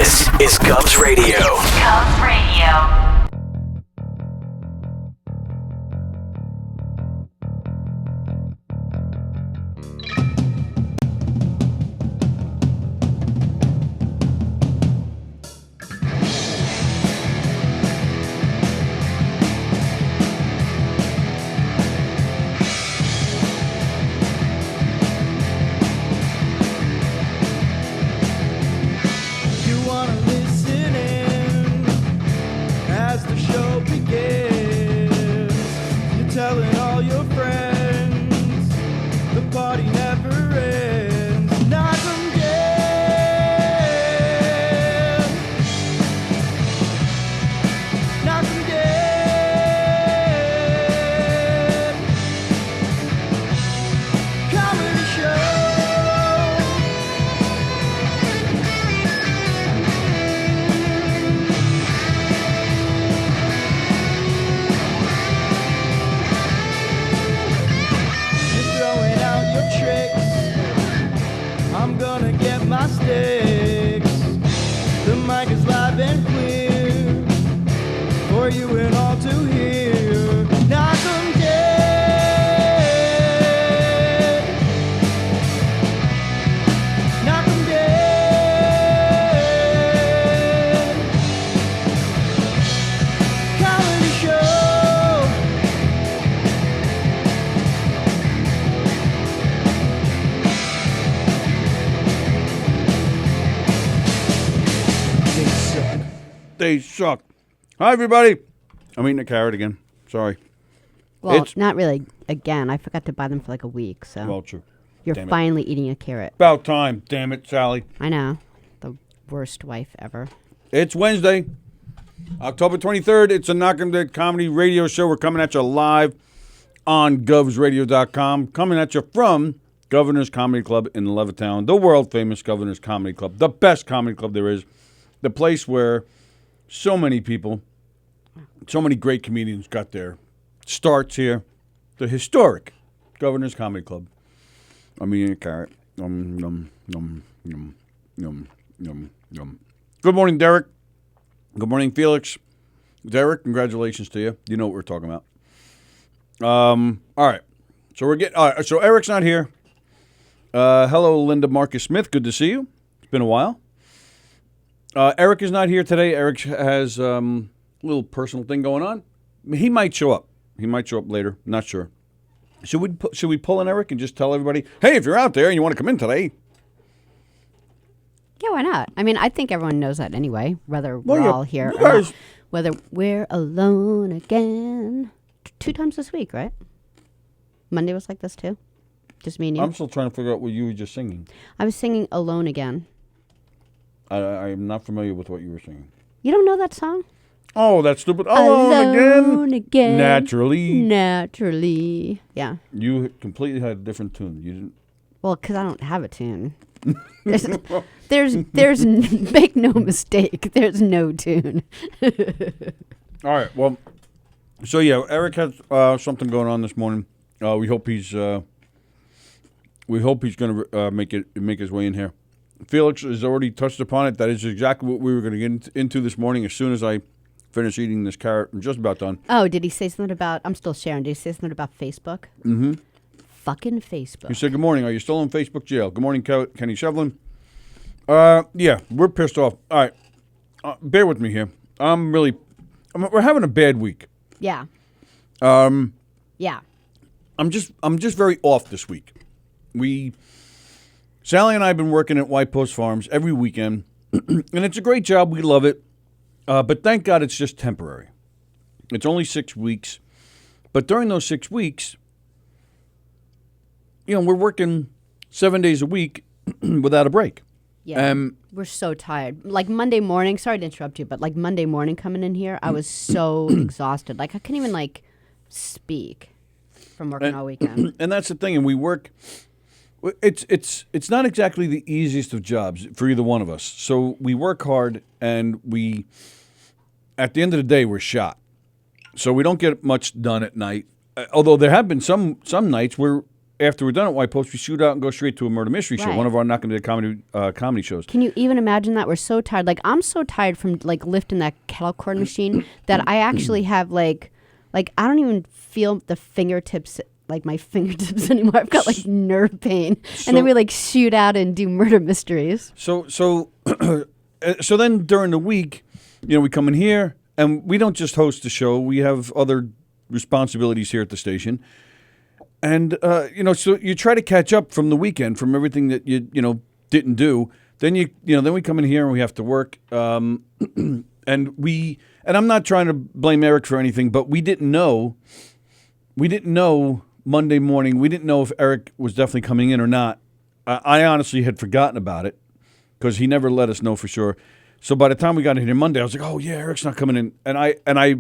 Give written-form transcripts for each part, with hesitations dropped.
This is Govs Radio. Govs Radio. They suck. Hi, everybody. I'm eating a carrot again. Sorry. Well, not really again. I forgot to buy them for like a week, so. Well, true. You're finally eating a carrot. About time. Damn it, Sallie. I know. The worst wife ever. It's Wednesday, October 23rd. It's a Knockem comedy radio show. We're coming at you live on govsradio.com. Coming at you from Governor's Comedy Club in Levittown, the world-famous Governor's Comedy Club, the best comedy club there is, the place where so many people, so many great comedians got their starts here. The historic Governor's Comedy Club. I'm eating a carrot. Yum, yum, yum, yum, yum, yum, yum. Good morning, Derek. Good morning, Felix. Derek, congratulations to you. You know what we're talking about. All right. So Eric's not here. Hello, Linda Marcus Smith. Good to see you. It's been a while. Eric is not here today. Eric has a little personal thing going on. He might show up. He might show up later. Not sure. Should we pull in Eric and just tell everybody, hey, if you're out there and you want to come in today? Yeah, why not? I mean, I think everyone knows that anyway, whether we're all here or not. Whether we're alone again. 2 times this week, right? Monday was like this too? Just me and you? I'm still trying to figure out what you were just singing. I was singing Alone Again. I'm not familiar with what you were singing. You don't know that song? Oh, that stupid Alone again. Naturally. Yeah. You completely had a different tune. You didn't. Well, because I don't have a tune. There's make no mistake. There's no tune. All right. Well, so yeah, Eric has something going on this morning. We hope he's going to make his way in here. Felix has already touched upon it. That is exactly what we were going to get into this morning as soon as I finish eating this carrot. I'm just about done. Oh, did he say something about, I'm still sharing, did he say something about Facebook? Mm-hmm. Fucking Facebook. He said, good morning. Are you still in Facebook jail? Good morning, Kenny Shevlin. Yeah, we're pissed off. All right. Bear with me here. We're having a bad week. Yeah. Yeah. I'm just very off this week. Sallie and I have been working at White Post Farms every weekend, and it's a great job. We love it. But thank God it's just temporary. It's only 6 weeks. But during those 6 weeks, we're working 7 days a week without a break. Yeah, we're so tired. Like Monday morning, sorry to interrupt you, but like Monday morning coming in here, I was so exhausted. Like I couldn't even speak from working all weekend. And that's the thing. And we work. It's not exactly the easiest of jobs for either one of us. So we work hard, and at the end of the day, we're shot. So we don't get much done at night. Although there have been some nights where after we're done at White Post, we shoot out and go straight to a murder mystery show, Right. one of our Not Gonna Be comedy shows. Can you even imagine that? We're so tired. Like, I'm so tired from like lifting that kettle corn machine that I actually have like I don't even feel the fingertips, like my fingertips anymore. I've got like nerve pain. And then we like shoot out and do murder mysteries. So then during the week, we come in here and we don't just host the show. We have other responsibilities here at the station. And, so you try to catch up from the weekend, from everything that you didn't do. Then then we come in here and we have to work. And I'm not trying to blame Eric for anything, but we didn't know Monday morning. We didn't know if Eric was definitely coming in or not. I honestly had forgotten about it because he never let us know for sure. So by the time we got in here Monday, I was like, oh yeah, Eric's not coming in. And I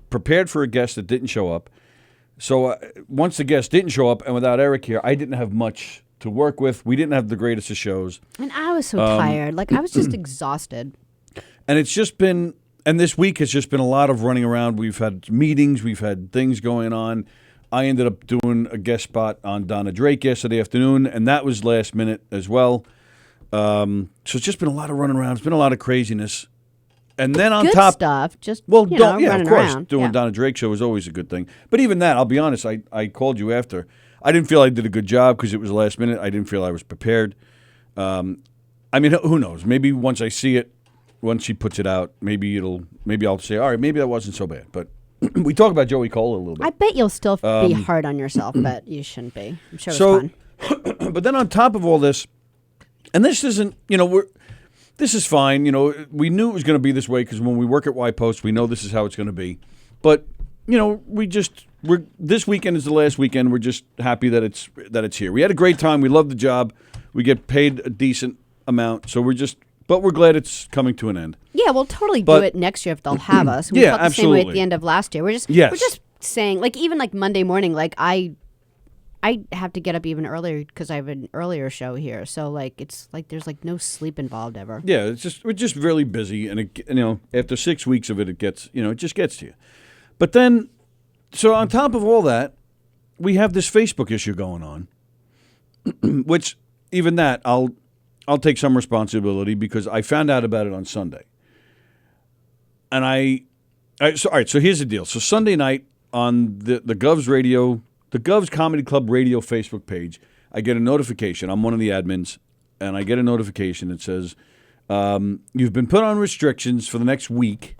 prepared for a guest that didn't show up. So once the guest didn't show up and without Eric here, I didn't have much to work with. We didn't have the greatest of shows. And I was so tired. Like, I was just exhausted. And it's just been, and this week has just been a lot of running around. We've had meetings. We've had things going on. I ended up doing a guest spot on Donna Drake yesterday afternoon, and that was last minute as well. So it's just been a lot of running around. It's been a lot of craziness. And then on Good top stuff, just of running course, around. doing Donna Drake show is always a good thing. But even that, I'll be honest, I called you after. I didn't feel I did a good job because it was last minute. I didn't feel I was prepared. I mean, who knows? Maybe once I see it, once she puts it out, maybe I'll say, all right, maybe that wasn't so bad. But we talk about Joey Cola a little bit. I bet you'll still be hard on yourself, but you shouldn't be. I'm sure it was fun. But then on top of all this, and this isn't, this is fine. We knew it was going to be this way because when we work at White Post, we know this is how it's going to be. But this weekend is the last weekend. We're just happy that it's here. We had a great time. We love the job. We get paid a decent amount, so but we're glad it's coming to an end. Yeah, we'll totally do it next year if they'll have us. We felt the same way at the end of last year. We're just saying, like, even like Monday morning, like I have to get up even earlier because I have an earlier show here. So like it's like there's like no sleep involved ever. Yeah, we're just really busy, and after 6 weeks of it, it gets it just gets to you. But then, so on top of all that, we have this Facebook issue going on, which even that I'll take some responsibility because I found out about it on Sunday. And all right, so here's the deal. So Sunday night on the Govs Radio, the Govs Comedy Club Radio Facebook page, I get a notification. I'm one of the admins, and I get a notification that says, you've been put on restrictions for the next week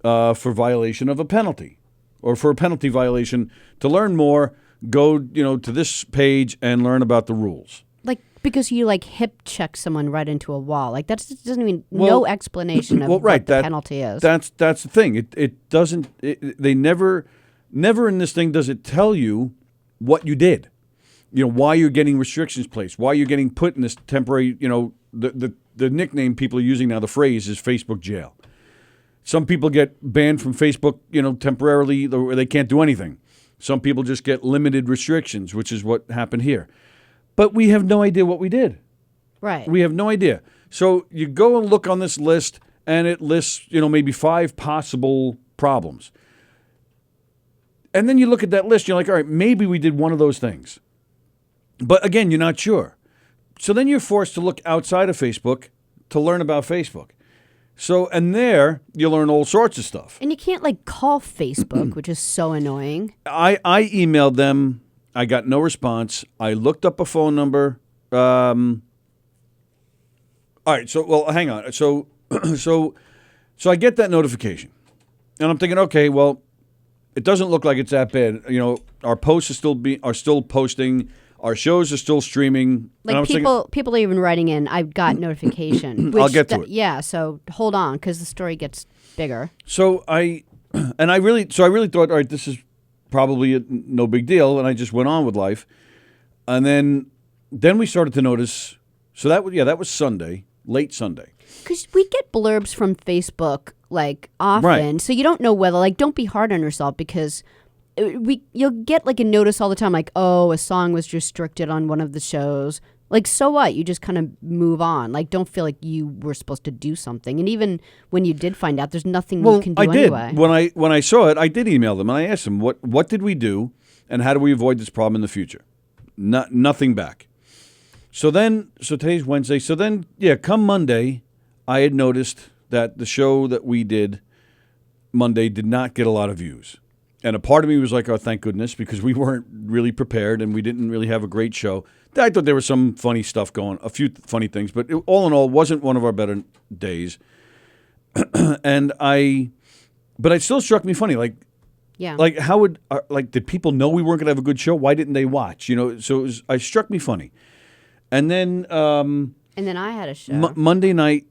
for violation of a penalty or for a penalty violation. To learn more, go to this page and learn about the rules. Like, because you like hip check someone right into a wall. Like that doesn't even no explanation of what the penalty is. That's the thing. It doesn't. They never in this thing does it tell you what you did. Why you're getting restrictions placed. Why you're getting put in this temporary. The nickname people are using now. The phrase is Facebook jail. Some people get banned from Facebook. Temporarily, where they can't do anything. Some people just get limited restrictions, which is what happened here. But we have no idea what we did. Right. We have no idea. So you go and look on this list, and it lists, maybe 5 possible problems. And then you look at that list, you're like, all right, maybe we did one of those things. But again, you're not sure. So then you're forced to look outside of Facebook to learn about Facebook. So, and there you learn all sorts of stuff. And you can't like call Facebook, which is so annoying. I emailed them. I got no response. I looked up a phone number. All right. So, hang on. So I get that notification, and I'm thinking, okay, well, it doesn't look like it's that bad. Our posts are still posting. Our shows are still streaming. Like people are even writing in. I've got notification. I'll get to it. Yeah. So hold on, because the story gets bigger. So I really thought, all right, this is probably no big deal, and I just went on with life. And then we started to notice. So that was Sunday, late Sunday. Because we get blurbs from Facebook like often, right. So you don't know whether don't be hard on yourself because you'll get like a notice all the time like, oh, a song was restricted on one of the shows. Like, so what? You just kind of move on. Like, don't feel like you were supposed to do something. And even when you did find out, there's nothing you can do anyway. When I saw it, I did email them and I asked them, what did we do and how do we avoid this problem in the future? nothing back. So today's Wednesday. So then, yeah, come Monday, I had noticed that the show that we did Monday did not get a lot of views. And a part of me was like, oh, thank goodness, because we weren't really prepared and we didn't really have a great show. I thought there was some funny stuff going, a few funny things, but all in all, wasn't one of our better days. But it still struck me funny. Like how did people know we weren't going to have a good show? Why didn't they watch? So it struck me funny. And then I had a show Monday night.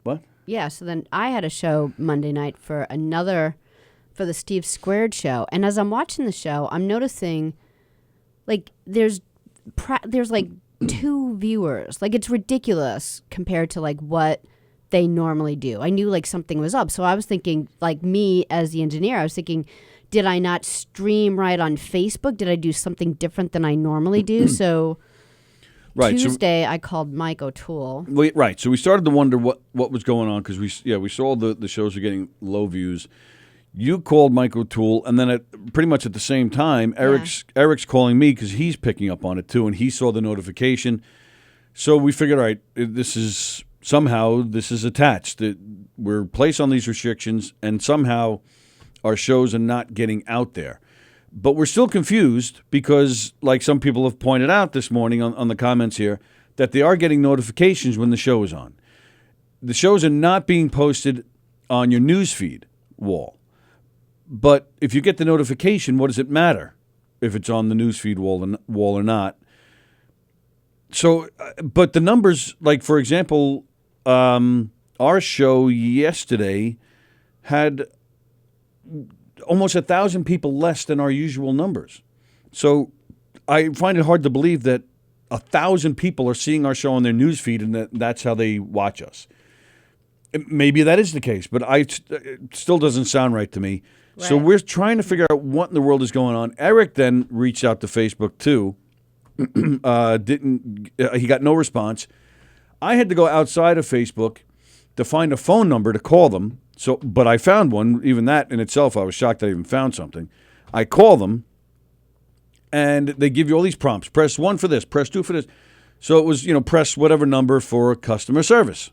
What? Yeah. So then I had a show Monday night for the Steve Squared show. And as I'm watching the show, I'm noticing like there's like 2 viewers. Like it's ridiculous compared to like what they normally do. I knew like something was up. So I was thinking, like me as the engineer, I was thinking, did I not stream right on Facebook? Did I do something different than I normally do? So Tuesday, I called Mike O'Toole. Right. So we started to wonder what was going on because we saw the shows were getting low views. You called Mike O'Toole, and then pretty much at the same time, Eric's calling me because he's picking up on it too, and he saw the notification. So we figured, all right, this is attached. We're placed on these restrictions, and somehow our shows are not getting out there. But we're still confused because, like some people have pointed out this morning on the comments here, that they are getting notifications when the show is on. The shows are not being posted on your newsfeed wall. But if you get the notification, what does it matter if it's on the newsfeed wall or not? So, but the numbers, like for example, our show yesterday had almost 1,000 people less than our usual numbers. So I find it hard to believe that 1,000 people are seeing our show on their newsfeed and that's how they watch us. Maybe that is the case, but it still doesn't sound right to me. Right. So we're trying to figure out what in the world is going on. Eric then reached out to Facebook too. He got no response. I had to go outside of Facebook to find a phone number to call them. But I found one. Even that in itself, I was shocked I even found something. I call them, and they give you all these prompts. Press 1 for this. Press 2 for this. So it was, press whatever number for customer service.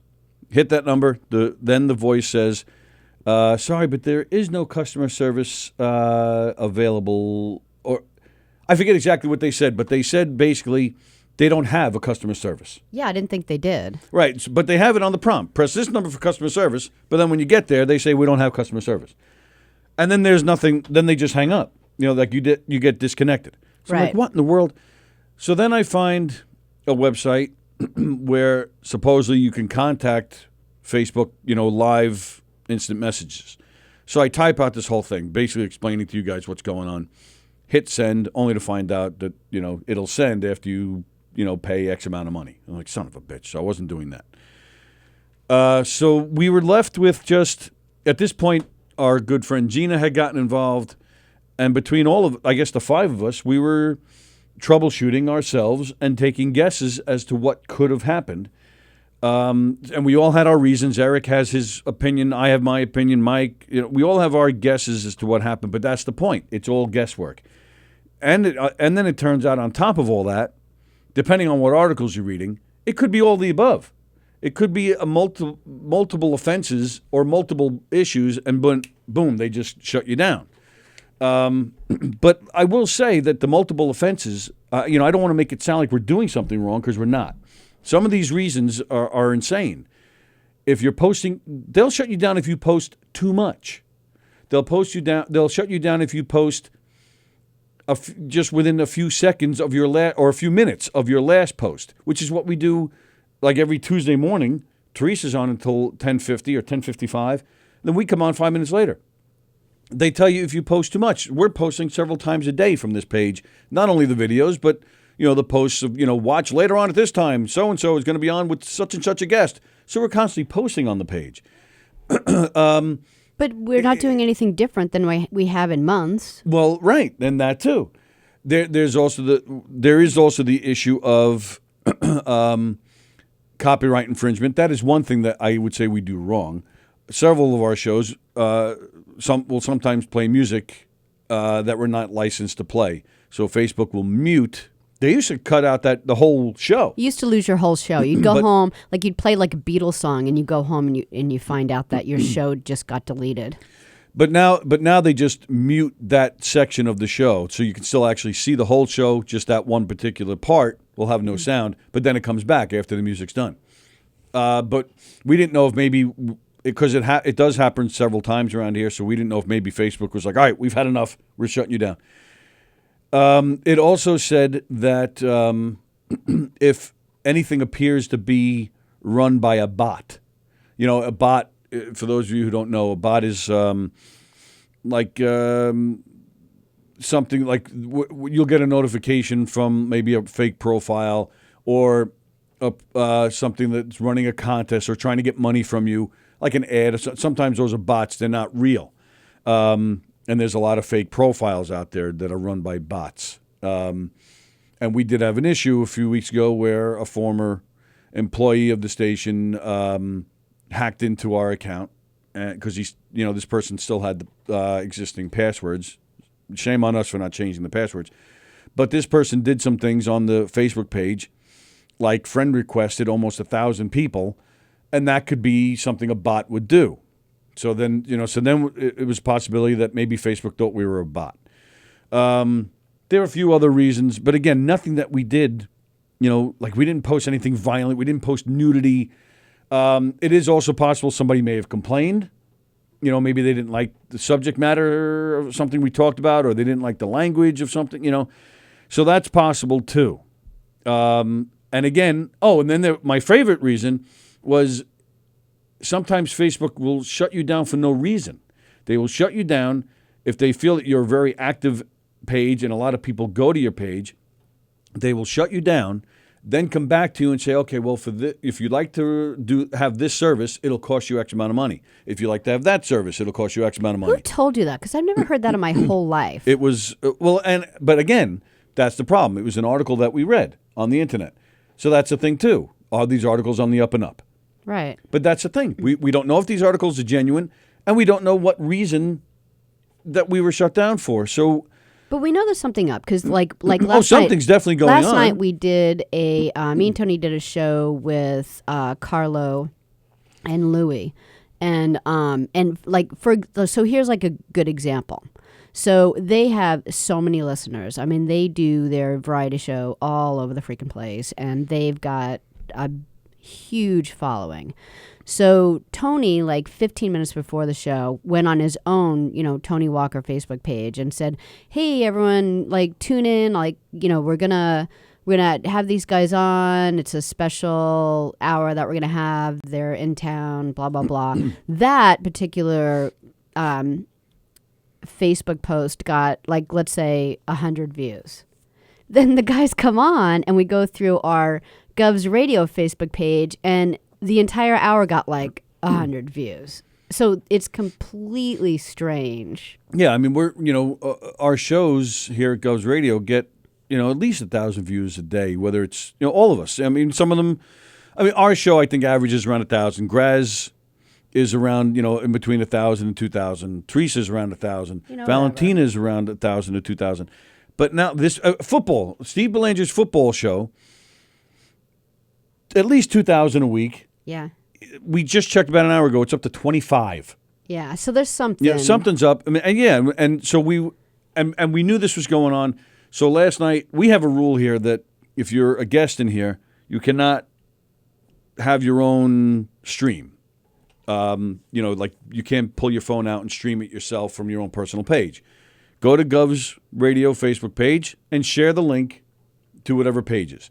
Hit that number. Then the voice says, sorry, but there is no customer service available. Or I forget exactly what they said, but they said basically they don't have a customer service. Yeah, I didn't think they did. Right, but they have it on the prompt. Press this number for customer service, but then when you get there, they say we don't have customer service. And then there's nothing, then they just hang up. Like you get disconnected. So right. I'm like, what in the world? So then I find a website where supposedly you can contact Facebook, live instant messages. So I type out this whole thing, basically explaining to you guys what's going on. Hit send, only to find out that, it'll send after you, pay X amount of money. I'm like, son of a bitch. So I wasn't doing that. So we were left with just, at this point, our good friend Gina had gotten involved. And between all of, I guess, the 5 of us, we were troubleshooting ourselves and taking guesses as to what could have happened. And we all had our reasons. Eric has his opinion. I have my opinion. Mike, we all have our guesses as to what happened. But that's the point. It's all guesswork. And then it turns out on top of all that, depending on what articles you're reading, it could be all the above. It could be a multiple offenses or multiple issues, and boom, they just shut you down. But I will say that the multiple offenses, I don't want to make it sound like we're doing something wrong because we're not. Some of these reasons are insane. If you're posting, they'll shut you down if you post too much. They'll shut you down if you post just within a few seconds of your or a few minutes of your last post, which is what we do like every Tuesday morning. Teresa's on until 10:50 or 10:55. Then we come on 5 minutes later. They tell you if you post too much. We're posting several times a day from this page, not only the videos, but the posts of, watch later on at this time, so-and-so is going to be on with such and such a guest. So we're constantly posting on the page. But we're not doing anything different than we have in months. Well, right, and that too. There is also the issue of copyright infringement. That is one thing that I would say we do wrong. Several of our shows will sometimes play music that we're not licensed to play. So Facebook will mute They used to cut out the whole show. You used to lose your whole show. You'd go home, like you'd play like a Beatles song, and you go home and you find out that your show just got deleted. But now they just mute that section of the show, so you can still actually see the whole show. Just that one particular part will have no sound, but then it comes back after the music's done. But we didn't know if maybe because it does happen several times around here, so we didn't know if maybe Facebook was like, all right, we've had enough, we're shutting you down. It also said that if anything appears to be run by a bot, a bot, for those of you who don't know, a bot is like something like you'll get a notification from maybe a fake profile or something that's running a contest or trying to get money from you, like an ad. Sometimes those are bots. They're not real. And there's a lot of fake profiles out there that are run by bots. And we did have an issue a few weeks ago where a former employee of the station hacked into our account because this person still had the existing passwords. Shame on us for not changing the passwords. But this person did some things on the Facebook page, like friend requested almost 1,000 people, and that could be something a bot would do. So then, it was a possibility that maybe Facebook thought we were a bot. There are a few other reasons, but again, nothing that we did, like we didn't post anything violent. We didn't post nudity. It is also possible somebody may have complained. Maybe they didn't like the subject matter of something we talked about, or they didn't like the language of something, So that's possible too. And again, and then my favorite reason was sometimes Facebook will shut you down for no reason. They will shut you down if they feel that you're a very active page and a lot of people go to your page. They will shut you down, then come back to you and say, okay, well, if you'd like to have this service, it'll cost you X amount of money. If you like to have that service, it'll cost you X amount of money. Who told you that? Because I've never heard that in my whole life. It was, but again, that's the problem. It was an article that we read on the internet. So that's the thing, too. Are these articles on the up and up? Right. But that's the thing. We don't know if these articles are genuine, and we don't know what reason that we were shut down for. So, but we know there's something up because, like last something's night, definitely going on. Last night we did me and Tony did a show with Carlo and Louie, and so here's like a good example. So they have so many listeners. I mean, they do their variety show all over the freaking place, and they've got a huge following. So Tony, like 15 minutes before the show, went on his own, Tony Walker Facebook page and said, "Hey, everyone, like tune in. Like, we're gonna have these guys on. It's a special hour that we're gonna have. They're in town. Blah blah blah." That particular Facebook post got, like, let's say 100 views. Then the guys come on and we go through our Gov's Radio Facebook page and the entire hour got like 100 views. So it's completely strange. Yeah, I mean, we're, our shows here at Gov's Radio get, at least 1,000 views a day, whether it's, all of us. I mean, some of them, our show, I think, averages around 1,000. Graz is around, in between 1,000 and 2,000. Teresa's around 1,000. Valentina is around 1,000 to 2,000. But now this football, Steve Belanger's football show, at least 2,000 a week. Yeah. We just checked about an hour ago. It's up to 25. Yeah. So there's something. Yeah, something's up. I mean, and so we knew this was going on. So last night we have a rule here that if you're a guest in here, you cannot have your own stream. Like you can't pull your phone out and stream it yourself from your own personal page. Go to Gov's Radio Facebook page and share the link to whatever pages.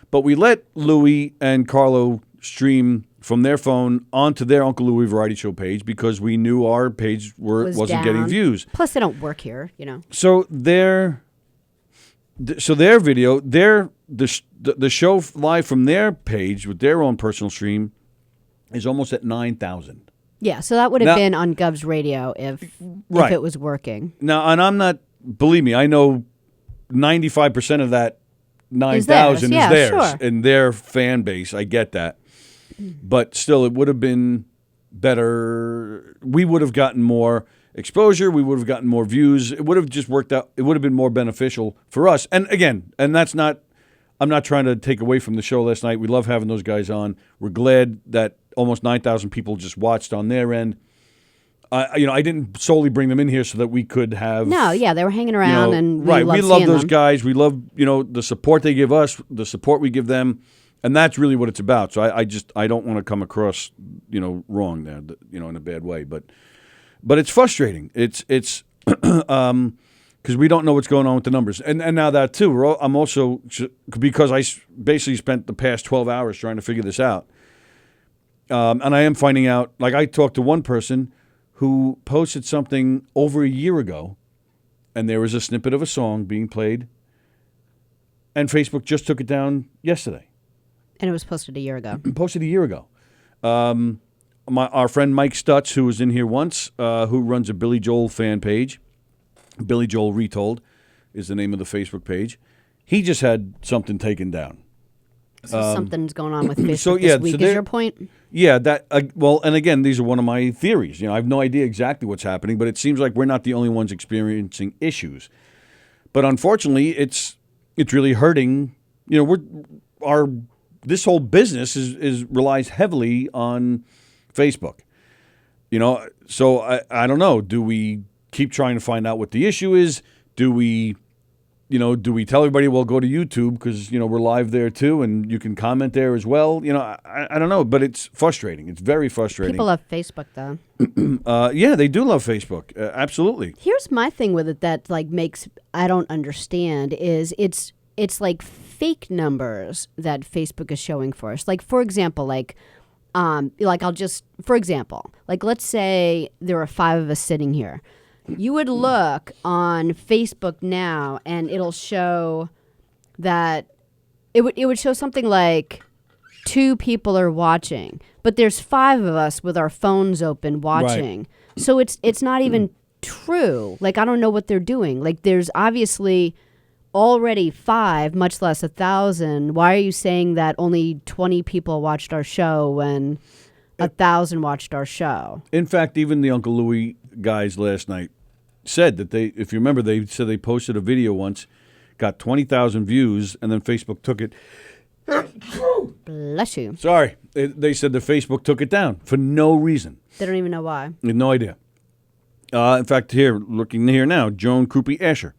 But we let Louie and Carlo stream from their phone onto their Uncle Louie Variety Show page because we knew our page wasn't getting views. Plus, they don't work here, So their video, the show live from their page with their own personal stream is almost at 9,000. Yeah, so that would have been on Gov's Radio if it was working. Now, and I'm not, believe me, I know 95% of that 9,000 is theirs sure. in their fan base. I get that. But still, it would have been better. We would have gotten more exposure. We would have gotten more views. It would have just worked out. It would have been more beneficial for us. And again, and that's not I'm not trying to take away from the show last night. We love having those guys on. We're glad that almost 9,000 people just watched on their end. I didn't solely bring them in here so that we could have. No, yeah, they were hanging around, and right. We love those them. guys. We love the support they give us, the support we give them, and that's really what it's about. So I don't want to come across wrong there, in a bad way. But it's frustrating. It's because we don't know what's going on with the numbers, and now that too. I'm also, because I basically spent the past 12 hours trying to figure this out, and I am finding out. Like, I talked to one person who posted something over a year ago, and there was a snippet of a song being played, and Facebook just took it down yesterday. And it was posted a year ago. Our friend Mike Stutz, who was in here once, who runs a Billy Joel fan page, Billy Joel Retold is the name of the Facebook page, he just had something taken down. So something's going on with Facebook this week, is your point? Yeah, and again, these are one of my theories. I have no idea exactly what's happening, but it seems like we're not the only ones experiencing issues. But unfortunately, it's really hurting. This whole business is relies heavily on Facebook. So I don't know. Do we keep trying to find out what the issue is? Do we tell everybody, well, go to YouTube because, we're live there too and you can comment there as well? I don't know, but it's frustrating. It's very frustrating. People love Facebook, though. Yeah, they do love Facebook. Absolutely. Here's my thing with it that I don't understand is it's like fake numbers that Facebook is showing for us. Like, for example, let's say there are 5 of us sitting here. You would look on Facebook now, and it'll show that it would show something like 2 people are watching, but there's 5 of us with our phones open watching. Right. So it's not even true. Like, I don't know what they're doing. Like, there's obviously already 5, much less 1,000. Why are you saying that only 20 people watched our show when 1,000 watched our show? In fact, even the Uncle Louie guys last night said that if you remember, they said they posted a video once, got 20,000 views, and then Facebook took it. Bless you. Sorry. They said that Facebook took it down for no reason. They don't even know why. No idea. In fact, looking here now, Joan Krupe Asher.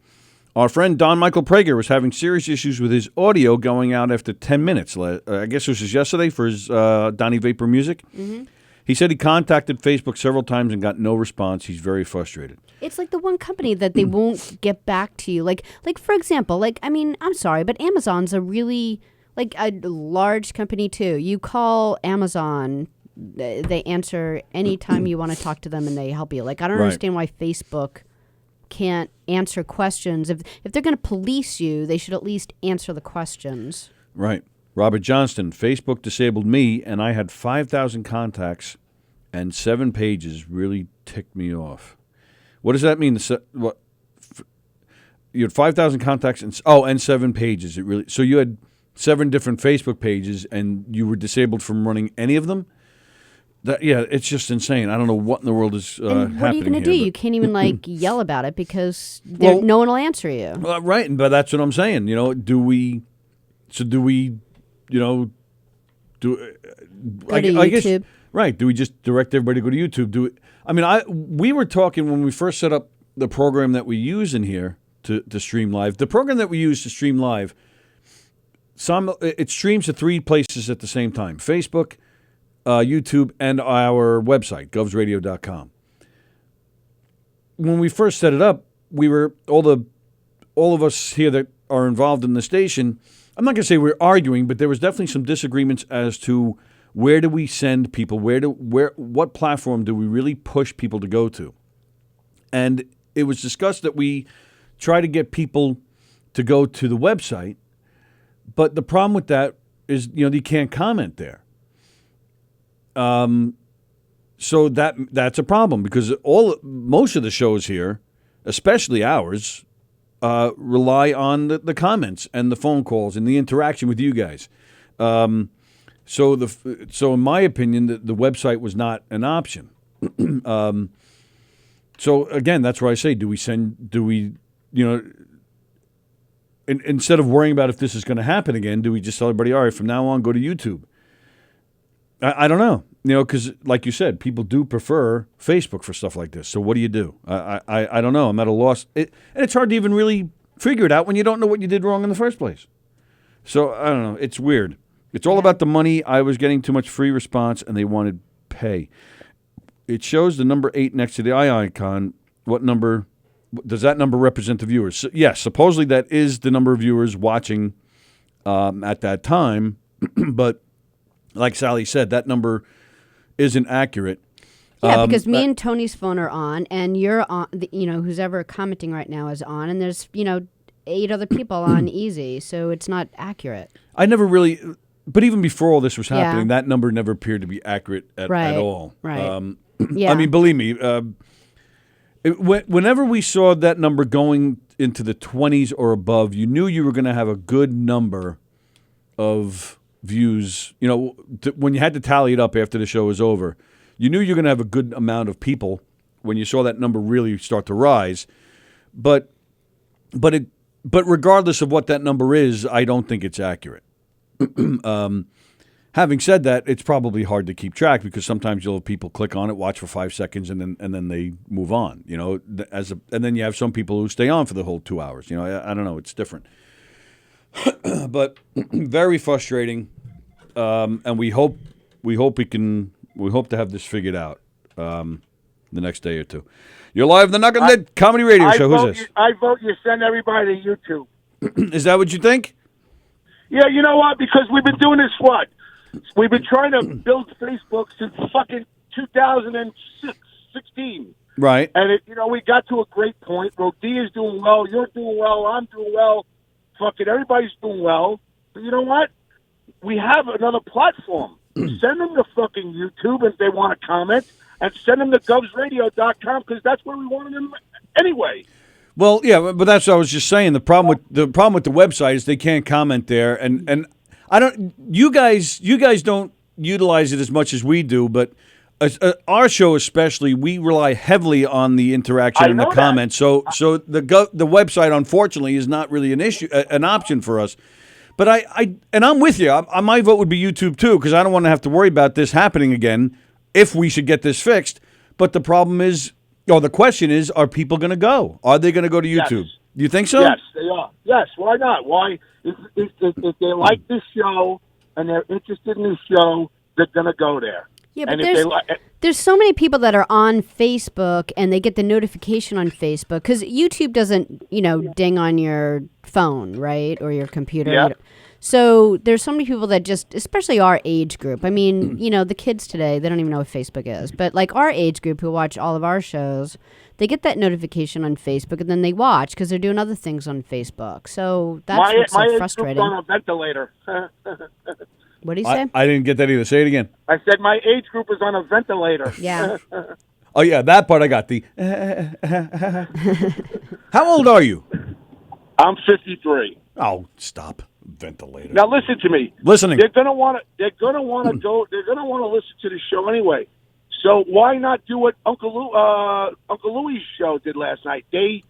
Our friend Don Michael Prager was having serious issues with his audio going out after 10 minutes. I guess this was yesterday for his Donnie Vapor music. Mm-hmm. He said he contacted Facebook several times and got no response. He's very frustrated. It's like the one company that they won't get back to you. Like for example, I'm sorry, but Amazon's a really, a large company too. You call Amazon, they answer anytime you want to talk to them and they help you. I don't understand why Facebook can't answer questions. If they're going to police you, they should at least answer the questions. Right. Robert Johnston, Facebook disabled me, and I had 5,000 contacts and 7 pages. Really ticked me off. What does that mean? What? You had 5,000 contacts and 7 pages. So you had 7 different Facebook pages, and you were disabled from running any of them? It's just insane. I don't know what in the world is happening. What are you going to do? You can't even yell about it because no one will answer you. Right, but that's what I'm saying. Do we? I guess, right. Do we just direct everybody to go to YouTube? We were talking when we first set up the program that we use in here to stream live. The program that we use to stream live, it streams to 3 places at the same time: Facebook, YouTube, and our website, govsradio.com. When we first set it up, we were all of us here that are involved in the station. I'm not going to say we're arguing, but there was definitely some disagreements as to where do we send people, what platform do we really push people to go to. And it was discussed that we try to get people to go to the website, but the problem with that is, you can't comment there. So that's a problem because most of the shows here, especially ours, rely on the comments and the phone calls and the interaction with you guys. So in my opinion, the website was not an option. So again, that's where I say, do we instead of worrying about if this is going to happen again, do we just tell everybody, all right, from now on, go to YouTube? I don't know, because like you said, people do prefer Facebook for stuff like this. So what do you do? I don't know. I'm at a loss. And it's hard to even really figure it out when you don't know what you did wrong in the first place. So I don't know. It's weird. It's all about the money. I was getting too much free response, and they wanted pay. It shows the number 8 next to the eye icon. What number does that number represent the viewers? So, yes, supposedly that is the number of viewers watching at that time, but like Sallie said, that number isn't accurate. Yeah, because me and Tony's phone are on, and you're on. Who's ever commenting right now is on, and there's 8 other people on easy, so it's not accurate. I never really, but even before all this was happening, that number never appeared to be accurate at all. Right. Yeah. I mean, believe me, whenever we saw that number going into the 20s or above, you knew you were going to have a good number of views. When you had to tally it up after the show was over, you knew you were going to have a good amount of people when you saw that number really start to rise. But regardless of what that number is, I don't think it's accurate. Having said that, it's probably hard to keep track because sometimes you'll have people click on it, watch for 5 seconds, and then they move on. And then you have some people who stay on for the whole 2 hours. I don't know. It's different. But very frustrating, and we hope to have this figured out the next day or two. You're live on the Knockem Comedy Radio Show. Who's this? I vote you send everybody to YouTube. Is that what you think? Yeah, you know what? Because we've been doing this we've been trying to build Facebook since fucking 2016. Right. And we got to a great point. Rodia's doing well. You're doing well. I'm doing well. Fucking everybody's doing well. But you know what? We have another platform. Send them to fucking YouTube if they want to comment, and send them to govsradio.com because that's where we wanted them anyway. Well, yeah, but that's what I was just saying. The problem with the website is they can't comment there, and I don't. You guys don't utilize it as much as we do, but our show especially, we rely heavily on the interaction and the comments. So the website, unfortunately, is not really an option for us. But I'm with you. My vote would be YouTube too, because I don't want to have to worry about this happening again if we should get this fixed. But the problem is, or the question is, are people going to go? Are they going to go to YouTube? Yes. Do you think so? Yes, they are. Yes, why not? Why? If they like this show and they're interested in this show, they're going to go there. Yeah, but there's so many people that are on Facebook and they get the notification on Facebook because YouTube doesn't, ding on your phone, right, or your computer. Yeah. So there's so many people that just, especially our age group. I mean, the kids today, they don't even know what Facebook is. But like our age group who watch all of our shows, they get that notification on Facebook and then they watch because they're doing other things on Facebook. So that's what's so frustrating. My age group's on a ventilator. What did you say? I didn't get that either. Say it again. I said my age group is on a ventilator. Yeah. Oh, yeah, that part I got. How old are you? I'm 53. Oh, stop. Ventilator. Now listen to me. Listening. They're gonna want to go. They're gonna want to listen to the show anyway. So why not do what Uncle Louie's show did last night? They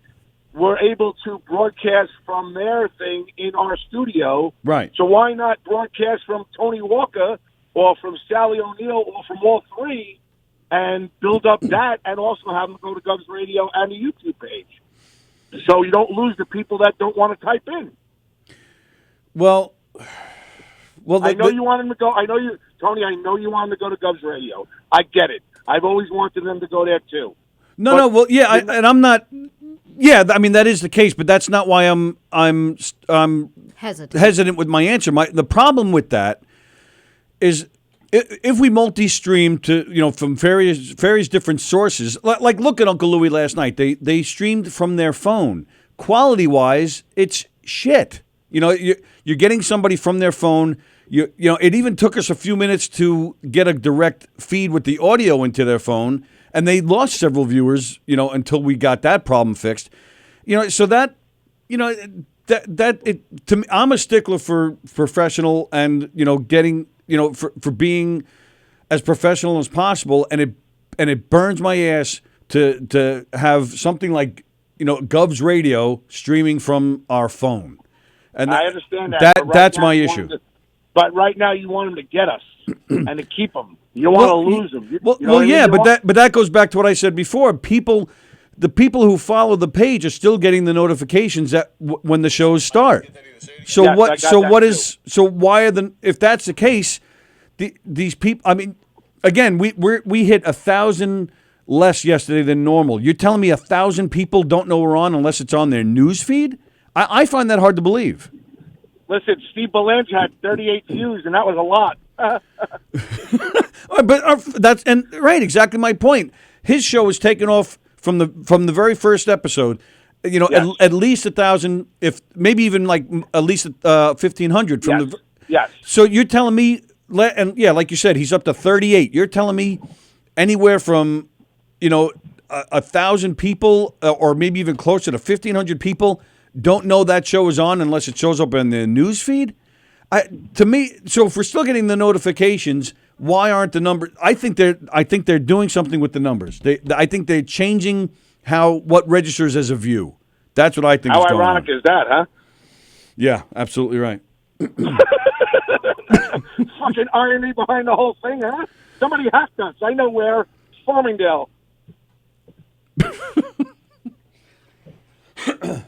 were able to broadcast from their thing in our studio. Right. So why not broadcast from Tony Walker or from Sallie O'Neill or from all three and build up that and also have them go to Govs Radio and the YouTube page? So you don't lose the people that don't want to type in. Well, I know you want them to go. I know you, Tony. I know you want them to go to Govs Radio. I get it. I've always wanted them to go there too. No. Well, yeah, and I'm not. Yeah, I mean that is the case, but that's not why I'm hesitant with my answer. The problem with that is if we multi-stream to from various different sources. Like look at Uncle Louie last night. They streamed from their phone. Quality wise, it's shit. You're getting somebody from their phone. It even took us a few minutes to get a direct feed with the audio into their phone, and they lost several viewers, until we got that problem fixed. So that, to me, I'm a stickler for professional and, getting, for being as professional as possible, and it burns my ass to have something like, Govs Radio streaming from our phone. And I understand that. but right that's now my you want issue. them but right now you want them to get us and to keep them. You don't want to lose them. You know what I mean? Yeah, You but want- that goes back to what I said before. The people who follow the page are still getting the notifications that when the shows start. So Yes, I what? got So that what too. is? So why are the? If that's the case, these people. I mean, again, we hit 1,000 less yesterday than normal. You're telling me 1,000 people don't know we're on unless it's on their news feed? I find that hard to believe. Listen, Steve Belange had 38 views, and that was a lot. But that's right, exactly my point. His show was taken off from the very first episode. You know, Yes. at least 1,000, if maybe even like at least 1,500 from Yes. the. Yes. So you're telling me, and yeah, like you said, he's up to 38. You're telling me anywhere from, 1,000 people, or maybe even closer to 1,500 people, don't know that show is on unless it shows up in the news feed. To me, so if we're still getting the notifications, why aren't the numbers? I think they're doing something with the numbers. I think they're changing what registers as a view. That's what I think. How is going ironic on. is that, huh? Yeah, absolutely right. Fucking irony behind the whole thing, huh? Somebody hacked us. I know where. Farmingdale.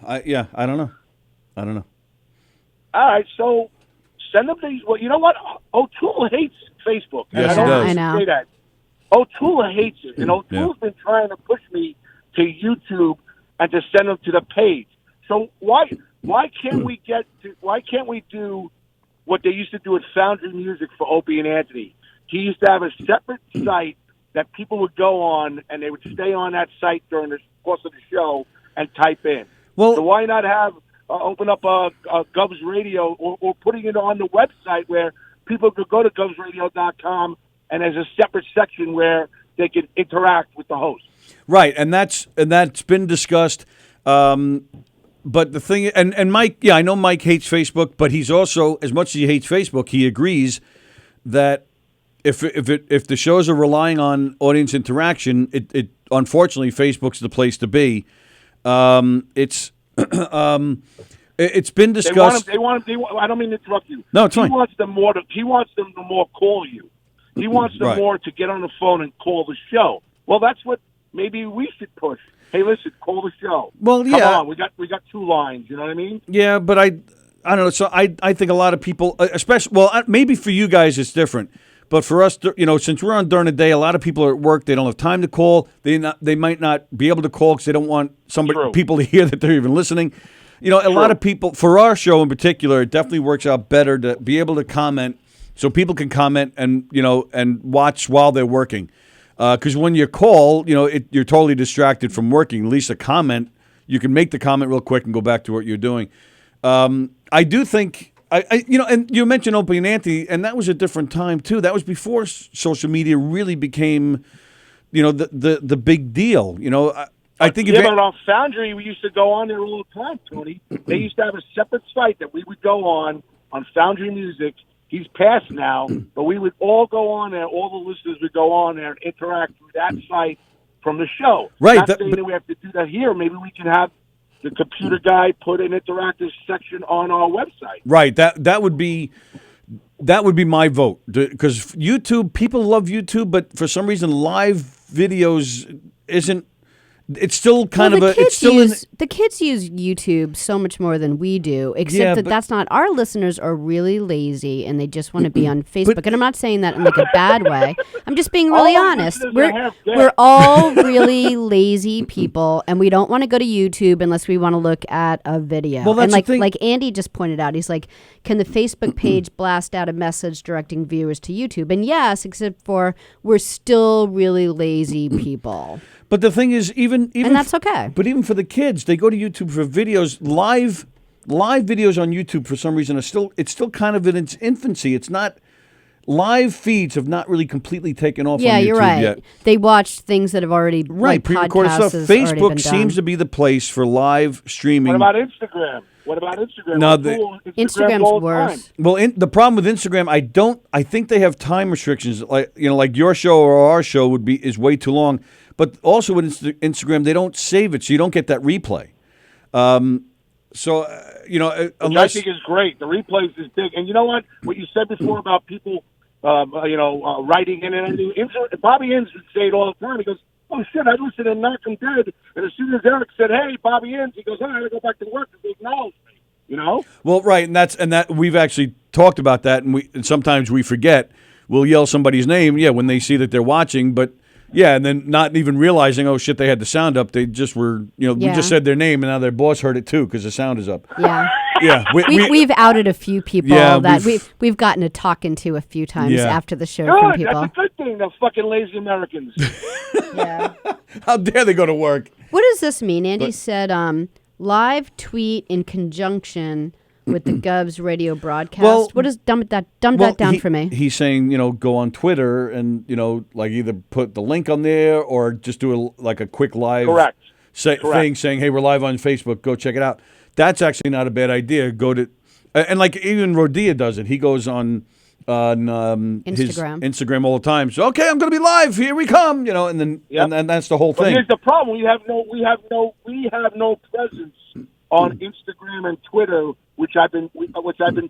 I don't know. All right, so send them these. Well, you know what? O'Toole hates Facebook. Yes, I don't he does. I know. say that. O'Toole hates it, and O'Toole's been trying to push me to YouTube and to send them to the page. So why can't we do what they used to do at Foundry Music for Opie and Anthony? He used to have a separate site that people would go on, and they would stay on that site during the course of the show and type in. Well, So why not have open up a Govs Radio or putting it on the website where people could go to govsradio.com and there's a separate section where they can interact with the host. right, and that's been discussed. But the thing, and Mike, I know Mike hates Facebook, but he's also, as much as he hates Facebook, he agrees that if the shows are relying on audience interaction, it unfortunately Facebook's the place to be. It's been discussed. They want him. I don't mean to interrupt you. No, it's fine. He wants them to more call you. He wants them Right. more to get on the phone and call the show. Well, that's what maybe we should push. Hey, listen, call the show. Well, Come yeah. on, we got two lines. You know what I mean? Yeah, but I don't know. So I think a lot of people, especially, maybe for you guys it's different, but for us, since we're on during the day, a lot of people are at work. They don't have time to call. They might not be able to call because they don't want True. people to hear that they're even listening. A lot of people, for our show in particular, it definitely works out better to be able to comment, so people can comment and and watch while they're working. Because when you call, you're totally distracted from working. At least a comment, you can make the comment real quick and go back to what you're doing. I do think, and you mentioned Opie and Anthony, and that was a different time too. That was before social media really became, the big deal. I think but on Foundry, we used to go on there all the time, Tony. They used to have a separate site that we would go on Foundry Music. He's passed now, but we would all go on there. All the listeners would go on there and interact with that site from the show. Right. Not saying that we have to do that here. Maybe we can have the computer guy put an interactive section on our website. Right. That would be my vote, because YouTube, people love YouTube, but for some reason live videos isn't. It's still kind of a. It's still the kids use YouTube so much more than we do. Except Yeah, that but- that's not. Our listeners are really lazy and they just want to be on Facebook. And I'm not saying that in like a bad way. I'm just being really All our honest. listeners are half dead. We're all really lazy people, and we don't want to go to YouTube unless we want to look at a video. Well, that's and like the thing. like Andy just pointed out, he's like, can the Facebook page blast out a message directing viewers to YouTube? And yes, except for we're still really lazy people. But the thing is, even And that's okay. But even for the kids, they go to YouTube for videos. Live videos on YouTube for some reason it's still kind of in its infancy. It's not. Live feeds have not really completely taken off. Yeah, on YouTube you're right. Yet. They watch things that have already like, Pre-recorded podcasts stuff. has already been Facebook done. seems to be the place for live streaming. What about Instagram? No, Instagram's all the worse. time. Well, the problem with Instagram, I think they have time restrictions. Like your show or our show is way too long. But also with Instagram, they don't save it, so you don't get that replay. So Which unless I think is great. The replays is big. And you know what? What you said before about people, writing in and everything. Bobby Inns would say it all the time. He goes, "Oh shit, I listened to Knockem Dead," and as soon as Eric said, "Hey, Bobby Inns," he goes, "Oh, I gotta go back to work," because he acknowledged me. You know? Well, right, and that we've actually talked about that, and sometimes we forget. We'll yell somebody's name, when they see that they're watching, but. Yeah, and then not even realizing, oh shit, they had the sound up. They just were, we just said their name, and now their boss heard it too because the sound is up. Yeah, yeah. We've outed a few people that we've gotten to talking to a few times after the show from people. That's a good thing. The fucking lazy Americans. Yeah. How dare they go to work? What does this mean? Andy said, live tweet in conjunction with the Govs radio broadcast. Well, what is dumb that down for me? He's saying, go on Twitter and, like either put the link on there or just do a quick live thing saying, hey, we're live on Facebook. Go check it out. That's actually not a bad idea. Go to, and like even Rodia does it. He goes on his Instagram all the time. So, okay, I'm going to be live. Here we come. And then and that's the whole thing. But here's the problem. We have no presence on Instagram and Twitter, which I've been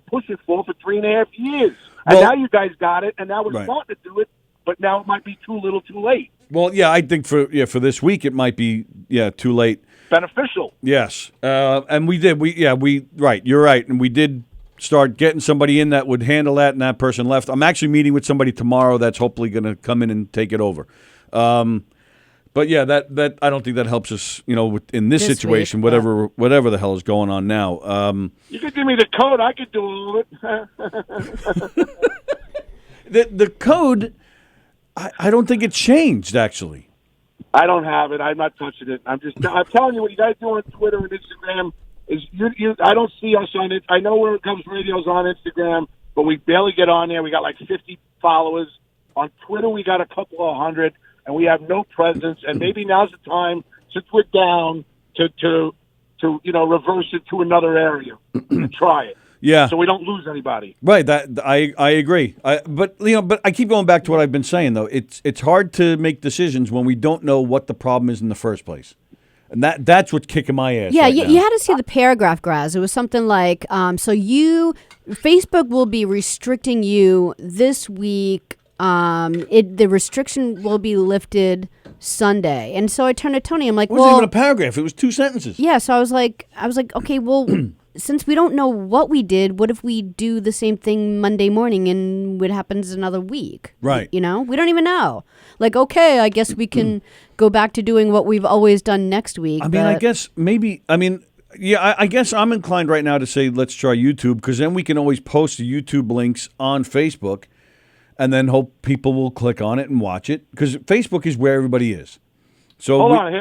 pushing for 3.5 years. And now you guys got it, and now we're starting to do it, but now it might be too little, too late. Well, yeah, I think for this week it might be too late. Beneficial. Yes, and we did. You're right, and we did start getting somebody in that would handle that, and that person left. I'm actually meeting with somebody tomorrow that's hopefully going to come in and take it over. But yeah, that I don't think that helps us, in this situation, week, whatever the hell is going on now. You could give me the code. I could do all of it. the code, I don't think it changed, actually. I don't have it. I'm not touching it. I'm telling you, what you guys do on Twitter and Instagram is I don't see us on it. I know where it comes radio's on Instagram, but we barely get on there. We got like 50 followers. On Twitter, we got a couple of hundred. And we have no presence, and maybe now's the time, since we're down, to reverse it to another area and try it. Yeah. So we don't lose anybody. Right. That I agree. But I keep going back to what I've been saying though. It's hard to make decisions when we don't know what the problem is in the first place, and that's what's kicking my ass. Yeah. Right you had to see the paragraph, Graz. It was something like, Facebook will be restricting you this week. The restriction will be lifted Sunday, and so I turned to Tony. I'm like, it wasn't even a paragraph; it was 2 sentences. Yeah, so I was like, okay, well, since we don't know what we did, what if we do the same thing Monday morning and what happens another week? Right. We don't even know. Like, okay, I guess we can go back to doing what we've always done next week. I mean, I guess maybe. I mean. Yeah, I guess I'm inclined right now to say let's try YouTube because then we can always post the YouTube links on Facebook. And then hope people will click on it and watch it because Facebook is where everybody is. So hold on.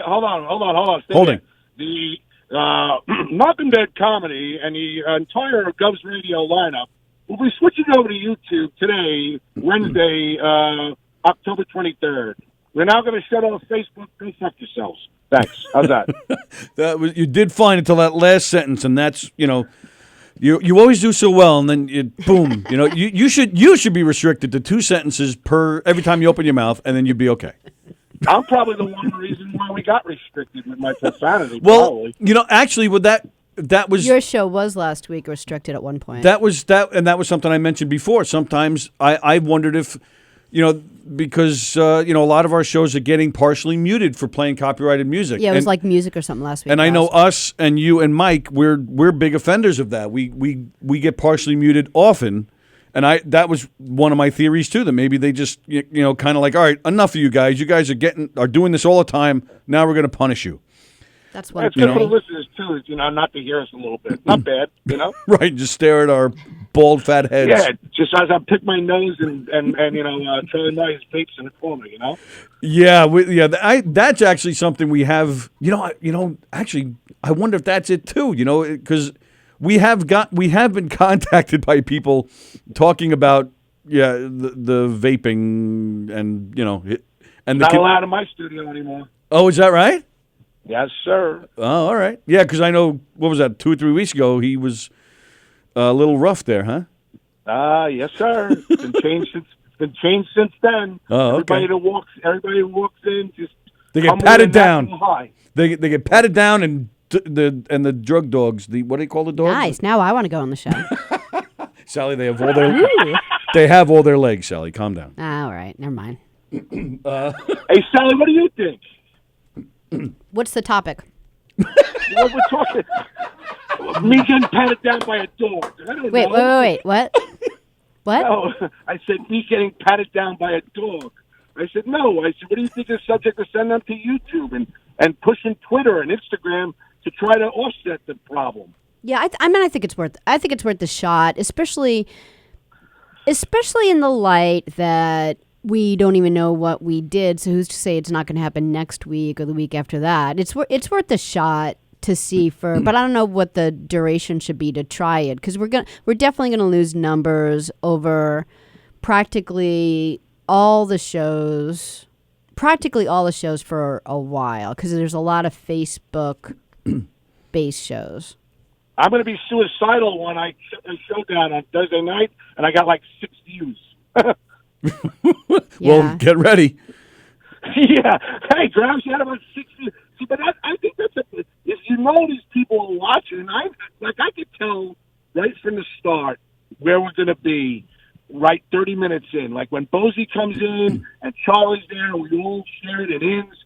Stay holding there. The Knockem Dead comedy and the entire Govs Radio lineup will be switching over to YouTube today, Wednesday, October 23rd. We're now going to shut off Facebook. Go fuck yourselves. Thanks. How's that? You did fine until that last sentence, and that's You always do so well, and then boom. You should be restricted to 2 sentences per every time you open your mouth, and then you'd be okay. I'm probably the one reason why we got restricted with my profanity. Well, actually, with that was your show was last week restricted at one point. That was something I mentioned before. Sometimes I wondered if. Because a lot of our shows are getting partially muted for playing copyrighted music. Yeah, it was like music or something last week. And I know us and you and Mike, we're big offenders of that. We get partially muted often, and that was one of my theories too. That maybe they just kind of like, all right, enough of you guys. You guys are doing this all the time. Now we're going to punish you. That's one. It's good for the listeners too, not to hear us a little bit. Not bad, Right, just stare at our bald, fat heads. Yeah, just as I pick my nose and Charlie Myers vapes in the corner, Yeah, that's actually something we have. Actually, I wonder if that's it too. Because we have been contacted by people talking about the vaping and not allowed in my studio anymore. Oh, is that right? Yes, sir. Oh, all right. Yeah, because I know, what was that, 2 or 3 weeks ago, he was a little rough there, huh? Yes, sir. It's been changed since then. Oh, okay. Everybody who walks in just they get patted down. They get patted down and the drug dogs. What do they call the dogs? Nice. Now I want to go on the show. Sally, they have all their legs. Sally, calm down. All right, never mind. Hey, Sally, what do you think? What's the topic? What we're talking. Me getting patted down by a dog. I don't Wait, know. wait. What? What? No, I said me getting patted down by a dog. I said no. I said, what do you think is subject to send them to YouTube and pushing Twitter and Instagram to try to offset the problem? Yeah, I think it's worth. I think it's worth the shot, especially in the light that we don't even know what we did. So who's to say it's not going to happen next week or the week after that? It's worth the shot to see but I don't know what the duration should be to try it, because we're definitely gonna lose numbers over practically all the shows for a while, because there's a lot of Facebook based shows. I'm going to be suicidal when I shut my show down on Thursday night, and I got like 6 views. Well, get ready. Yeah. Hey, Grouse, you had about 6 views. See, but I think that's if you know these people are watching, and I could tell right from the start where we're going to be right 30 minutes in. Like when Bozy comes in and Charlie's there, we all share it. It ends.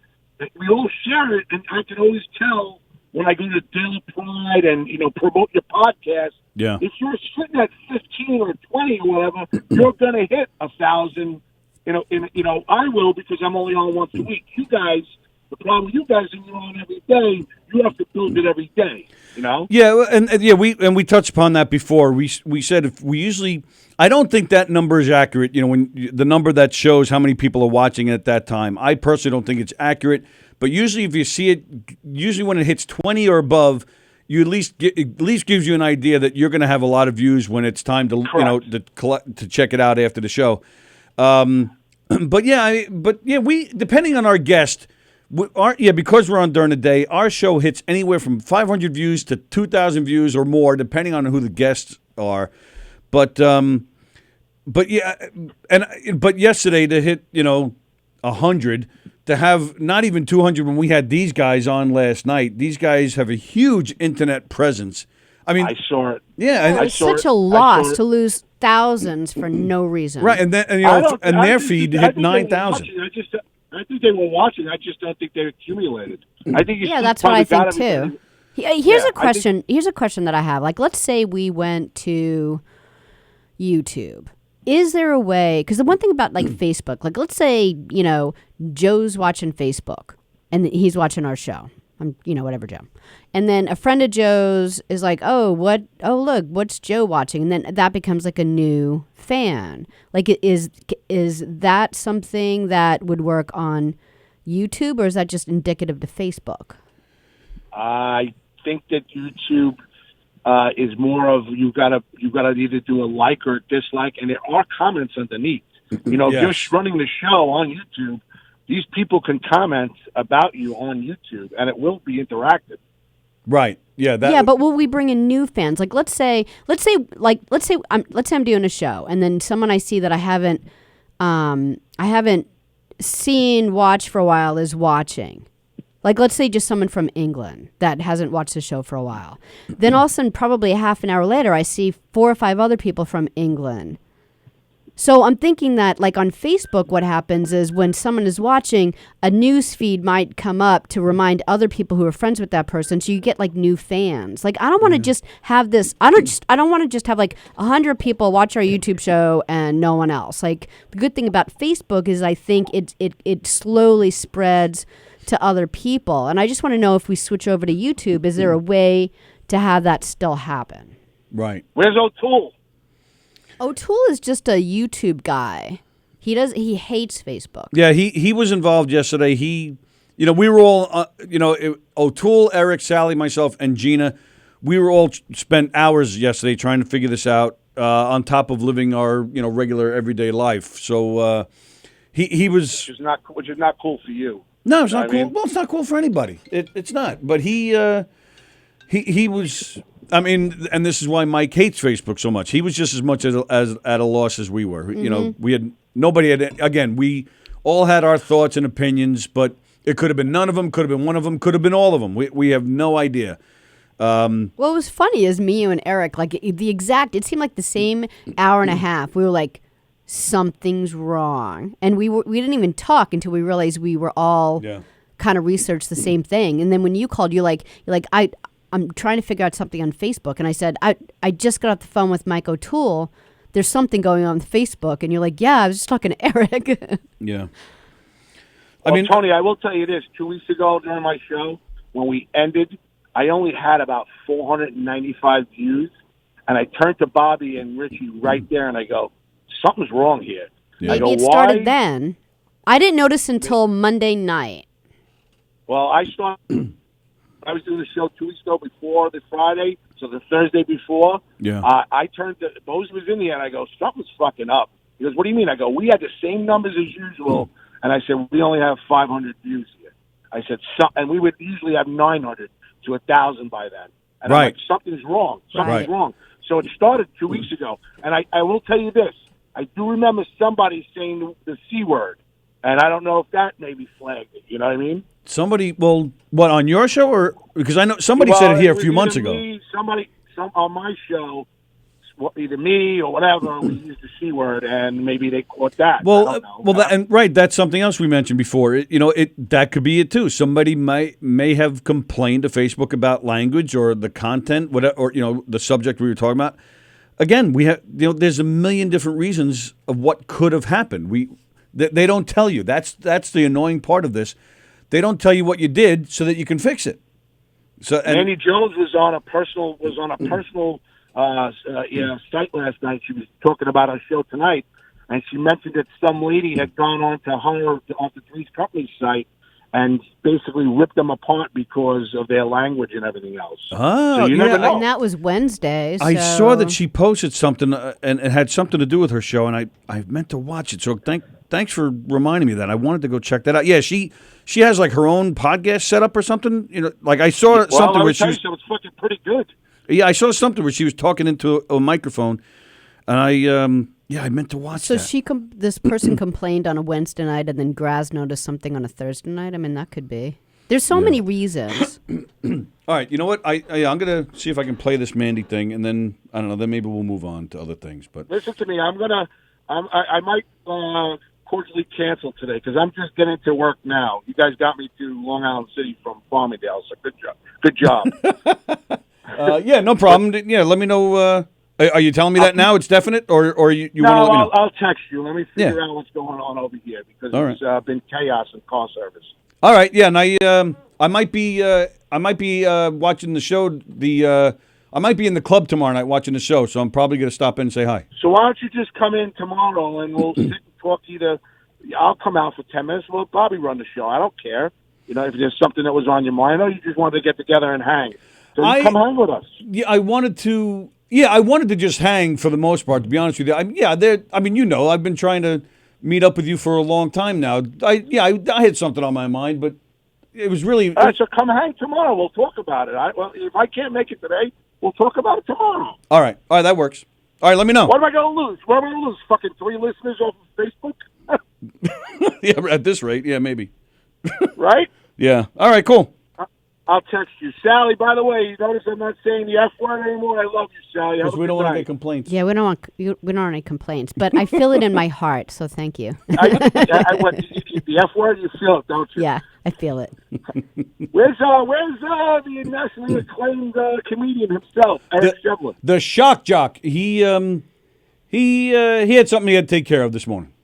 We all share it, and I can always tell when I go to Daily Pride and promote your podcast. Yeah. If you're sitting at 15 or 20 or whatever, you're going to hit 1,000. I will, because I'm only on once a week. You guys. The problem with you guys is you're on every day. You have to build it every day. Yeah, and we touched upon that before. We said if we usually, I don't think that number is accurate. When the number that shows how many people are watching at that time, I personally don't think it's accurate. But usually, if you see it, usually when it hits 20 or above, you at least gives you an idea that you're going to have a lot of views when it's time to to check it out after the show. But we, depending on our guest. Because we're on during the day, our show hits anywhere from 500 views to 2,000 views or more, depending on who the guests are. But yesterday to hit 100, to have not even 200 when we had these guys on last night. These guys have a huge internet presence. I mean, I saw it. Yeah, it's such a loss to lose thousands for no reason. Right, and their feed hit 9,000. I think they were watching. I just don't think they accumulated. I think that's what I think too. Here's a question. Here's a question that I have. Like, let's say we went to YouTube. Is there a way? Because the one thing about Facebook, like let's say Joe's watching Facebook and he's watching our show. Whatever, Joe. And then a friend of Joe's is like, oh, look, what's Joe watching? And then that becomes like a new fan. Like, is that something that would work on YouTube, or is that just indicative to Facebook? I think that YouTube is more of you gotta either do a like or a dislike, and there are comments underneath. If you're running the show on YouTube, these people can comment about you on YouTube, and it will be interactive. Right. Yeah. But will we bring in new fans? Like, let's say I'm doing a show, and then someone I see that I haven't seen watch for a while is watching. Like, let's say just someone from England that hasn't watched the show for a while. Then all of a sudden, probably a half an hour later, I see 4 or 5 other people from England. So I'm thinking that, like, on Facebook, what happens is when someone is watching, a news feed might come up to remind other people who are friends with that person. So you get like new fans. Like, I don't want to just have this. I don't want to just have like 100 people watch our YouTube show and no one else. Like, the good thing about Facebook is I think it slowly spreads to other people. And I just want to know, if we switch over to YouTube, is there a way to have that still happen? Right. Where's O'Toole? O'Toole is just a YouTube guy. He hates Facebook. Yeah, he was involved yesterday. We were all, O'Toole, Eric, Sallie, myself, and Gina. We were all spent hours yesterday trying to figure this out. On top of living our regular everyday life. So he was, which is not cool for you. No, it's not cool. Well, it's not cool for anybody. It's not. But he was. I mean, and this is why Mike hates Facebook so much. He was just as much as at a loss as we were. We had nobody had. Again, we all had our thoughts and opinions, but It could have been none of them, could have been one of them, could have been all of them. We have no idea. What was funny is me, you, and Eric, like it seemed like the same hour and a half. We were like, something's wrong. And we didn't even talk until we realized we were all kind of researched the same thing. And then when you called, you're like, I'm trying to figure out something on Facebook. And I said, I just got off the phone with Mike O'Toole. There's something going on with Facebook. And you're like, yeah, I was just talking to Eric. Yeah. Well, Tony, I will tell you this. 2 weeks ago during my show, when we ended, I only had about 495 views. And I turned to Bobby and Richie right there, and I go, something's wrong here. Yeah. Maybe it started then. I didn't notice until Monday night. Well, I was doing the show 2 weeks ago before the Friday, so the Thursday before. Yeah. I turned to Bose was in the end. I go, something's fucking up. He goes, what do you mean? I go, we had the same numbers as usual. And I said, we only have 500 views here. I said, and we would usually have 900 to 1,000 by then. And I'm like, something's wrong. Something's wrong. So it started 2 weeks ago. And I will tell you this. I do remember somebody saying the C word. And I don't know if that maybe flagged it. You know what I mean? Somebody, well, what, on your show? Or because I know somebody said it here a few months ago. Some on my show, either me or whatever, we used the C word, and maybe they caught that. Well, that's something else we mentioned before. That could be it too. Somebody may have complained to Facebook about language or the content, whatever, or the subject we were talking about. Again, we have there's a million different reasons of what could have happened. They don't tell you. That's the annoying part of this. They don't tell you what you did so that you can fix it. So Andy Jones was on a personal site last night. She was talking about our show tonight, and she mentioned that some lady had gone on to Three's Company's site and basically ripped them apart because of their language and everything else. Oh, so you never know. And that was Wednesday. So. I saw that she posted something, and it had something to do with her show, and I meant to watch it. So thanks for reminding me of that. I wanted to go check that out. Yeah, she has like her own podcast set up or something. Like I saw something where she was. So it's fucking pretty good. Yeah, I saw something where she was talking into a microphone, and I meant to watch that. So this person complained on a Wednesday night, and then Graz noticed something on a Thursday night. I mean, that could be. There's so many reasons. All right, you know what? I'm gonna see if I can play this Mandy thing, and then I don't know. Then maybe we'll move on to other things. But listen to me. I might cordially cancel today because I'm just getting to work now. You guys got me to Long Island City from Farmingdale, so good job. Yeah, no problem. Yeah, let me know. Are you telling me that now? It's definite, or you want to let me know? I'll text you. Let me figure out what's going on over here because there's been chaos in car service. All right, yeah, and I might be watching the show. I might be in the club tomorrow night watching the show, so I'm probably going to stop in and say hi. So why don't you just come in tomorrow and we'll sit and talk to you. I'll come out for 10 minutes. We'll probably run the show. I don't care. If there's something that was on your mind, I know you just wanted to get together and hang. So come hang with us. Yeah, I wanted to just hang for the most part, to be honest with you. I've been trying to meet up with you for a long time now. I had something on my mind, but it was really... All right, so come hang tomorrow. We'll talk about it. If I can't make it today, we'll talk about it tomorrow. All right, that works. All right, let me know. What am I going to lose? What am I going to lose? Fucking 3 listeners off of Facebook? Yeah, at this rate, yeah, maybe. Right? Yeah. All right, cool. I'll text you. Sallie, by the way, you notice I'm not saying the F word anymore? I love you, Sallie. Because we don't want to get complaints. Yeah, we don't want any complaints, but I feel it in my heart, so thank you. The F word, you feel it, don't you? Yeah, I feel it. Where's the nationally acclaimed comedian himself, Eric Shevlin? The shock jock. He had something he had to take care of this morning.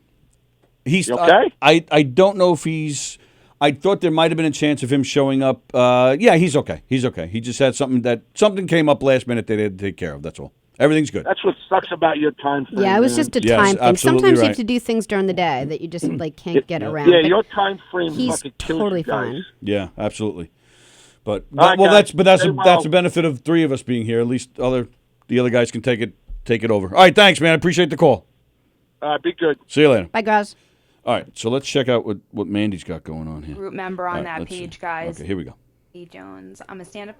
He's okay? I don't know if he's... I thought there might have been a chance of him showing up. Yeah, he's okay. He's okay. He just had something came up last minute that he had to take care of. That's all. Everything's good. That's what sucks about your time frame. Yeah, it was just a time thing. Sometimes you have to do things during the day that you just can't get around. Yeah, your time frame. He's totally fine. Yeah, absolutely. But right, that's the benefit of 3 of us being here. At least the other guys can take it over. All right, thanks, man. I appreciate the call. Be good. See you later. Bye, guys. All right, so let's check out what Mandy's got going on here. Group member on that page, guys. Okay, here we go. Jones. I'm a stand-up.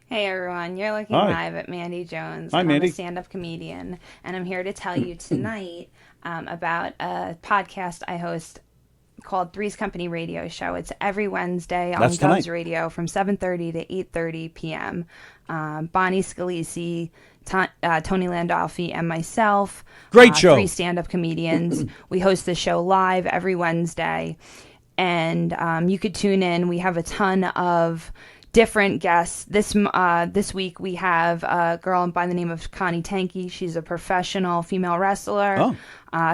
Hey, everyone. You're looking live at Mandy Jones. Hi, Mandy. I'm a stand-up comedian, and I'm here to tell you tonight about a podcast I host called Three's Company Radio Show. It's every Wednesday on That's tonight. Gov's Radio from 7:30 to 8:30 p.m. Bonnie Scalisi, Tony Landolfi, and myself. Great show. 3 stand-up comedians. We host the show live every Wednesday. And you could tune in. We have a ton of different guests. This week we have a girl by the name of Connie Tanky. She's a professional female wrestler. Oh.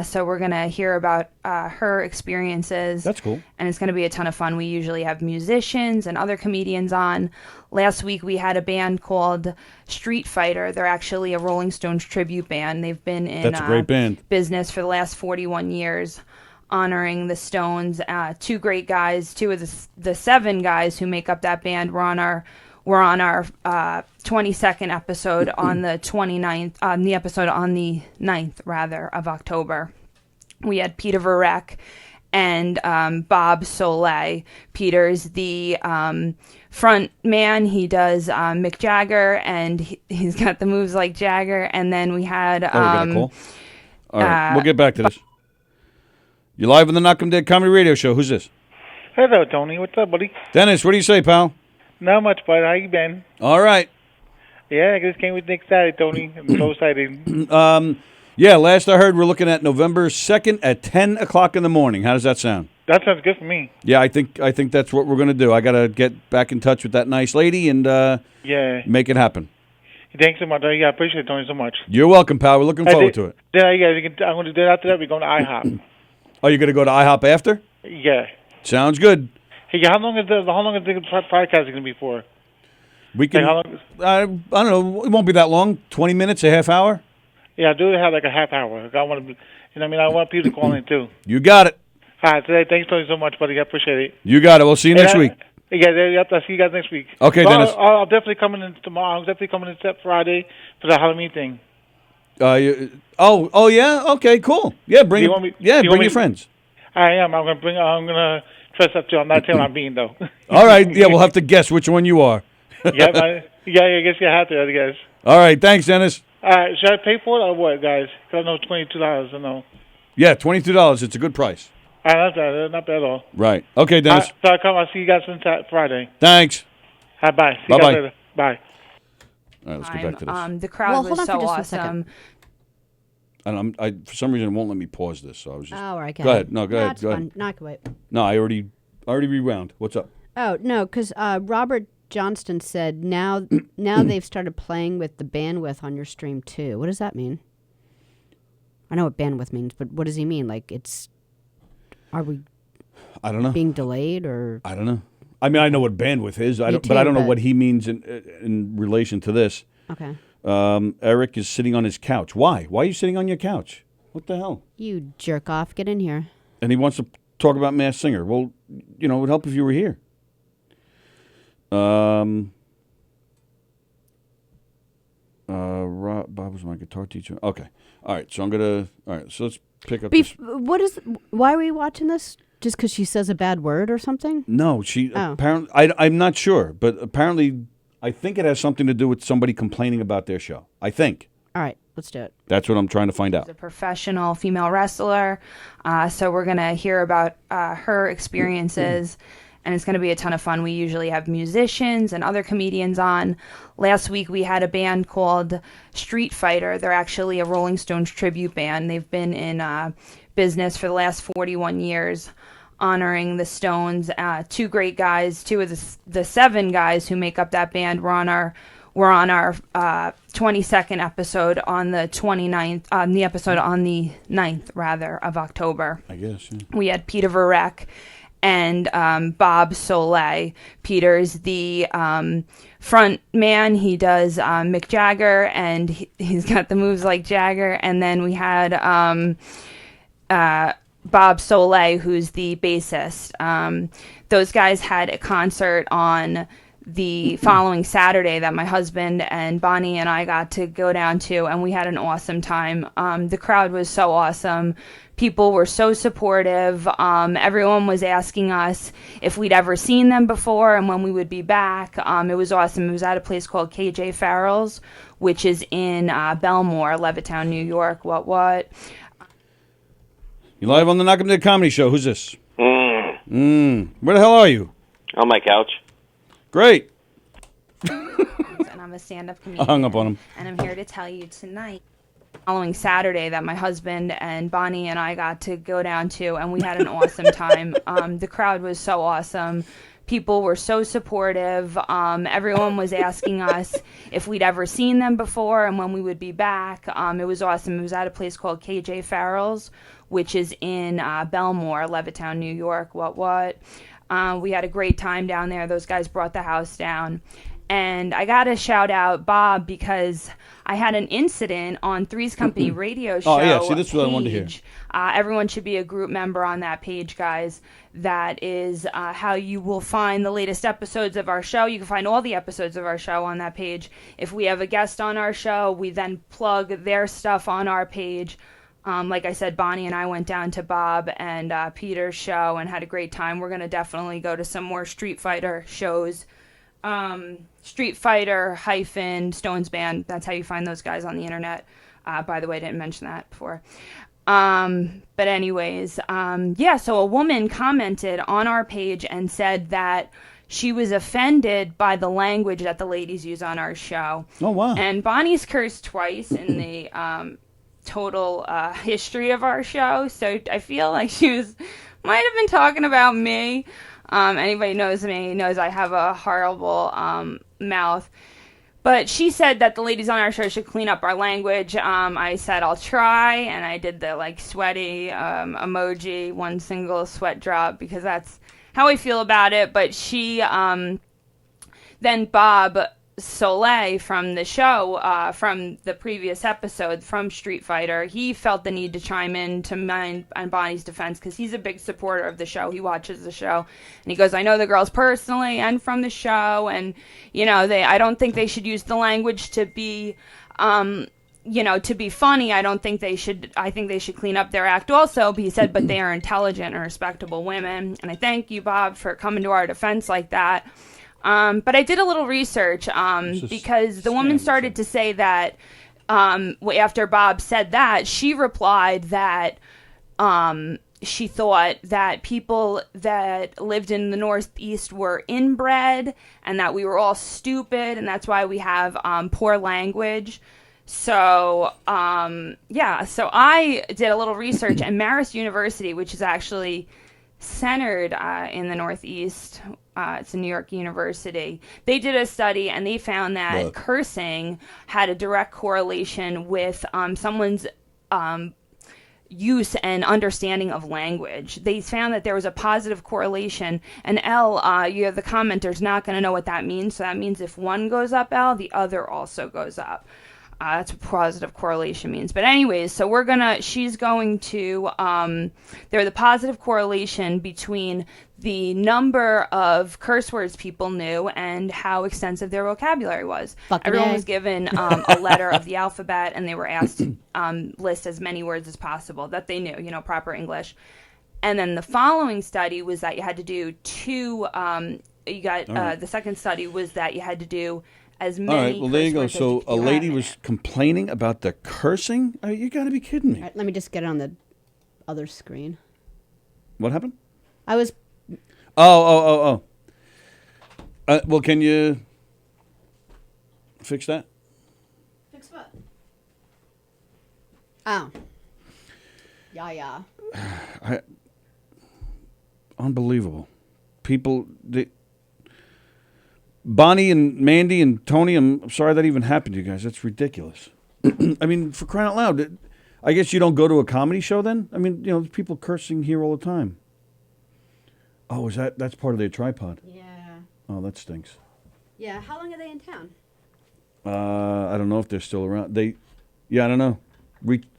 So we're going to hear about her experiences. That's cool. And it's going to be a ton of fun. We usually have musicians and other comedians on. Last week we had a band called Street Fighter. They're actually a Rolling Stones tribute band. They've been in That's a great band. business for the last 41 years. Honoring the Stones. 2 great guys. 2 of the 7 guys who make up that band were on our 22nd episode on the 29th, the episode on the 9th, rather, of October. We had Peter Verreck and Bob Soleil. Peter's the front man. He does Mick Jagger, and he's got the moves like Jagger. And then we had... we got a call. All right, we'll get back to this. You're live on the Knockem Dead Comedy Radio Show. Who's this? Hello, Tony. What's up, buddy? Dennis, what do you say, pal? Not much, bud. How you been? All right. Yeah, I just came with Nick Saturday, Tony. I'm so excited. Yeah, last I heard, we're looking at November 2nd at 10 o'clock in the morning. How does that sound? That sounds good for me. Yeah, I think that's what we're going to do. I got to get back in touch with that nice lady and make it happen. Thanks so much. Yeah, I appreciate it, Tony, so much. You're welcome, pal. We're looking forward to it. Yeah, I'm going to do it after that. We're going to IHOP. Oh, you're going to go to IHOP after? Yeah. Sounds good. Hey, how long is the podcast going to be for? We can. Like, how long? I don't know. It won't be that long. 20 minutes, a half hour. Yeah, I do have like a half hour. I want to, I want people to call in too. You got it. All right, today. Thanks, Tony, so much, buddy. I appreciate it. You got it. We'll see you next week. Yeah, I'll see you guys next week. Okay, so Dennis. I'll definitely come in tomorrow. I'm definitely coming in Friday for the Halloween thing. Oh yeah. Okay, cool. Yeah, bring your friends. I am. I'm gonna dress up too. I'm not telling I'm being though. All right. Yeah, we'll have to guess which one you are. I guess you have to. I guess. All right. Thanks, Dennis. All right. Should I pay for it or what, guys? Because I know $22. I know. Yeah, $22. It's a good price. All right, not bad at all. Right. Okay, Dennis. So I'll see you guys on Friday. Thanks. All right, bye. See Bye-bye. you guys later. Bye. All right, let's get back to this. The crowd was so just a awesome. second. And for some reason, it won't let me pause this, so I was just. Oh, all right. Go ahead. No, go ahead. It's Go fun. ahead. No, I can wait. No, I already rewound. What's up? Oh no, because Robert Johnston said now they've started playing with the bandwidth on your stream too. What does that mean? I know what bandwidth means, but what does he mean? Like are we? I don't know. Being delayed or? I don't know. I mean, I know what bandwidth is. But I don't know what he means in relation to this. Okay. Eric is sitting on his couch. Why? Why are you sitting on your couch? What the hell? You jerk off! Get in here. And he wants to talk about Masked Singer. Well, it would help if you were here. Bob was my guitar teacher. Okay. All right. So So let's pick up. Why are we watching this? Just because she says a bad word or something? No, apparently. I'm not sure, but apparently, I think it has something to do with somebody complaining about their show. I think. All right, let's do it. That's what I'm trying to find out. She's a professional female wrestler, so we're going to hear about her experiences, and it's going to be a ton of fun. We usually have musicians and other comedians on. Last week we had a band called Street Fighter. They're actually a Rolling Stones tribute band. They've been in business for the last 41 years, honoring the Stones. 2 great guys. 2 of the 7 guys who make up that band were on our 22nd episode on the 29th, the episode on the 9th, rather, of October. I guess. Yeah. We had Peter Verreck and Bob Soleil. Peter's the front man. He does Mick Jagger, and he's got the moves like Jagger. And then we had Bob Soleil, who's the bassist. Those guys had a concert on the following Saturday that my husband and Bonnie and I got to go down to, and we had an awesome time. The crowd was so awesome. People were so supportive. Everyone was asking us if we'd ever seen them before and when we would be back. It was awesome. It was at a place called KJ Farrell's, which is in Belmore, Levittown, New York. What? You live on the Knockem Dead Comedy Show. Who's this? Where the hell are you? On my couch. Great. And I'm a stand-up comedian. I hung up on him. And I'm here to tell you tonight, following Saturday, that my husband and Bonnie and I got to go down to, and we had an awesome time. The crowd was so awesome. People were so supportive. Everyone was asking us if we'd ever seen them before and when we would be back. It was awesome. It was at a place called KJ Farrell's, which is in Belmore, Levittown, New York. What? We had a great time down there. Those guys brought the house down. And I got to shout out Bob because I had an incident on Three's Company radio show. Oh, yeah. See, this is what I wanted to hear. Everyone should be a group member on that page, guys. That is how you will find the latest episodes of our show. You can find all the episodes of our show on that page. If we have a guest on our show, we then plug their stuff on our page. Like I said, Bonnie and I went down to Bob and Peter's show and had a great time. We're going to definitely go to some more Street Fighter shows. Street Fighter - Stones Band. That's how you find those guys on the internet. By the way, I didn't mention that before. But anyways, so a woman commented on our page and said that she was offended by the language that the ladies use on our show. Oh, wow. And Bonnie's cursed twice in the total history of our show, so I feel like she might have been talking about me. Anybody knows me knows I have a horrible mouth. But she said that the ladies on our show should clean up our language. I said I'll try, and I did the sweaty emoji, one single sweat drop, because that's how I feel about it. But she, then Bob Sallie from the show, from the previous episode from Street Fighter, he felt the need to chime in to mine and Bonnie's defense because he's a big supporter of the show. He watches the show, and he goes, "I know the girls personally and from the show, and I don't think they should use the language to be, to be funny. I think they should clean up their act also." But he said, "But they are intelligent and respectable women," and I thank you, Bob, for coming to our defense like that. But I did a little research because the woman started to say that after Bob said that, she replied that she thought that people that lived in the Northeast were inbred and that we were all stupid, and that's why we have poor language. So, so I did a little research, and Marist University, which is actually centered in the Northeast, it's a New York university, they did a study and they found that cursing had a direct correlation with someone's use and understanding of language. They found that there was a positive correlation, and the commenter's not going to know what that means, so that means if one goes up, the other also goes up. That's what positive correlation means. But anyways, so she's going to, there's a positive correlation between the number of curse words people knew and how extensive their vocabulary was. Everyone was given a letter of the alphabet, and they were asked to list as many words as possible that they knew, proper English. And then the following study was that you had to do the second study was that you had to do as many. All right, well, there you go. So a lady was complaining about the cursing? You got to be kidding me. All right, let me just get it on the other screen. What happened? I was... Oh. Well, can you fix that? Fix what? Oh. Yeah. Unbelievable. People... Bonnie and Mandy and Tony, I'm sorry that even happened to you guys. That's ridiculous. I mean, for crying out loud, I guess you don't go to a comedy show then? I mean, there's people cursing here all the time. Oh, that's part of their tripod? Yeah. Oh, that stinks. Yeah, how long are they in town? I don't know if they're still around. I don't know.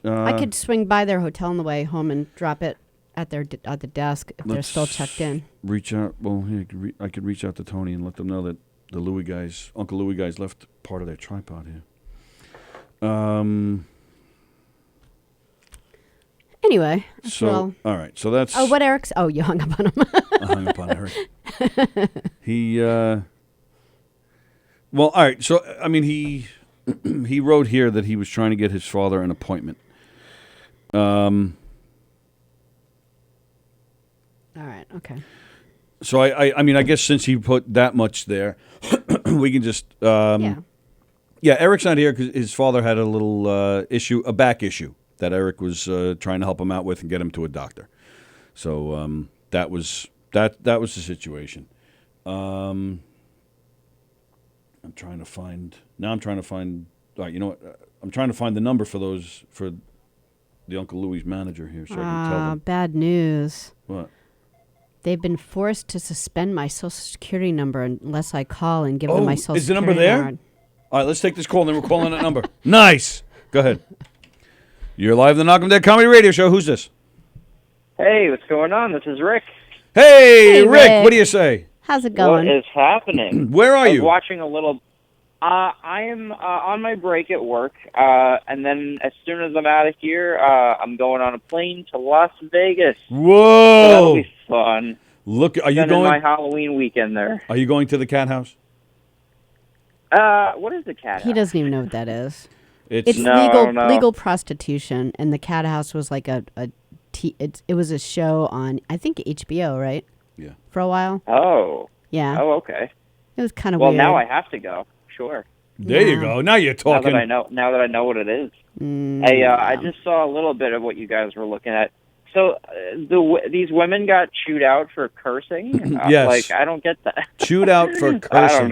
I could swing by their hotel on the way home and drop it at the desk if they're still checked in. Reach out. Well, I could reach out to Tony and let them know that the Uncle Louie guys left part of their tripod here. Anyway. All right. So that's... Oh, what Eric's... Oh, you hung up on him. I hung up on Eric. He... Well, all right. So, I mean, he wrote here that he was trying to get his father an appointment. All right. Okay. So I mean, I guess since he put that much there, we can just yeah. Eric's not here because his father had a little issue, a back issue that Eric was trying to help him out with and get him to a doctor. So that was the situation. I'm trying to find. All right, you know what? I'm trying to find the number for the Uncle Louie's manager here, so I can tell them. Bad news. What? They've been forced to suspend my Social Security number unless I call and give them my Social Security is the number there? card. All right, let's take this call, and then we're calling that number. Nice. Go ahead. You're live on the Knockem Comedy Radio Show. Who's this? Hey, what's going on? This is Rick. Hey, Rick. What do you say? How's it going? What is happening? Where are you? Watching a little. I am on my break at work, and then as soon as I'm out of here, I'm going on a plane to Las Vegas. Whoa! So that'll be fun. Look, are you Spending going? my Halloween weekend there. Are you going to the cat house? What is the cat house? He doesn't even know what that is. It's legal prostitution, and the cat house was like it was a show on, I think, HBO, right? Yeah. For a while. Oh. Yeah. Oh, okay. It was kind of well, weird. now I have to go. Sure. There you go. Now you're talking. Now that I know what it is. I just saw a little bit of what you guys were looking at. So these women got chewed out for cursing? Yes. Like, I don't get that. Chewed out for cursing.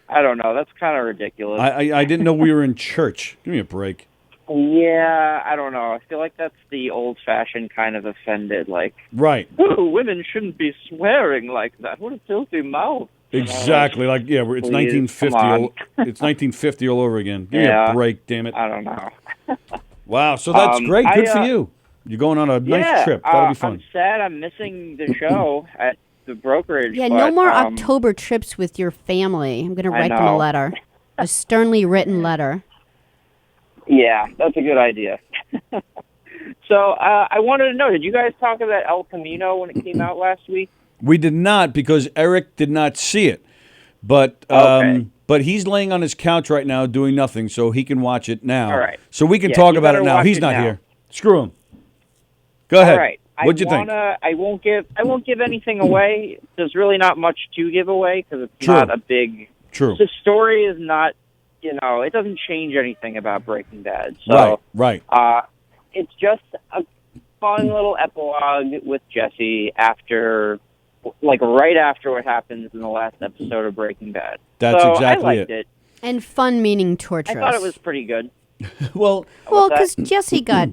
I don't know. That's kind of ridiculous. I didn't know we were in church. Give me a break. Yeah, I don't know. I feel like that's the old-fashioned kind of offended. Like, right. Oh, women shouldn't be swearing like that. What a filthy mouth. Exactly. Like, yeah, it's 1950. It's 1950 all over again. Give me a break, damn it. I don't know. Wow. So that's great. Good for you. You're going on a nice trip. That'll be fun. I'm sad I'm missing the show at the brokerage. Yeah, but, no more October trips with your family. I'm going to write them a letter. A sternly written letter. Yeah, that's a good idea. So I wanted to know, did you guys talk about El Camino when it came out last week? We did not, because Eric did not see it. But but he's laying on his couch right now doing nothing, so he can watch it now. All right. So we can talk about it now. He's not here. Screw him. Go ahead. All right. What'd you think? I won't give anything away. There's really not much to give away because it's not a big. True. The story is not. It doesn't change anything about Breaking Bad. So, right. It's just a fun little epilogue with Jesse after what happens in the last episode of Breaking Bad. That's so exactly I liked it. And fun meaning torturous. I thought it was pretty good. Well, because Jesse got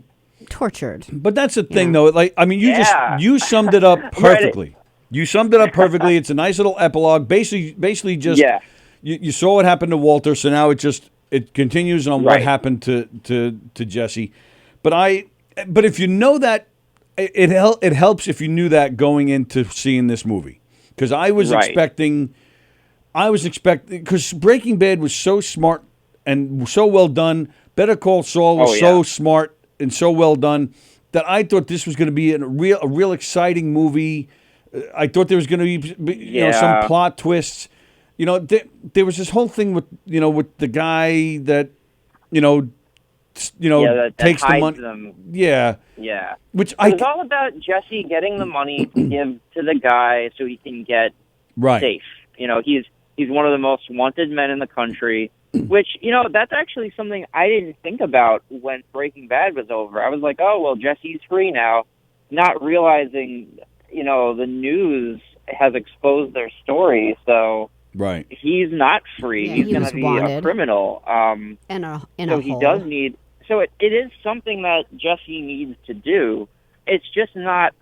tortured. But that's the thing, though. Like, I mean, you summed it up perfectly. You summed it up perfectly. It's a nice little epilogue. Basically, just you saw what happened to Walter, so now it continues on what happened to Jesse. But if you know that, it helps if you knew that going into seeing this movie, because I was expecting, because Breaking Bad was so smart and so well done. Better Call Saul was so smart and so well done that I thought this was going to be a real exciting movie. I thought there was going to be some plot twists. There was this whole thing with the guy that that takes the money. Them. Yeah. Which it's all about Jesse getting the money to give to the guy so he can get safe. He's one of the most wanted men in the country. Which that's actually something I didn't think about when Breaking Bad was over. I was like, oh well, Jesse's free now, not realizing the news has exposed their story, so. Right. He's not free. Yeah, he's going to be a criminal. He does need. So it is something that Jesse needs to do. It's just not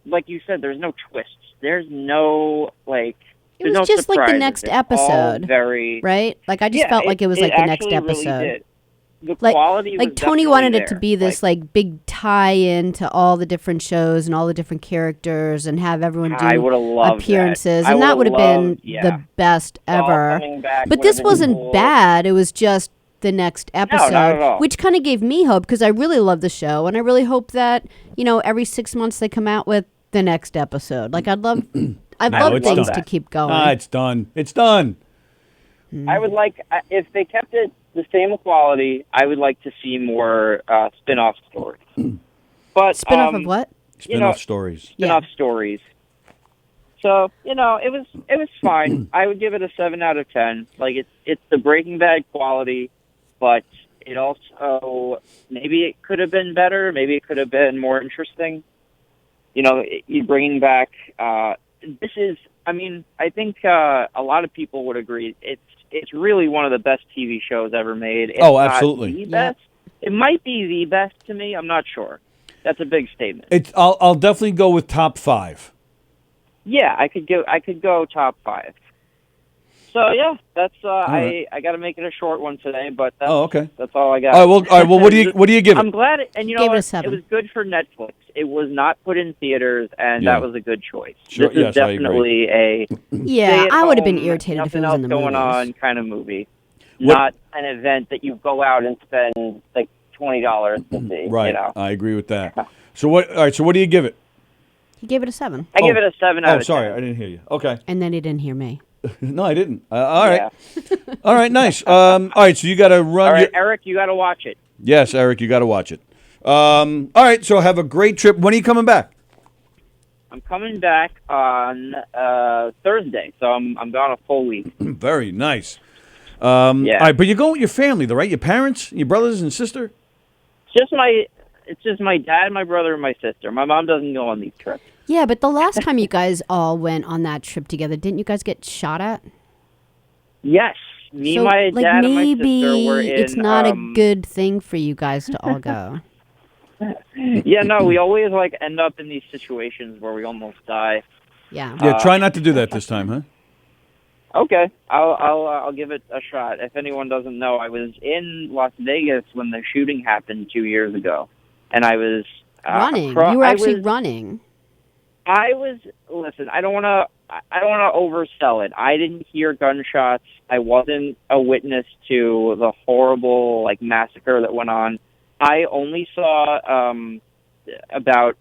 like you said. There's no twists. There's no It was just like the next episode, right? Like I just felt like it was like the next episode. Really the quality like Tony wanted it to be this like big tie-in to all the different shows and all the different characters and have everyone do appearances, and that would have been the best ever. But this wasn't bad. It was just the next episode, which kind of gave me hope, because I really love the show and I really hope that every 6 months they come out with the next episode. Like I'd love things to keep going. It's done. It's done. I would like, if they kept it the same quality, I would like to see more spin-off stories. But spin-off of what? Spin-off stories. Spin-off stories. So, it was fine. I would give it a 7 out of 10. Like, it's the Breaking Bad quality, but it also, maybe it could have been better. Maybe it could have been more interesting. You bringing back, this is, I think a lot of people would agree. It's really one of the best TV shows ever made. It's absolutely. Not the best. It might be the best to me. I'm not sure. That's a big statement. I'll definitely go with top 5. Yeah, I could go top 5. So yeah, that's right. I got to make it a short one today, but that's, okay. That's all I got. All right, well, what do you give it? I'm glad and Gave it a 7. It was good for Netflix. It was not put in theaters, and that was a good choice. Sure, this is definitely a I would have been irritated if it was in the movies. Nothing else going on kind of movie, not an event that you go out and spend like $20 to see. Right, I agree with that. So what? All right, so what do you give it? He gave it a 7. I give it a 7 out of 10. Sorry, I didn't hear you. Okay. And then he didn't hear me. No, I didn't. All right. Yeah. All right, nice. All right, so you got to run. All right, Eric, you got to watch it. Yes, Eric, you got to watch it. All right, so have a great trip. When are you coming back? I'm coming back on Thursday, so I'm gone a full week. Very nice. All right, but you're going with your family, though, right? Your parents, your brothers and sister? It's just my dad, my brother, and my sister. My mom doesn't go on these trips. Yeah, but the last time you guys all went on that trip together, didn't you guys get shot at? Yes. My dad, and my sister were in... it's not a good thing for you guys to all go. Yeah, no, we always, end up in these situations where we almost die. Yeah. Yeah, try not to do that this time, huh? Okay. I'll give it a shot. If anyone doesn't know, I was in Las Vegas when the shooting happened 2 years ago. And I was... running. You were actually running. Listen, I don't want to oversell it. I didn't hear gunshots. I wasn't a witness to the horrible massacre that went on. I only saw about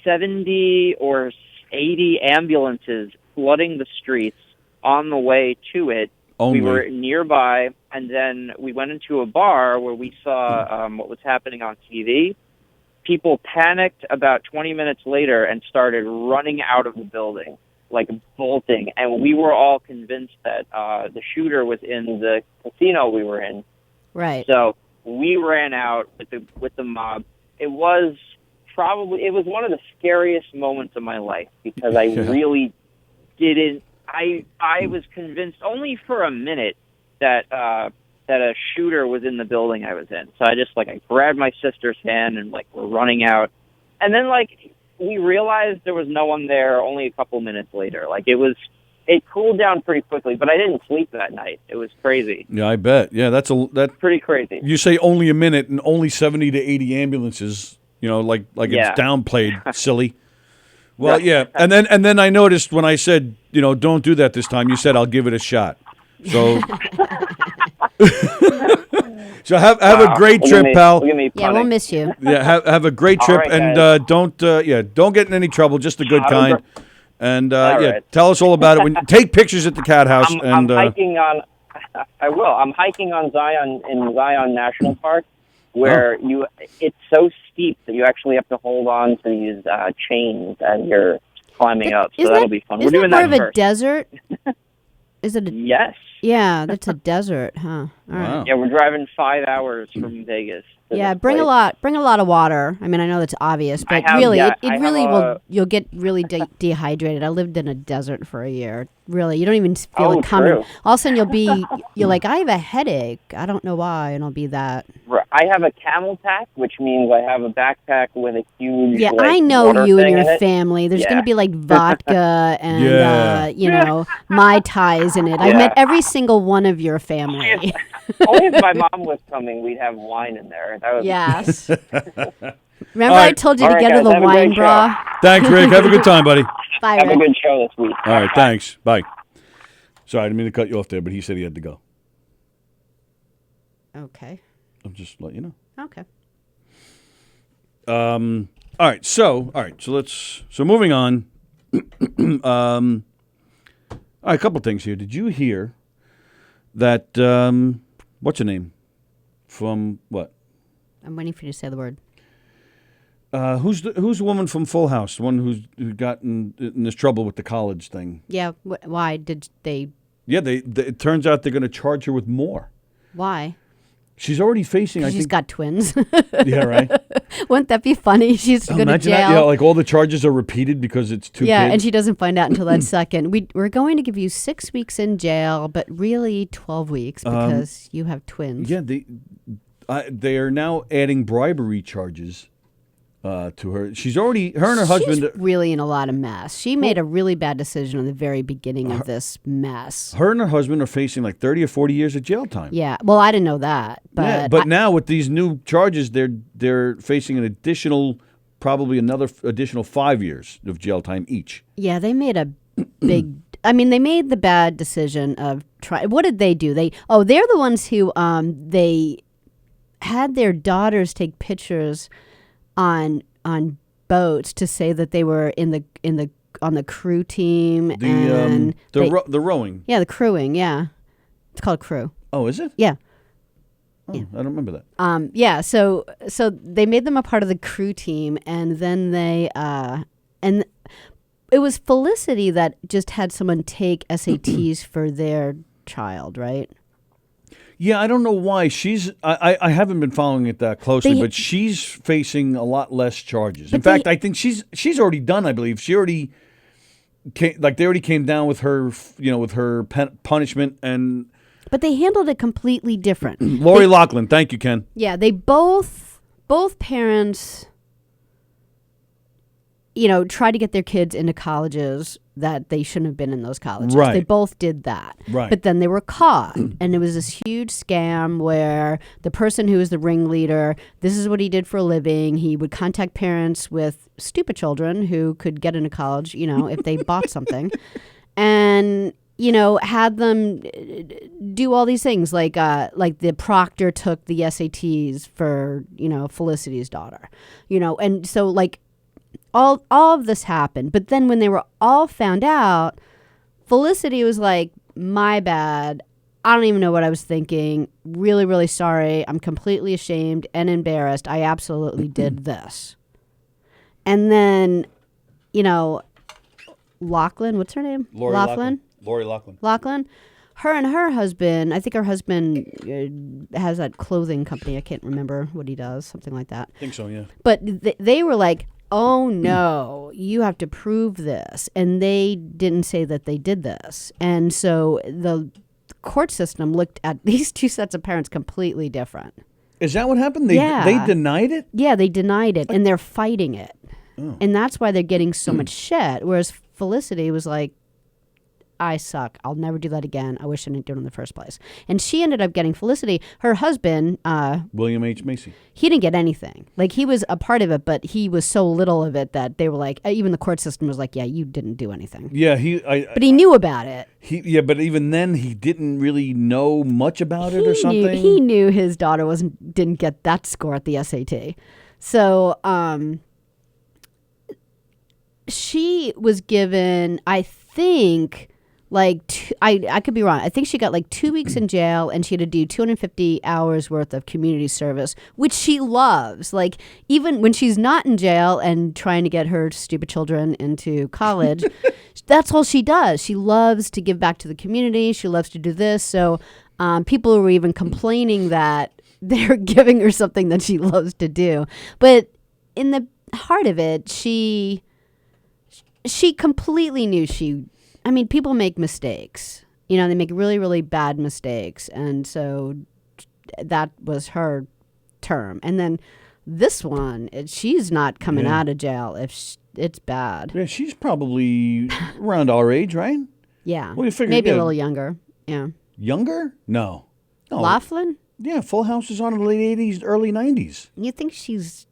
70 or 80 ambulances flooding the streets on the way to it. Only. We were nearby, and then we went into a bar where we saw what was happening on TV. People panicked about 20 minutes later and started running out of the building, bolting. And we were all convinced that the shooter was in the casino we were in. Right. So we ran out with the mob. It was one of the scariest moments of my life because I really didn't. I was convinced only for a minute that a shooter was in the building I was in. So I just I grabbed my sister's hand and we're running out. And then we realized there was no one there only a couple minutes later. It cooled down pretty quickly, but I didn't sleep that night. It was crazy. Yeah, I bet. Yeah, that's pretty crazy. You say only a minute and only 70 to 80 ambulances, it's downplayed, silly. Well, yeah. And then I noticed when I said, don't do that this time, you said I'll give it a shot. So So have a great trip, pal. Yeah, we'll miss you. Yeah, have a great trip, right, and don't get in any trouble. Just the good kind. And right. Tell us all about it. Take pictures at the Cat House. I'm hiking on. I will. I'm hiking on Zion National Park, where it's so steep that you actually have to hold on to these chains as you're climbing up. So that'll be fun. We're doing that part of a desert? Is it? Yes. Yeah, that's a desert, huh? All right. Wow. Yeah, we're driving 5 hours from Vegas. Yeah, bring a lot of water. I mean, I know that's obvious, but you'll get really dehydrated. I lived in a desert for a year. Really, you don't even feel it coming. True. All of a sudden, you're like, I have a headache. I don't know why, and I'll be that. I have a camel pack, which means I have a backpack with a huge. Yeah, I know you and your family. There's going to be vodka and Mai Tais in it. I met every single one of your family. Only if my mom was coming, we'd have wine in there. That would yes. Remember I told you to get her the wine bra? Thanks, Rick. Have a good time, buddy. Bye, Have Rick. a good show this week. All right, thanks. Bye. Sorry, I didn't mean to cut you off there, but he said he had to go. Okay. I'm just letting you know. Okay. All right, so moving on. All right, a couple things here. Did you hear that what's her name? From what? I'm waiting for you to say the word. Who's the woman from Full House? The one who got in this trouble with the college thing? Yeah. Why did they? Yeah, it turns out they're going to charge her with more. Why? She's already facing. She's got twins. Yeah, right. Wouldn't that be funny? She's going to jail. That. Yeah, like all the charges are repeated because it's two. Yeah, kids. and she doesn't find out until that second. We're going to give you 6 weeks in jail, but really 12 weeks because you have twins. Yeah, they are now adding bribery charges to her. She's already her and her husband. She's really in a lot of mess. She made a really bad decision in the very beginning of this mess. Her and her husband are facing like 30 or 40 years of jail time. Yeah, well, I didn't know that, but now with these new charges, they're facing probably another additional 5 years of jail time each. Yeah, they made a big. I mean, they made the bad decision of try. What did they do? they're the ones who they had their daughters take pictures on boats to say that they were on the crew team the rowing. Yeah, the crewing. Yeah, it's called crew. Oh, is it? Yeah. Oh, yeah. I don't remember that. Yeah. So they made them a part of the crew team, and then they and it was Felicity that just had someone take SATs for their child, right? Yeah, I don't know why. I haven't been following it that closely, but she's facing a lot less charges. In fact, I think she's already done, I believe. She already they already came down with her, with her punishment and but they handled it completely different. Lori Loughlin, thank you, Ken. Yeah, they both parents try to get their kids into colleges that they shouldn't have been in those colleges. Right. They both did that. Right. But then they were caught. And it was this huge scam where the person who was the ringleader, this is what he did for a living. He would contact parents with stupid children who could get into college, if they bought something. And, had them do all these things. Like the proctor took the SATs for, Felicity's daughter. And so all of this happened. But then when they were all found out, Felicity was like, my bad. I don't even know what I was thinking. Really, really sorry. I'm completely ashamed and embarrassed. I absolutely did this. And then, Loughlin, what's her name? Lori Loughlin. Lori Loughlin. Loughlin. Her and her husband, I think her husband has that clothing company. I can't remember what he does, something like that. I think so, yeah. But they were like, oh no, you have to prove this. And they didn't say that they did this. And so the court system looked at these two sets of parents completely different. Is that what happened? They denied it? Yeah, they denied it. And they're fighting it. Oh. And that's why they're getting so much shit. Whereas Felicity was like, I suck. I'll never do that again. I wish I didn't do it in the first place. And she ended up getting Felicity. Her husband, William H. Macy. He didn't get anything. Like, he was a part of it, but he was so little of it that they were like, even the court system was like, yeah, you didn't do anything. Yeah, but he knew about it. But even then, he didn't really know much about it or something. He knew his daughter didn't get that score at the SAT. So, she was given, I think, I could be wrong. I think she got 2 weeks in jail, and she had to do 250 hours worth of community service, which she loves. Even when she's not in jail and trying to get her stupid children into college, that's all she does. She loves to give back to the community. She loves to do this. So people were even complaining that they're giving her something that she loves to do. But in the heart of it, she completely knew people make mistakes. They make really, really bad mistakes. And so that was her term. And then this one, she's not coming out of jail if it's bad. Yeah, she's probably around our age, right? Yeah. What do you figure? Maybe a little younger. Yeah. Younger? No. Loughlin? Yeah, Full House is on in the late 80s, early 90s. You think she's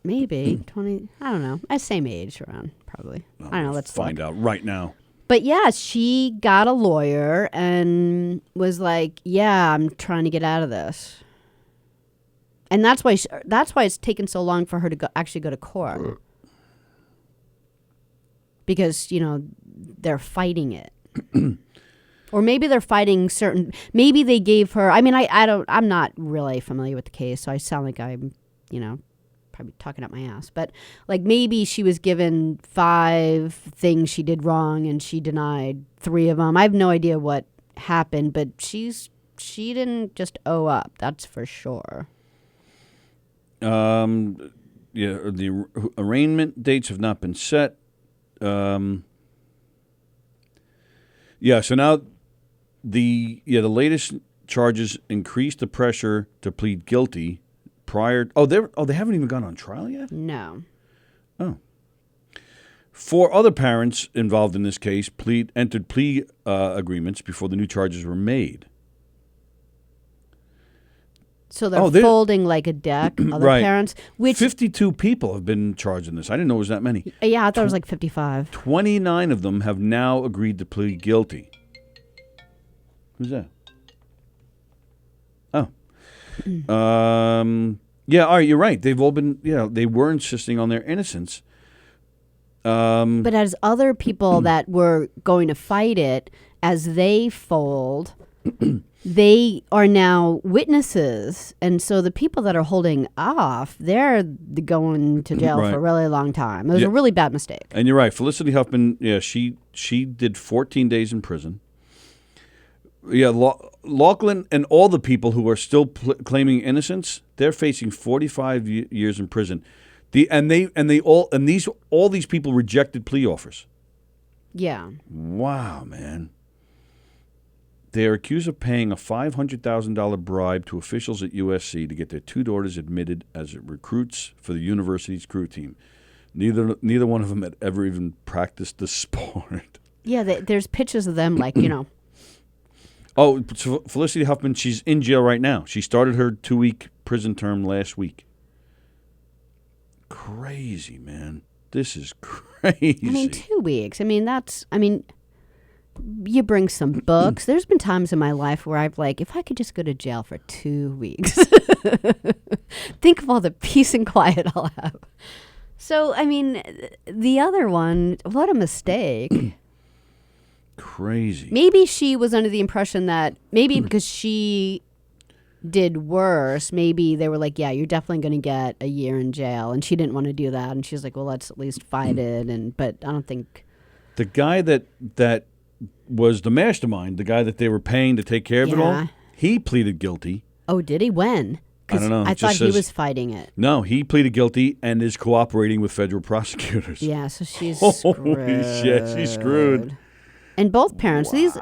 maybe 20, I don't know, same age around, probably. I don't know, let's find out right now. But yeah, she got a lawyer and was like, yeah, I'm trying to get out of this. And that's why it's taken so long for her to actually go to court. Because, they're fighting it. Or maybe they're fighting maybe they gave her, I'm not really familiar with the case, so I sound like I'm, probably talking out my ass, but like maybe she was given 5 things she did wrong and she denied 3 of them. I have no idea what happened, but she didn't just owe up. That's for sure. Yeah, the arraignment dates have not been set. Yeah, so now the latest charges increased the pressure to plead guilty prior. They haven't even gone on trial yet? No. Oh. 4 other parents involved in this case entered plea agreements before the new charges were made. So they're folding like a deck, other right. parents. Which 52 people have been charged in this. I didn't know it was that many. Yeah, I thought it was like 55. 29 of them have now agreed to plead guilty. Who's that? Oh. Yeah, all right, you're right. They've all been, they were insisting on their innocence. But as other people that were going to fight it, as they fold, they are now witnesses. And so the people that are holding off, they're going to jail for a really long time. It was a really bad mistake. And you're right. Felicity Huffman, she did 14 days in prison. Yeah, Lachlan and all the people who are still claiming innocence, they're facing 45 years in prison. All these people rejected plea offers. Yeah. Wow, man. They are accused of paying a $500,000 bribe to officials at USC to get their 2 daughters admitted as recruits for the university's crew team. Neither one of them had ever even practiced the sport. Yeah, there's pictures of them like, Oh, Felicity Huffman, she's in jail right now. She started her 2-week prison term last week. Crazy, man. This is crazy. I mean, 2 weeks. You bring some books. There's been times in my life where I've if I could just go to jail for 2 weeks. Think of all the peace and quiet I'll have. So, the other one, what a mistake. Crazy. Maybe she was under the impression that because she did worse, maybe they were like, yeah, you're definitely going to get a year in jail. And she didn't want to do that. And she's like, well, let's at least fight it. But I don't think. The guy that was the mastermind, the guy that they were paying to take care of it all, he pleaded guilty. Oh, did he? When? I don't know. I thought he was fighting it. No, he pleaded guilty and is cooperating with federal prosecutors. Yeah, so she's screwed. Holy shit, she's screwed. And both parents, these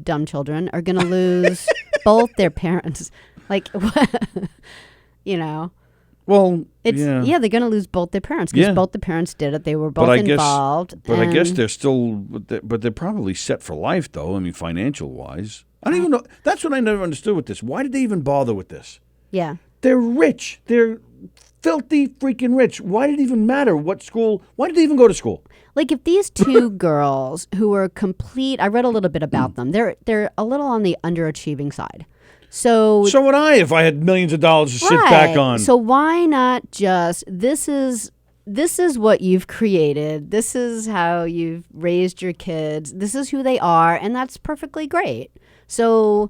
dumb children are going to lose both their parents. Well, they're going to lose both their parents because both the parents did it. They were both involved. I guess they're still, but they're probably set for life, though. Financial wise. I don't even know. That's what I never understood with this. Why did they even bother with this? Yeah. They're rich. They're filthy freaking rich. Why did it even matter what school? Why did they even go to school? If these 2 girls who were I read a little bit about them. They're a little on the underachieving side. So would I if I had millions of dollars to sit back on. So why not just this is what you've created. This is how you've raised your kids. This is who they are, and that's perfectly great. So,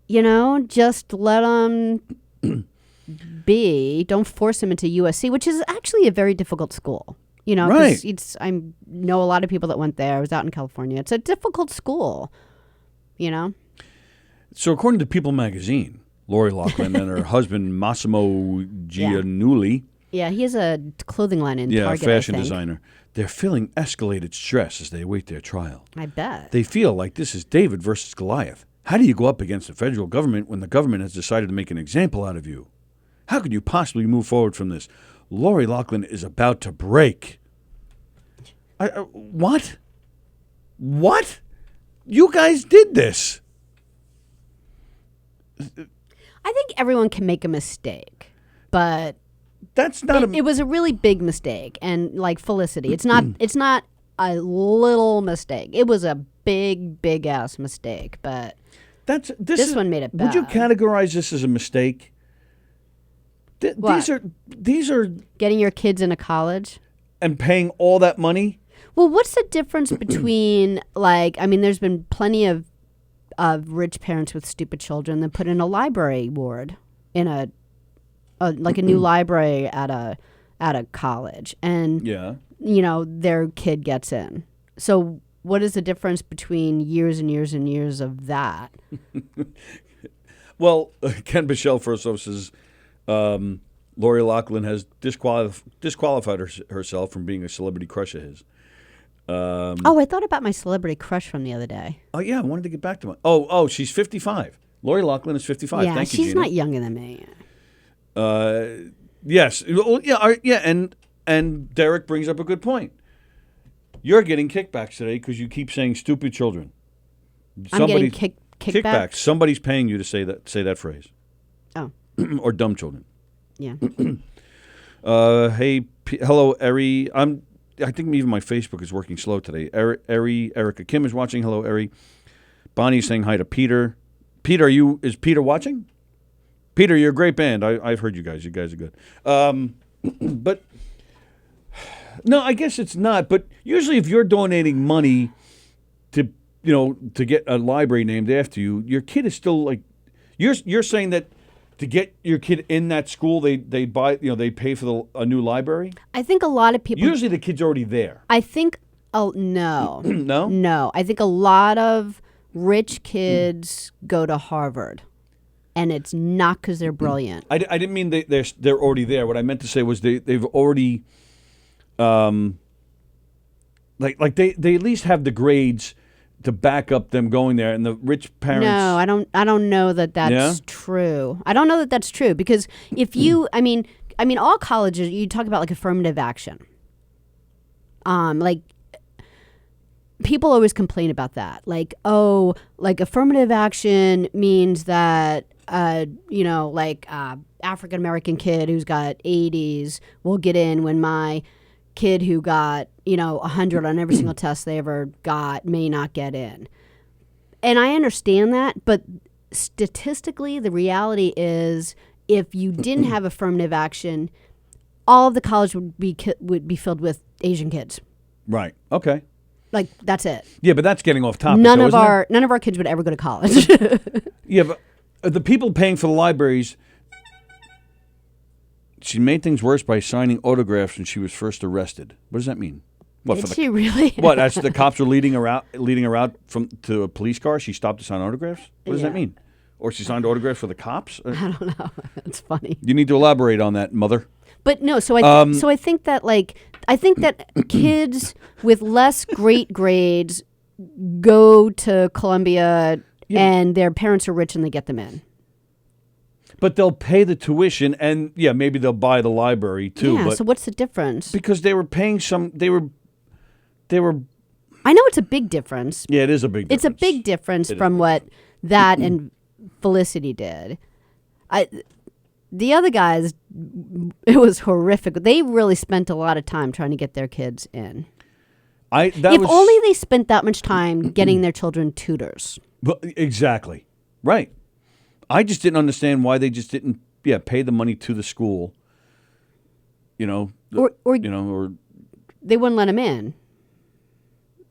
just let them be. Don't force them into USC, which is actually a very difficult school. Right. I know a lot of people that went there. I was out in California. It's a difficult school, So according to People magazine, Lori Loughlin and her husband, Massimo Giannulli. Yeah, he has a clothing line in Target, a fashion designer. They're feeling escalated stress as they await their trial. I bet. They feel like this is David versus Goliath. How do you go up against the federal government when the government has decided to make an example out of you? How could you possibly move forward from this? Lori Loughlin is about to break. What? What? You guys did this. I think everyone can make a mistake, but that's not it was a really big mistake. And like Felicity, it's not a little mistake. It was a big ass mistake, but this one made it bad. Would you categorize this as a mistake? These are getting your kids into college and paying all that money. Well, what's the difference between there's been plenty of rich parents with stupid children that put in a library ward in a like a new library at a college, and their kid gets in. So what is the difference between years and years and years of that? Well, Ken Bichelle first off says Lori Loughlin has disqualified herself from being a celebrity crush of his. I thought about my celebrity crush from the other day. Oh, yeah, I wanted to get back to it. She's 55. Lori Loughlin is 55. Yeah, Thank you, she's Gina. not younger than me. Yes. Well, and Derek brings up a good point. You're getting kickbacks today because you keep saying stupid children. I'm getting kickbacks? Somebody's paying you to say that phrase. Oh. Or dumb children. Yeah. Hello, Eri. I think even my Facebook is working slow today. Erica Kim is watching. Hello, Eri. Bonnie's saying hi to Peter. Peter, is Peter watching? Peter, you're a great band. I've heard you guys. You guys are good. But no, I guess it's not. But usually, if you're donating money to get a library named after you, your kid is still like you're saying that to get your kid in that school, they buy they pay for a new library. I think a lot of people. Usually, the kid's already there. I think. Oh no. No. I think a lot of rich kids go to Harvard. And it's not because they're brilliant. I didn't mean they're already there. What I meant to say was they've already, like they at least have the grades to back up them going there, and the rich parents. No, I don't know that that's true. I don't know that that's true because if you, I mean, all colleges you talk about like affirmative action. Like. People always complain about that. Like, affirmative action means that, African-American kid who's got 80s will get in when my kid who got, 100 on every single test they ever got may not get in. And I understand that, but statistically, the reality is if you didn't have affirmative action, all of the college would be filled with Asian kids. Right. Okay. Like that's it. Yeah, but that's getting off topic. None of our kids would ever go to college. Yeah, but the people paying for the libraries. She made things worse by signing autographs when she was first arrested. What does that mean? What Did she really? What? As the cops were leading her out to a police car, she stopped to sign autographs. What does that mean? Or she signed autographs for the cops? I don't know. It's funny. You need to elaborate on that, mother. But no, so I think that kids with less great grades go to Columbia and their parents are rich and they get them in. But they'll pay the tuition and maybe they'll buy the library too. Yeah, but so what's the difference? Because they were paying they were I know it's a big difference. Yeah, it is a big difference. It's a big difference from what that and Felicity did. The other guys, it was horrific. They really spent a lot of time trying to get their kids in. If only they spent that much time getting their children tutors. Exactly. Right. I just didn't understand why they just didn't pay the money to the school. Or they wouldn't let them in.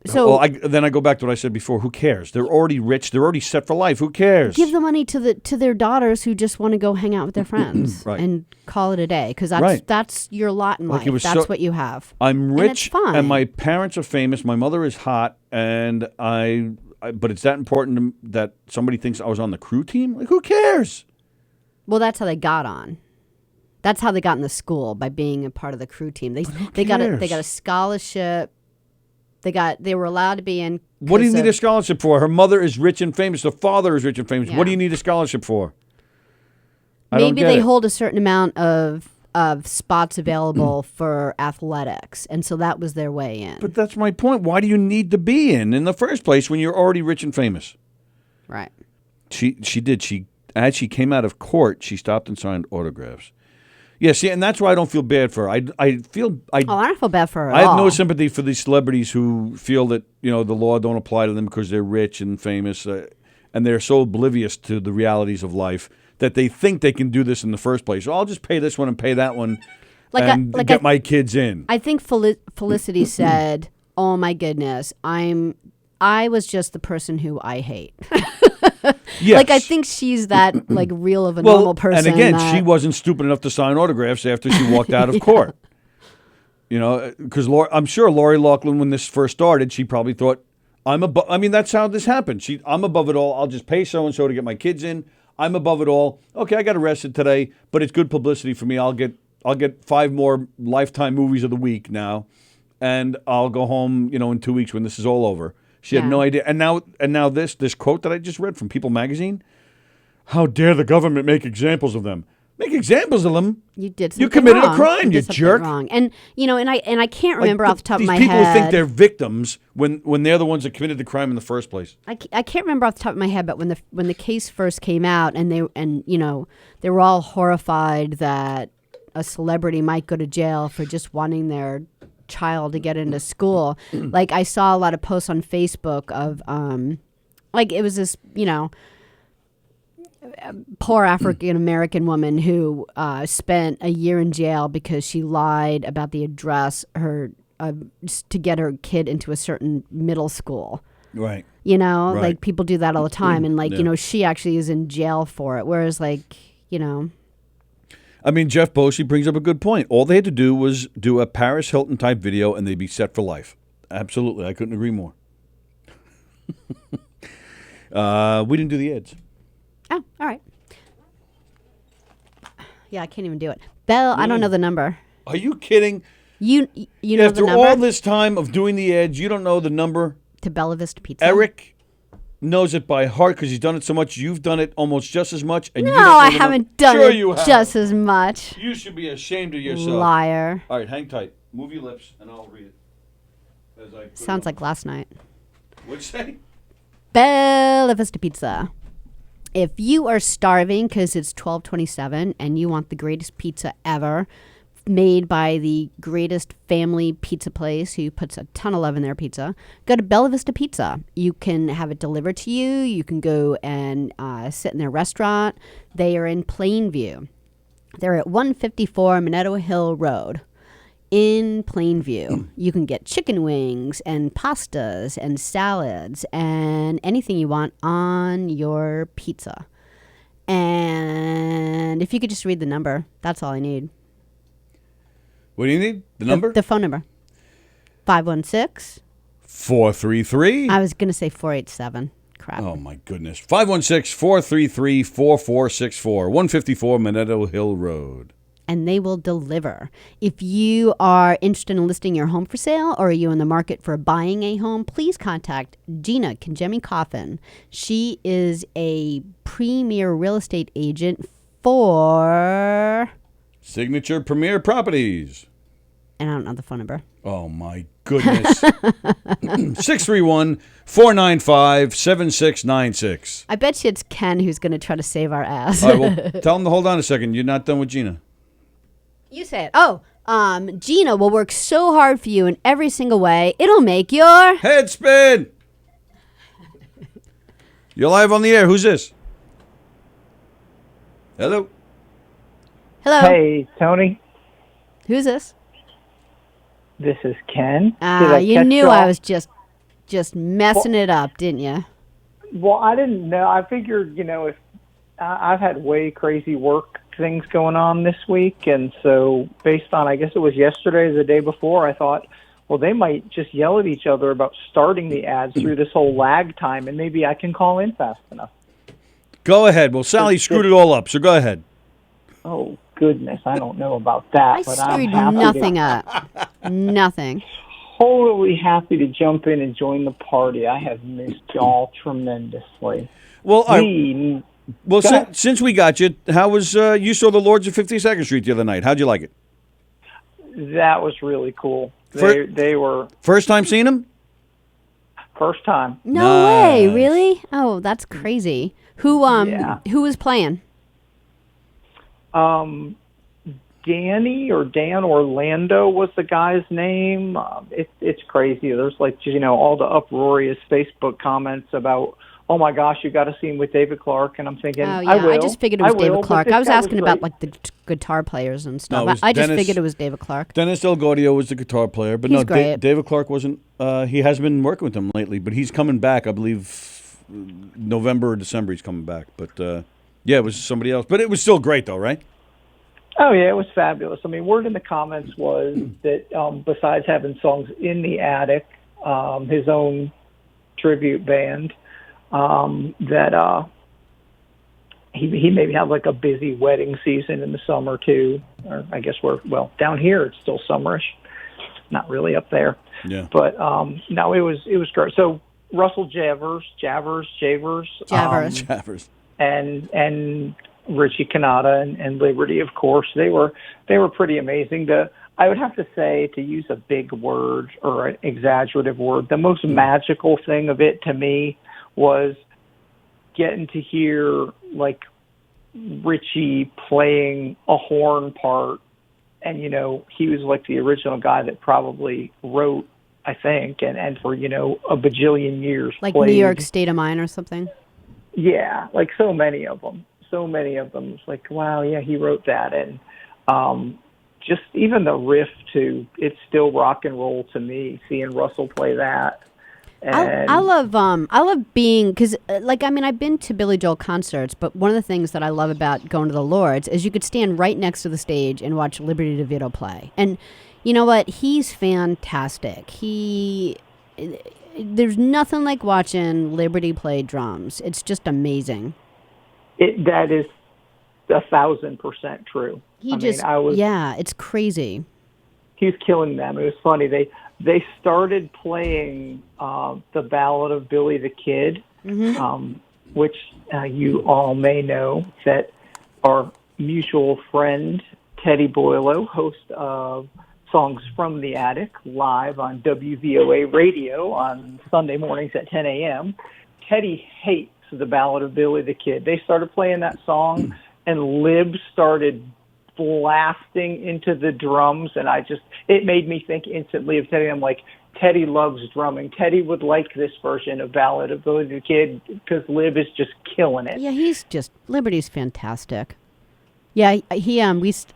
So then I go back to what I said before. Who cares? They're already rich. They're already set for life. Who cares? Give the money to their daughters who just want to go hang out with their friends and call it a day because that's your lot in life. That's what you have. I'm rich, and my parents are famous. My mother is hot, and but it's that important that somebody thinks I was on the crew team. Like, who cares? Well, that's how they got on. That's how they got in the school by being a part of the crew team. They got a scholarship. They were allowed to be in. What do you need a scholarship for? Her mother is rich and famous. Her father is rich and famous. Yeah. What do you need a scholarship for? Maybe they hold a certain amount of spots available for athletics, and so that was their way in. But that's my point. Why do you need to be in the first place when you're already rich and famous? Right. She did. As she came out of court, she stopped and signed autographs. Yeah, see, and that's why I don't feel bad for her. I don't feel bad for her at I have all. no sympathy for these celebrities who feel that, the law don't apply to them because they're rich and famous, and they're so oblivious to the realities of life that they think they can do this in the first place. So I'll just pay this one and pay that one and get my kids in. I think Felicity said, "Oh my goodness, I was just the person who I hate." Yes. Like, I think she's that, like, real of a normal person. And again, that... she wasn't stupid enough to sign autographs after she walked out of court. You know, because I'm sure Lori Loughlin, when this first started, she probably thought, I mean, that's how this happened. I'm above it all. I'll just pay so-and-so to get my kids in. I'm above it all. Okay, I got arrested today, but it's good publicity for me. I'll get 5 more Lifetime movies of the week now, and I'll go home, in 2 weeks when this is all over. She had no idea. And now this quote that I just read from People magazine, how dare the government make examples of them? Make examples of them. You did something You committed wrong. a crime, you jerk. Wrong. And and I can't remember off the top of my head. These people think they're victims when they're the ones that committed the crime in the first place. I can't remember off the top of my head, but when the case first came out, and they were all horrified that a celebrity might go to jail for just wanting their child to get into school. Like, I saw a lot of posts on Facebook of it was this poor African American woman who spent a year in jail because she lied about the address to get her kid into a certain middle school. Right. Right. Like, people do that all the time, and she actually is in jail for it. Whereas, I mean, Jeff Boshi brings up a good point. All they had to do was do a Paris Hilton type video, and they'd be set for life. Absolutely, I couldn't agree more. We didn't do the ads. Oh, all right. Yeah, I can't even do it. Belle, I don't know the number. Are you kidding? You know the number? After all this time of doing the ads, you don't know the number? To Bella Vista Pizza. Eric knows it by heart because he's done it so much. You've done it almost just as much. And no, you don't know I haven't done sure it you have. just as much. You should be ashamed of yourself. Liar. All right, hang tight. Move your lips, and I'll read it. Sounds like last night. What'd you say? Bella Vista Pizza. If you are starving because it's 12:27 and you want the greatest pizza ever, made by the greatest family pizza place who puts a ton of love in their pizza, go to Bella Vista Pizza. You can have it delivered to you. You can go and sit in their restaurant. They are in Plainview. They're at 154 Minetto Hill Road. In Plainview, you can get chicken wings and pastas and salads and anything you want on your pizza. And if you could just read the number, that's all I need. What do you need? The number? The phone number. 516. 433. I was going to say 487. Crap. Oh, my goodness. 516-433-4464. 154 Minetto Hill Road. And they will deliver. If you are interested in listing your home for sale, or are you in the market for buying a home, please contact Gina Kinjemi Coffin. She is a premier real estate agent for Signature Premier Properties. And I don't know the phone number. Oh, my goodness. 631-495-7696. I bet you it's Ken who's going to try to save our ass. All right, well, tell him to hold on a second. You're not done with Gina. You say it. Oh, Gina will work so hard for you in every single way. It'll make your head spin. You're live on the air. Who's this? Hello. Hello. Hey, Tony. Who's this? This is Ken. You knew I was just messing it up, didn't you? Well, I didn't know. I figured, if I've had way crazy work things going on this week, and so based on, I guess it was yesterday or the day before, I thought, well, they might just yell at each other about starting the ads through this whole lag time, and maybe I can call in fast enough. Go ahead. Well, Sallie screwed it all up, so go ahead. Oh, goodness, I don't know about that. I screwed nothing up. Nothing. Totally happy to jump in and join the party. I have missed y'all tremendously. Well, since we got you, how was you saw the Lords of 52nd Street the other night? How'd you like it? That was really cool. They were first time seeing them. First time. No way, really? Oh, that's crazy. Who was playing? Danny or Dan Orlando was the guy's name. It's crazy. There's all the uproarious Facebook comments about, oh my gosh, you got to see him with David Clark, and I'm thinking, oh, yeah. I will. I just figured it was David Clark. I was asking about the guitar players and stuff. No, I just figured it was David Clark. Dennis Delgaudio was the guitar player, but he's great. David Clark wasn't. He has been working with them lately, but he's coming back, I believe, November or December he's coming back. But yeah, it was somebody else. But it was still great though, right? Oh yeah, it was fabulous. I mean, word in the comments was that besides having songs in the attic, his own tribute band, that he maybe had like a busy wedding season in the summer too. Or I guess down here it's still summerish, not really up there. Yeah. But no, it was great. So Russell Javers, and Richie Kanata and Liberty, of course, they were pretty amazing. I would have to say, to use a big word or an exaggerative word, the most magical thing of it to me was getting to hear like Richie playing a horn part, and he was like the original guy that probably wrote, I think, and for a bajillion years, like played, New York State of Mind or something. Yeah, like so many of them. It's like, wow, yeah, he wrote that, and just even the riff to "It's Still Rock and Roll" to me, seeing Russell play that. And I love being, because I've been to Billy Joel concerts, but one of the things that I love about going to the Lords is you could stand right next to the stage and watch Liberty DeVito play, and you know what? He's fantastic. There's nothing like watching Liberty play drums. It's just amazing. That is 1,000% true. It's crazy. He's killing them. It was funny. They started playing the Ballad of Billy the Kid, which you all may know that our mutual friend Teddy Boileau, host of Songs from the Attic, live on WVOA radio on Sunday mornings at 10 a.m. Teddy hates the Ballad of Billy the Kid. They started playing that song, and Lib started blasting into the drums, and it made me think instantly of Teddy. I'm like, Teddy loves drumming. Teddy would like this version of Ballad of Billy the Kid because Lib is just killing it. Yeah, Liberty's fantastic. Yeah,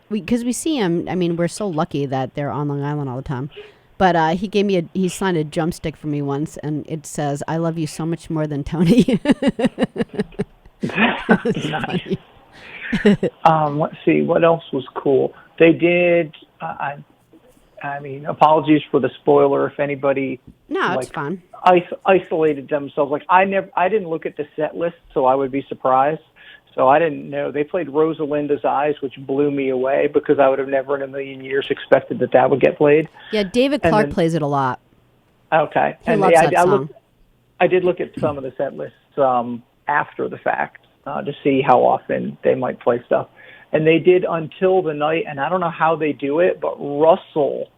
because we see him. I mean, we're so lucky that they're on Long Island all the time. But he signed a drumstick for me once, and it says, "I love you so much more than Tony." Nice. Let's see, what else was cool? They did. I mean, apologies for the spoiler if anybody. No, it's fine. Isolated themselves. Like I didn't look at the set list, so I would be surprised. So I didn't know. They played Rosalinda's Eyes, which blew me away because I would have never in a million years expected that would get played. Yeah, David Clark plays it a lot. Okay. He loves that song. I did look at some of the set lists after the fact to see how often they might play stuff. And they did Until the Night, and I don't know how they do it, but Russell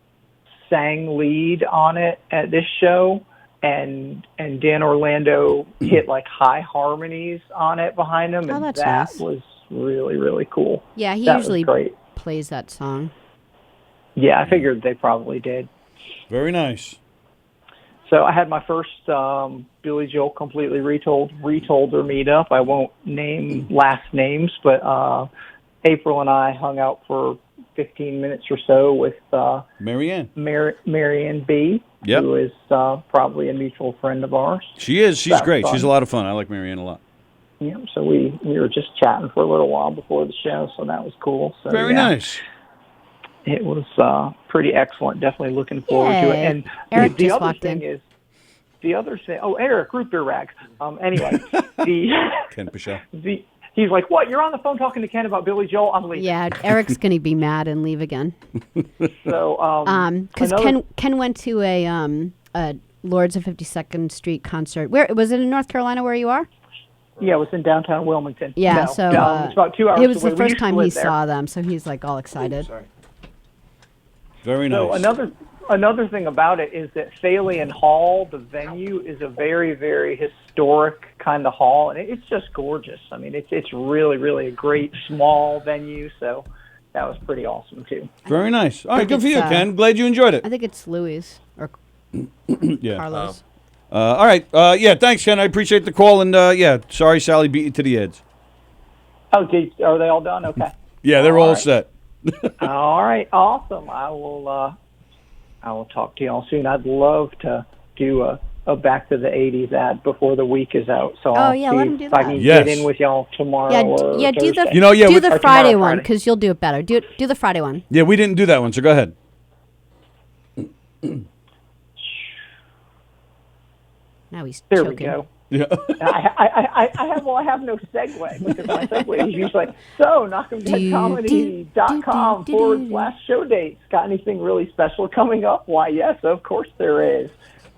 sang lead on it at this show. And Dan Orlando hit like high harmonies on it behind him, and that nice. Was really, really cool. Yeah, he that usually plays that song. Yeah, I figured they probably did. Very nice. So I had my first Billy Joel completely retold or meetup. I won't name last names, but April and I hung out for 15 minutes or so with Marianne B. Yep. Who is probably a mutual friend of ours. She is. She's great. Fun. She's a lot of fun. I like Marianne a lot. Yeah, so we were just chatting for a little while before the show, so that was cool. So, very nice. It was pretty excellent. Definitely looking forward to it. And Eric the just other walked thing in. is, the other thing. Oh, Eric, root beer rag. Anyway, Ken Pichelle. He's like, what? You're on the phone talking to Ken about Billy Joel? I'm leaving. Yeah, Eric's going to be mad and leave again. So, because Ken went to a Lords of 52nd Street concert. Where was it, in North Carolina where you are? Yeah, it was in downtown Wilmington. Yeah, it's about 2 hours away. It was the first time he saw them, so he's like all excited. Sorry. Very nice. So another thing about it is that Thalian Hall, the venue, is a very, very historic kind of hall, and it's just gorgeous. I mean, it's really, really a great small venue, so that was pretty awesome too. Very nice. All right, good for you, Ken. Glad you enjoyed it. I think it's Louis or Carlos. All right. Yeah, thanks, Ken. I appreciate the call, and sorry Sallie beat you to the edge. Oh, geez. Are they all done? Okay. Yeah, they're all set. All right, awesome. I will talk to y'all soon. I'd love to do a a Back to the 80s ad before the week is out. So Oh, I'll yeah, see let him do if I that. can Yes. get in with y'all tomorrow or Yeah, do Thursday. You the Or Friday tomorrow, one Friday. because you'll do it better. Do the Friday one. Yeah, we didn't do that one, so go ahead. Now he's There choking. we go. Yeah. I have no segue because my segue is usually so knockemdeadcomedy.com/show dates. Got anything really special coming up? Why, yes, of course there is.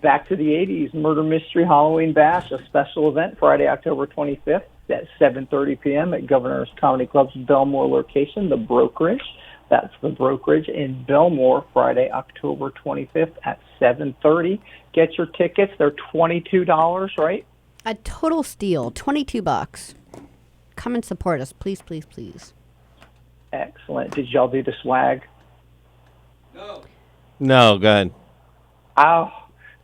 Back to the 80s, Murder Mystery Halloween Bash, a special event Friday, October 25th at 7:30 p.m. at Governor's Comedy Club's Belmore location, The Brokerage. That's The Brokerage in Belmore, Friday, October 25th at 7:30. Get your tickets. They're $22, right? A total steal, $22. Come and support us, please, please, please. Excellent. Did y'all do the swag? No, go ahead. Oh,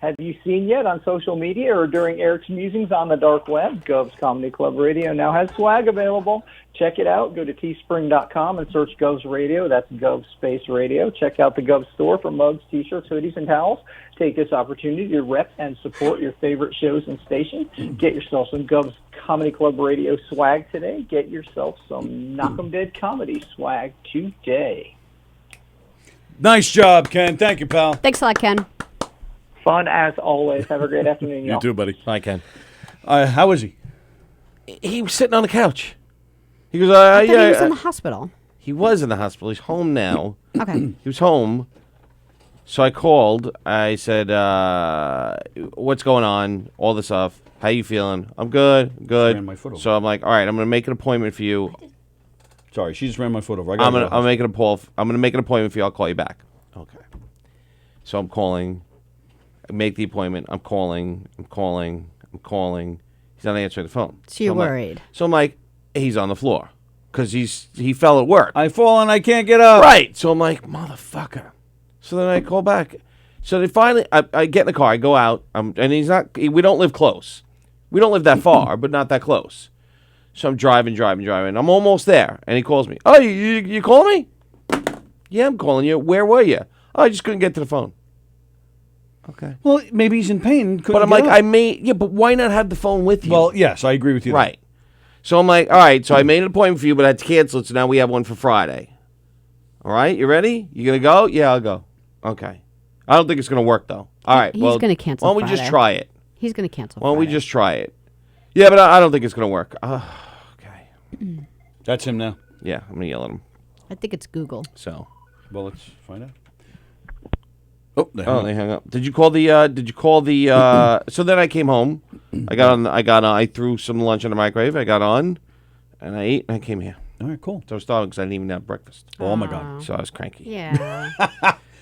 have you seen yet on social media or during Eric's musings on the dark web? Gov's Comedy Club Radio now has swag available. Check it out. Go to teespring.com and search Gov's Radio. That's Gov Space Radio. Check out the Gov store for mugs, t-shirts, hoodies, and towels. Take this opportunity to rep and support your favorite shows and stations. Get yourself some Gov's Comedy Club Radio swag today. Get yourself some Knockem Dead Comedy swag today. Nice job, Ken. Thank you, pal. Thanks a lot, Ken. Fun as always. Have a great afternoon, y'all. You too, buddy. Bye, Ken. How is he? He was sitting on the couch. He goes, I thought he was in the hospital. He was in the hospital. He's home now. Okay. He was home. So I called. I said, what's going on? All this stuff. How you feeling? I'm good. Good. Ran my foot over. So I'm like, all right, I'm going to make an appointment for you. Sorry, she just ran my foot over. I'm gonna make an appointment for you. I'll call you back. Okay. So I'm calling. I make the appointment. I'm calling. He's not answering the phone. So you're I'm like- worried. so I'm like, he's on the floor because he fell at work. I fall and I can't get up. Right. So I'm like, motherfucker. So then I call back. So they finally, I get in the car. I go out. And he's not. We don't live close. We don't live that far, but not that close. So I'm driving. I'm almost there, and he calls me. Oh, you calling me? Yeah, I'm calling you. Where were you? Oh, I just couldn't get to the phone. Okay. Well, maybe he's in pain. But I'm like, but why not have the phone with you? Well, yes, I agree with you. Right. So I'm like, all right, so I made an appointment for you, but I had to cancel it, so now we have one for Friday. All right, you ready? You going to go? Yeah, I'll go. Okay. I don't think it's going to work, though. All right, He's going to cancel why don't we just Friday. try it? He's going to cancel Why don't we Friday. just try it? Yeah, but I don't think it's going to work. Okay. That's him now. Yeah, I'm going to yell at him. I think it's Google. So. Well, let's find out. They hung up. Did you call the? So then I came home. I threw some lunch in the microwave. I got on, and I ate, and I came here. All right, cool. So I was starving because I didn't even have breakfast. Oh my God. So I was cranky. Yeah.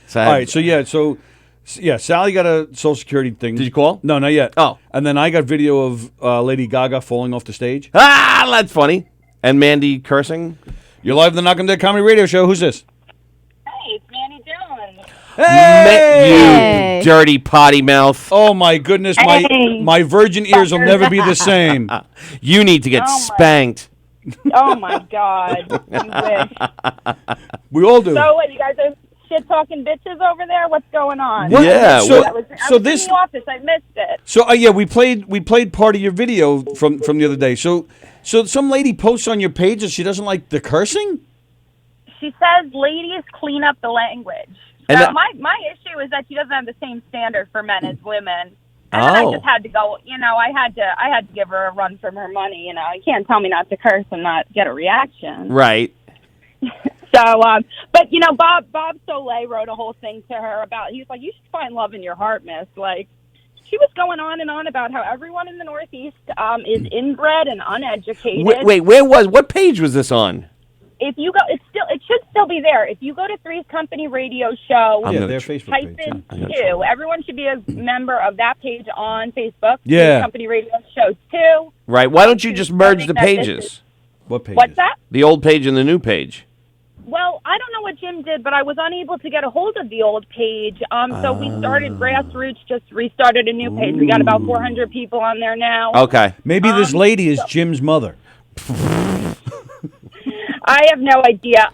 So All right, so Sally got a Social Security thing. Did you call? No, not yet. Oh. And then I got video of Lady Gaga falling off the stage. Ah, that's funny. And Mandy cursing. You're live on the Knockem Dead Comedy Radio Show. Who's this? Hey, it's Manny Dillon. Hey! You dirty potty mouth. Oh my goodness, my virgin ears will never be the same. You need to get spanked. Oh my God. You wish. We all do. So what, you guys are shit talking bitches over there? What's going on? What? Yeah. I was in the office. I missed it. So yeah, we played part of your video from the other day. So some lady posts on your page that she doesn't like the cursing. She says, "Ladies, clean up the language." And So my issue is that she doesn't have the same standard for men as women. And then I just had to go. I had to give her a run from her money. You can't tell me not to curse and not get a reaction. Right. So, but Bob Soleil wrote a whole thing to her about. He was like, "You should find love in your heart, miss." Like, she was going on and on about how everyone in the Northeast is inbred and uneducated. Wait, what page was this on? If you go, it should still be there. If you go to Three's Company Radio Show, their Facebook type page. in 2. Everyone should be a member of that page on Facebook. Yeah. Three's Company Radio Show 2. Right. Why don't you just merge the pages? What page? What's that? The old page and the new page. Well, I don't know what Jim did, but I was unable to get a hold of the old page. So we started grassroots, just restarted a new page. We got about 400 people on there now. Okay. Maybe this lady is Jim's mother. I have no idea.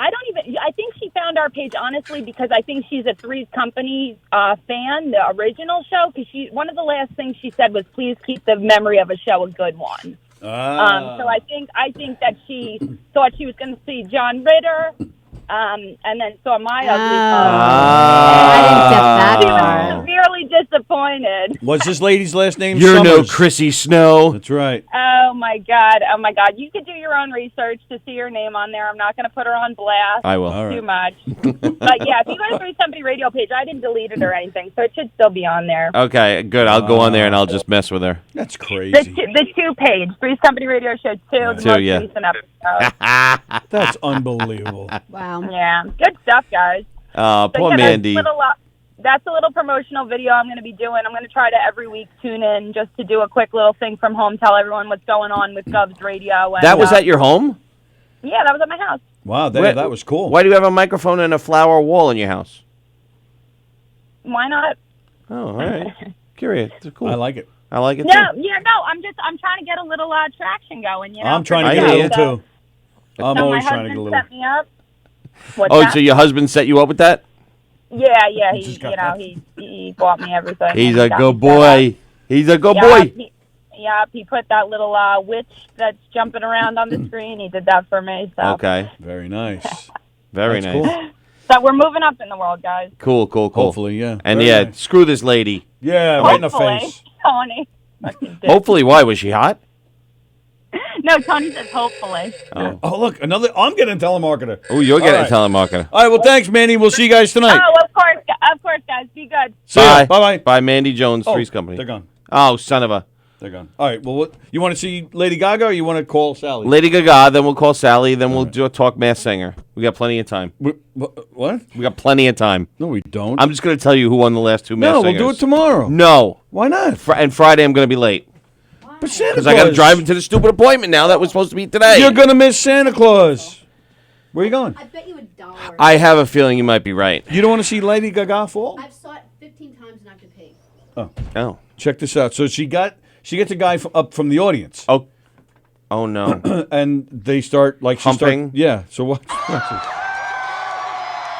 I think she found our page, honestly, because I think she's a Three's Company fan, the original show, because one of the last things she said was, please keep the memory of a show a good one. So I think that she thought she was going to see John Ritter, and then saw my ugly I didn't get that She part. was severely disappointed. What's this lady's last name? You're no Summers. Chrissy Snow. That's right. Oh my God! You could do your own research to see her name on there. I'm not going to put her on blast. I will. All Too right. much. But yeah, if you go to Three's Company radio page, I didn't delete it or anything, so it should still be on there. Okay, good. I'll go on there and I'll just mess with her. That's crazy. The two page, Three's Company Radio Show 2, the most recent episode. That's unbelievable. Wow. Yeah, good stuff, guys. Poor yeah, Mandy. That's a little promotional video I'm going to be doing. I'm going to try to every week tune in just to do a quick little thing from home, tell everyone what's going on with Gov's Radio. And, That was at your home? Yeah, that was at my house. Wow, that was cool. Why do you have a microphone and a flower wall in your house? Why not? Oh, all right. Curious. It's cool. I like it. I like it No, too. I'm trying to get a little traction going. You know, I'm trying to I get a hear little you. too. I'm So always my trying to get a husband little. set me up. What's Oh, that? so your husband set you up with that? Yeah, he bought me everything. He's and a got good me set up. boy. He's a good boy. He put that little witch that's jumping around on the screen. He did that for me. So. Okay. Very nice. Very That's nice. cool. So we're moving up in the world, guys. Cool. Hopefully, yeah. And Very yeah, nice. screw this lady. Yeah, right in the Hopefully. face. Tony. Fucking dick. Hopefully, why? Was she hot? No, Tony says hopefully. Oh, look, another. I'm getting a telemarketer. Oh, you're getting All right. a telemarketer. All right, well, thanks, Manny. We'll see you guys tonight. Oh, of course, guys. Be good. See ya. Bye. Bye-bye. Bye, Mandy Jones, Oh, Three's Company. they're gone. Oh, son of a. They're gone. All right, well, what, you want to see Lady Gaga or you want to call Sallie? Lady Gaga, then we'll call Sallie, then we'll do a talk Masked Singer. We got plenty of time. What? We got plenty of time. No, we don't. I'm just going to tell you who won the last two Masked No, we'll Singers. do it tomorrow. No. Why not? And Friday I'm going to be late. But Santa Because Claus. I got to drive into the stupid appointment now that was supposed to be today. You're going to miss Santa Claus. Where you going? I bet you $1. I have a feeling you might be right. You don't want to see Lady Gaga fall? I've saw it 15 times and not been paid. Oh. Check this out. So she gets a guy up from the audience. Oh. Oh, no. And they start like Humping? Yeah. So what?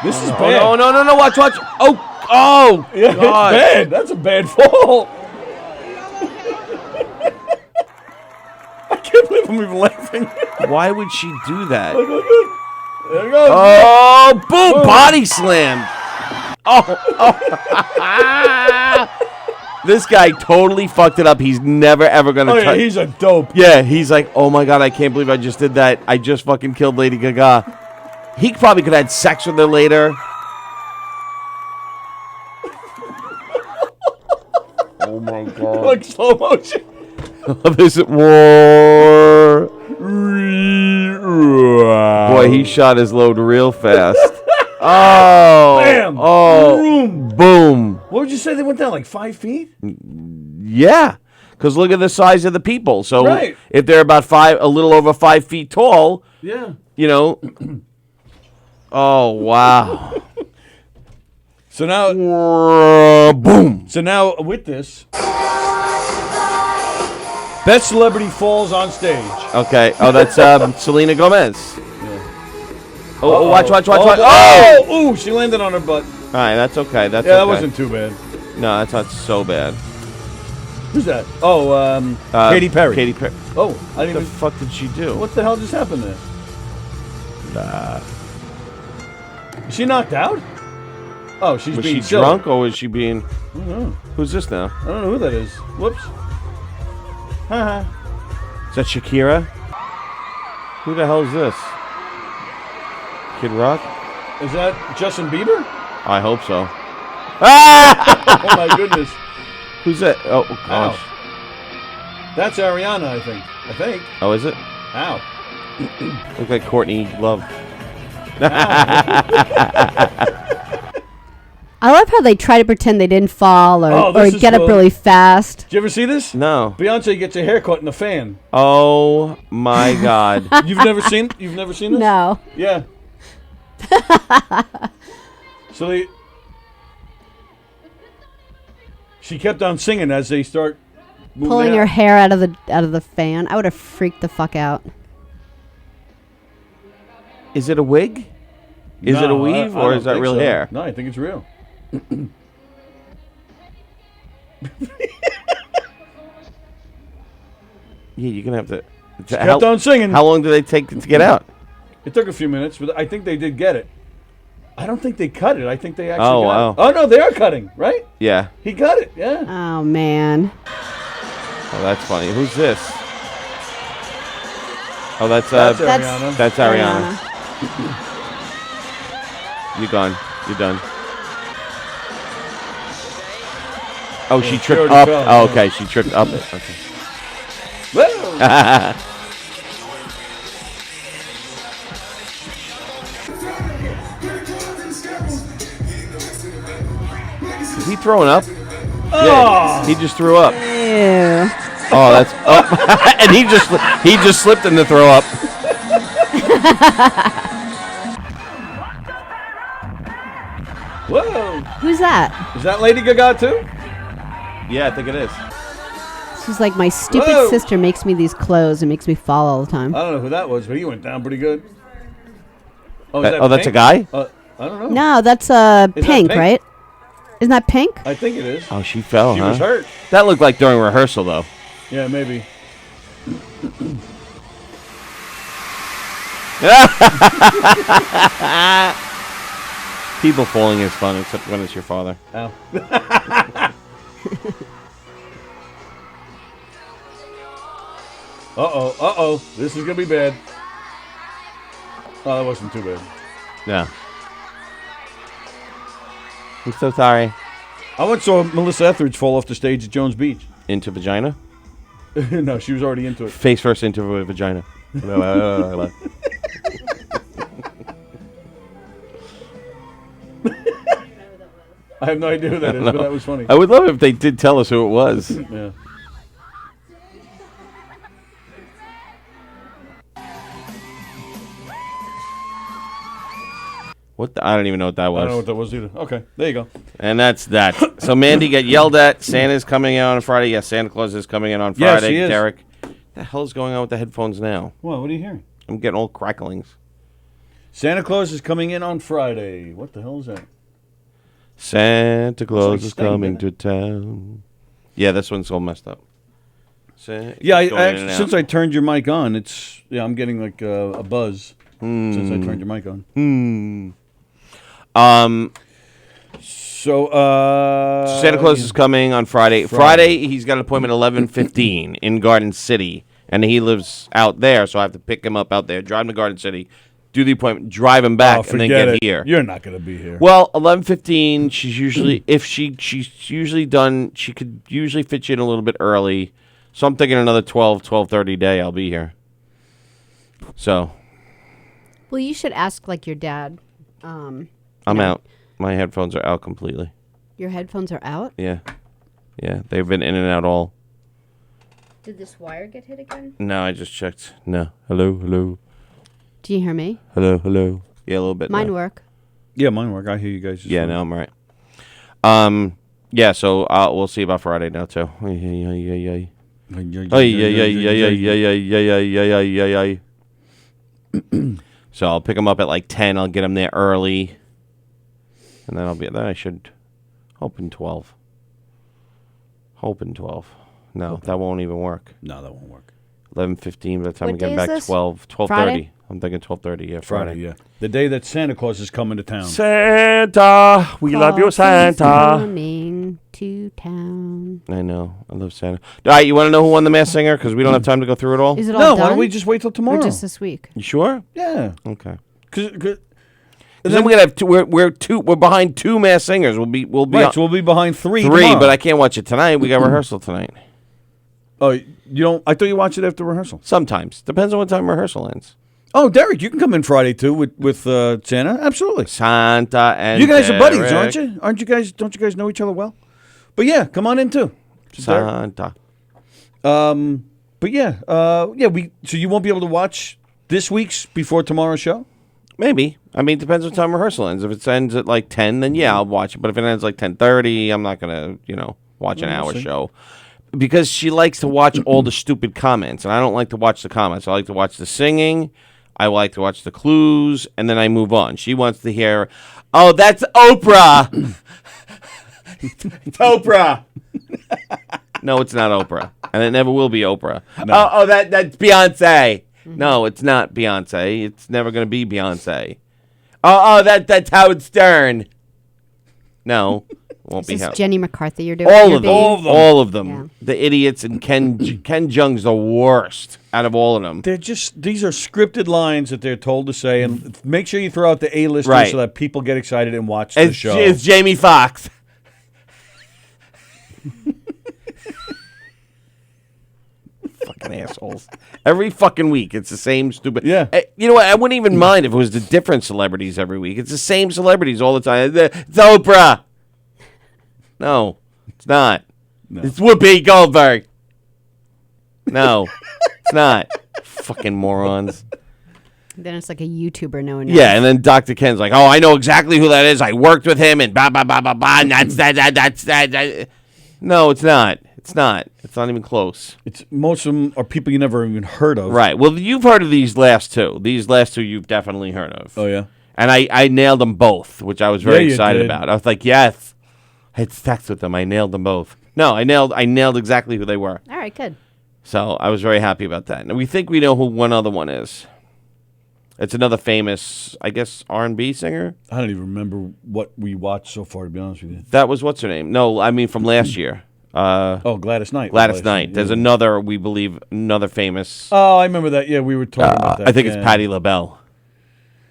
This is Oh, bad. no. Watch. Oh, Yeah, God. it's bad. That's a bad fall. I can't believe I'm even laughing. Why would she do that? Look. There it goes. Oh, boom. Body slammed. Oh. This guy totally fucked it up. He's never, ever going to Oh, yeah, he's a dope. Yeah, he's like, oh, my God, I can't believe I just did that. I just fucking killed Lady Gaga. He probably could have had sex with her later. Oh, my God. Like slow motion. Visit war. Boy, he shot his load real fast. Oh. Bam. Oh. Boom. What would you say they went down, like 5 feet? Yeah. Because look at the size of the people. So Right. if they're about a little over 5 feet tall, Yeah. you know. Oh, wow. So now, boom. So now with this, best celebrity falls on stage. Okay. Oh, that's Selena Gomez. Oh, watch. Oh! Ooh, she landed on her butt. All right, that's okay. That's Yeah, that okay. wasn't too bad. No, that's not so bad. Who's that? Oh, Katy Perry. Katy Perry. Oh, I What didn't the even. fuck did she do? What the hell just happened there? Is she knocked out? Oh, she's Was being she silly. drunk or was she being? I don't know. Who's this now? I don't know who that is. Whoops. Haha. Is that Shakira? Who the hell is this? Kid Rock? Is that Justin Bieber? I hope so. Oh my goodness. Who's that? Oh gosh. Ow. That's Ariana, I think. Oh, is it? Ow. Looks like Courtney Love. I love how they try to pretend they didn't fall or this is get up cool. really fast. Did you ever see this? No. Beyonce gets a haircut in a fan. Oh my God. You've never seen this? No. Yeah. So she kept on singing as they start moving Pulling out. her hair out of the fan. I would have freaked the fuck out. Is it a wig? Is it a weave or is that real hair? No, I think it's real. Yeah, you're gonna have to. Kept on singing. How long did they take to get out? It took a few minutes, but I think they did get it. I don't think they cut it. I think they actually got it. It. Oh, no, they are cutting, right? Yeah. He got it, yeah. Oh, man. Oh, that's funny. Who's this? Oh, that's Ariana. That's Ariana. You're gone. You're done. Oh, she tripped up. Fell, oh, okay. She tripped up. Okay. Whoa! Is he throwing up? Oh. Yeah, he just threw up. Ew. Oh, that's and he just slipped in the throw up. Whoa! Who's that? Is that Lady Gaga too? Yeah, I think it is. She's like, my stupid Whoa. sister makes me these clothes and makes me fall all the time. I don't know who that was, but he went down pretty good. Oh, That's a guy? I don't know. No, that's Pink, right? Isn't that Pink? I think it is. Oh, she fell, She huh? was hurt. That looked like during rehearsal, though. Yeah, maybe. People falling is fun, except when it's your father. Ow. Uh-oh. This is going to be bad. Oh, that wasn't too bad. Yeah. I'm so sorry. I once saw Melissa Etheridge fall off the stage at Jones Beach. Into vagina? No, she was already into it. Face first into a vagina. I have no idea who that is, but that was funny. I would love it if they did tell us who it was. Yeah. I don't even know what that was. I don't know what that was either. Okay, there you go. And that's that. So Mandy got yelled at. Santa's coming in on Friday. Yes, Santa Claus is coming in on Friday. Yes, he is. Derek, what the hell is going on with the headphones now? What are you hearing? I'm getting all cracklings. Santa Claus is coming in on Friday. What the hell is that? Santa Claus like is Sting, coming isn't to town. Yeah, this one's all messed up. Yeah, since I turned your mic on, I'm getting like a buzz since I turned your mic on. So Santa Claus is coming on Friday. Friday, he's got an appointment at 11:15 in Garden City, and he lives out there, so I have to pick him up out there, drive him to Garden City, do the appointment, drive him back, and then get here. You're not going to be here. Well, 11:15. She's usually she's usually done. She could usually fit you in a little bit early. So I'm thinking another 12:30 day. I'll be here. So. Well, you should ask like your dad. I'm out. My headphones are out completely. Your headphones are out? Yeah. Yeah, they've been in and out all. Did this wire get hit again? No, I just checked. No. Hello. Do you hear me? Hello. Yeah, a little bit. Mine now. work. Yeah, mine work. I hear you guys. Yeah, now I'm right. Yeah, so we'll see about Friday now, too. So I'll pick him up at like 10. I'll get him there early. And then I should hoping 12. No, that won't even work. No, that won't work. 11:15 by the time What we get day back. is this? 12:30. Friday? I'm thinking 12:30. Yeah, Friday, yeah. The day that Santa Claus is coming to town. Santa, we love you, Santa. Coming to town. I know. I love Santa. All right, you want to know who won the Masked Singer? Because we don't have time to go through it all. Is it all No, done? why don't we just wait till tomorrow? Or just this week? You sure? Yeah. Okay. Because then we're gonna have two. We're behind two Masked Singers. We'll be right. So we'll be behind three. Three, tomorrow. but I can't watch it tonight. We got rehearsal tonight. Oh, you don't? I thought you watched it after rehearsal. Sometimes depends on what time rehearsal ends. Oh, Derek, you can come in Friday too with Santa. Absolutely. Santa and you guys Derek. are buddies, aren't you? Aren't you guys? Don't you guys know each other well? But yeah, come on in too. Santa. But yeah, So you won't be able to watch this week's before tomorrow's show. Maybe. I mean, it depends what time rehearsal ends. If it ends at like 10, then yeah, I'll watch it. But if it ends like 10:30, I'm not gonna, watch an hour show. Because she likes to watch all the stupid comments, and I don't like to watch the comments. I like to watch the singing. I like to watch the clues, and then I move on. She wants to hear, oh, that's Oprah. It's Oprah. No, it's not Oprah, and it never will be Oprah. No. Oh, that's Beyonce. No, it's not Beyonce. It's never going to be Beyonce. That's Howard Stern. No, won't be Howard. Jenny McCarthy you're doing? All of them. Yeah. The idiots, and Ken Jeong's the worst out of all of them. These are scripted lines that they're told to say, and make sure you throw out the A-listers so that people get excited and watch the show. It's Jamie Foxx. Fucking assholes. Every fucking week, it's the same stupid. Yeah. You know what? I wouldn't even mind if it was the different celebrities every week. It's the same celebrities all the time. It's Oprah. No, it's not. No. It's Whoopi Goldberg. No, it's not. Fucking morons. Then it's like a YouTuber knowing. Yeah, and then Dr. Ken's like, oh, I know exactly who that is. I worked with him, and blah, blah, blah, blah, blah, and that's that. No, it's not. It's not. It's not even close. Most of them are people you never even heard of. Right. Well, you've heard of these last two. These last two you've definitely heard of. Oh, yeah? And I nailed them both, which I was very excited about. I was like, yes. I had sex with them. I nailed them both. No, I nailed exactly who they were. All right, good. So I was very happy about that. And we think we know who one other one is. It's another famous, I guess, R&B singer. I don't even remember what we watched so far, to be honest with you. That was, what's her name? No, I mean from last year. Gladys Knight. Gladys Knight. There's another, we believe, another famous. Oh, I remember that. Yeah, we were talking about that. I think it's Patti LaBelle.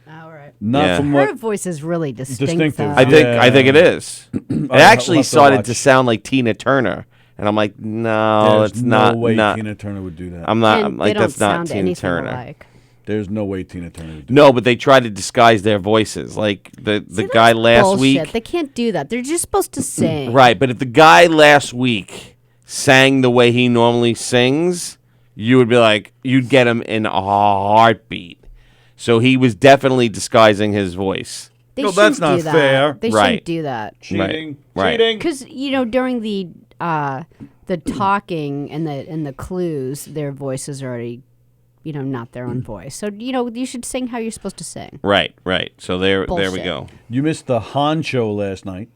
All right. From her voice is really distinctive. I think it is. It actually started to sound like Tina Turner, and I'm like, no, it's not. No way Tina Turner would do that. I'm like, that's not Tina Turner. Alike. There's no way Tina Turner would do that. No, but they try to disguise their voices. Like the guy last week. They can't do that. They're just supposed to sing. Right, but if the guy last week sang the way he normally sings, you would be like, you'd get him in a heartbeat. So he was definitely disguising his voice. That's not fair. They shouldn't do that. Cheating. Right. Cheating. Because, during the talking and the clues, their voices are already... not their own voice. So, you should sing how you're supposed to sing. Right. So there we go. You missed the Han show last night.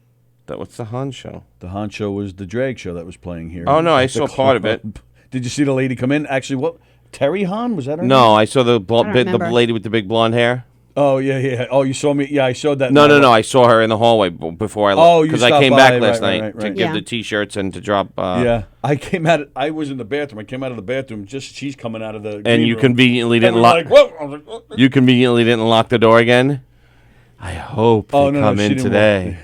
What's the Han show? The Han show was the drag show that was playing here. Oh, no, I saw part of it. Did you see the lady come in? Actually, what? Terry Han? Was that her name? No, I saw the lady with the big blonde hair. Oh, yeah. Oh, you saw me? Yeah, I showed that. No. I saw her in the hallway before I left. Oh, because I came back last night right. to give the T-shirts and to drop. Yeah, I came out. I was in the bathroom. I came out of the bathroom. Just she's coming out of the. And you room. Conveniently didn't lock. You conveniently didn't lock the door again. I hope they come in today.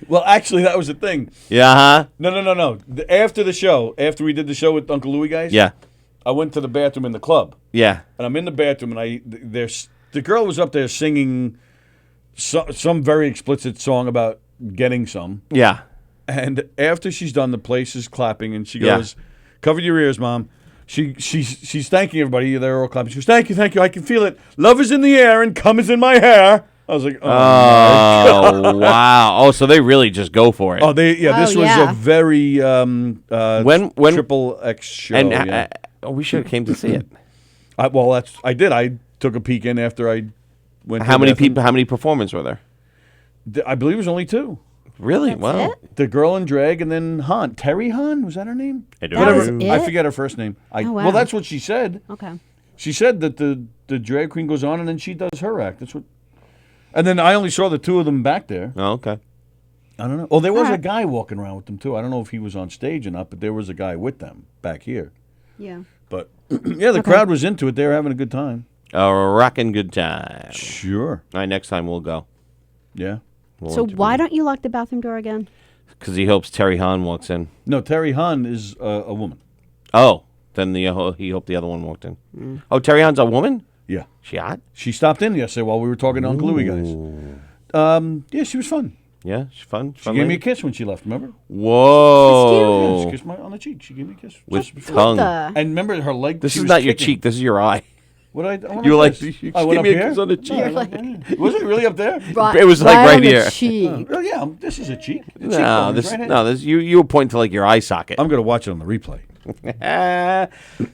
Well, actually, that was the thing. Yeah. Huh? No. After the show, after we did the show with Uncle Louie guys. Yeah. I went to the bathroom in the club. Yeah. And I'm in the bathroom, and the girl was up there singing some very explicit song about getting some. Yeah. And after she's done, the place is clapping, and she goes, "Cover your ears, Mom." She's thanking everybody. They're all clapping. She goes, "Thank you. I can feel it. Love is in the air, and cum is in my hair." I was like, "Oh, wow! Oh, so they really just go for it." Oh, this was a very when Triple X show. And we should have came to see it. I did. I took a peek in after I went. How many people? How many performers were there? I believe it was only 2. Really? That's wow. It? The girl in drag, and then Han. Terry Han? Was that her name? I forget her first name. Wow. Well, that's what she said. Okay. She said that the drag queen goes on, and then she does her act. That's what. And then I only saw the 2 of them back there. Oh, okay. I don't know. Oh, there was a guy walking around with them, too. I don't know if he was on stage or not, but there was a guy with them back here. Yeah. But, the crowd was into it. They were having a good time. A rocking good time. Sure. All right, next time we'll go. Yeah. So why don't you lock the bathroom door again? Because he hopes Terry Han walks in. No, Terry Han is a woman. Oh, then he hoped the other one walked in. Mm. Oh, Terry Han's a woman? Yeah. She hot? She stopped in yesterday while we were talking to Uncle Louie guys. Yeah, she was fun. Yeah, she's fun. She gave me a kiss when she left, remember? Whoa. Yeah, she kissed me on the cheek. She gave me a kiss. With tongue. And remember her leg? This is not your cheek. This is your eye. What I you were like, you went up here? On the cheek. Was it really up there? It was like right here. Oh, yeah, this is a cheek. You were pointing to like your eye socket. I'm going to watch it on the replay.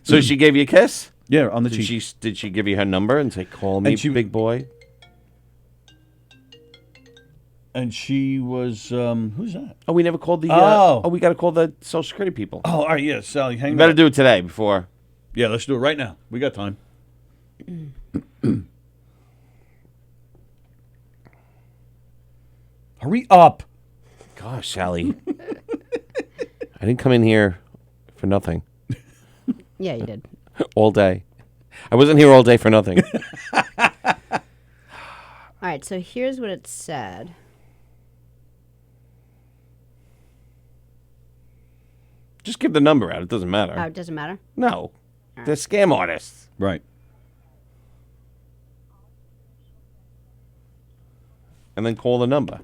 So she gave you a kiss? Yeah, on the cheek. Did she give you her number and say, call me, big boy? And she was, who's that? Oh, we never called the, we got to call the Social Security people. Oh, all right, yeah, Sallie, hang on. You better do it today before. Yeah, let's do it right now. We got time. Hurry up. Gosh, Sallie. I didn't come in here for nothing. Yeah, you did. All day. I wasn't here all day for nothing. All right, so here's what it said. Just give the number out. It doesn't matter. Oh, it doesn't matter? No. They're scam artists. Right. And then call the number.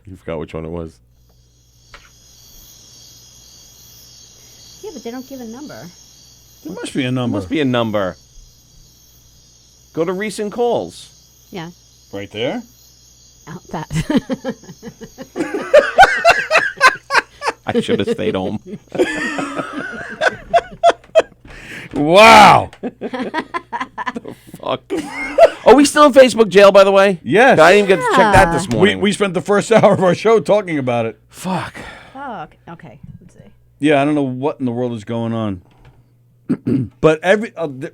You forgot which one it was. Yeah, but they don't give a number. There must be a number. There must be a number. Go to recent calls. Yeah. Right there? Oh, that. I should have stayed home. Wow. The fuck? Are we still in Facebook jail, by the way? Yes. I didn't even get to check that this morning. We spent the first hour of our show talking about it. Fuck. Oh, okay. Let's see. Yeah, I don't know what in the world is going on. But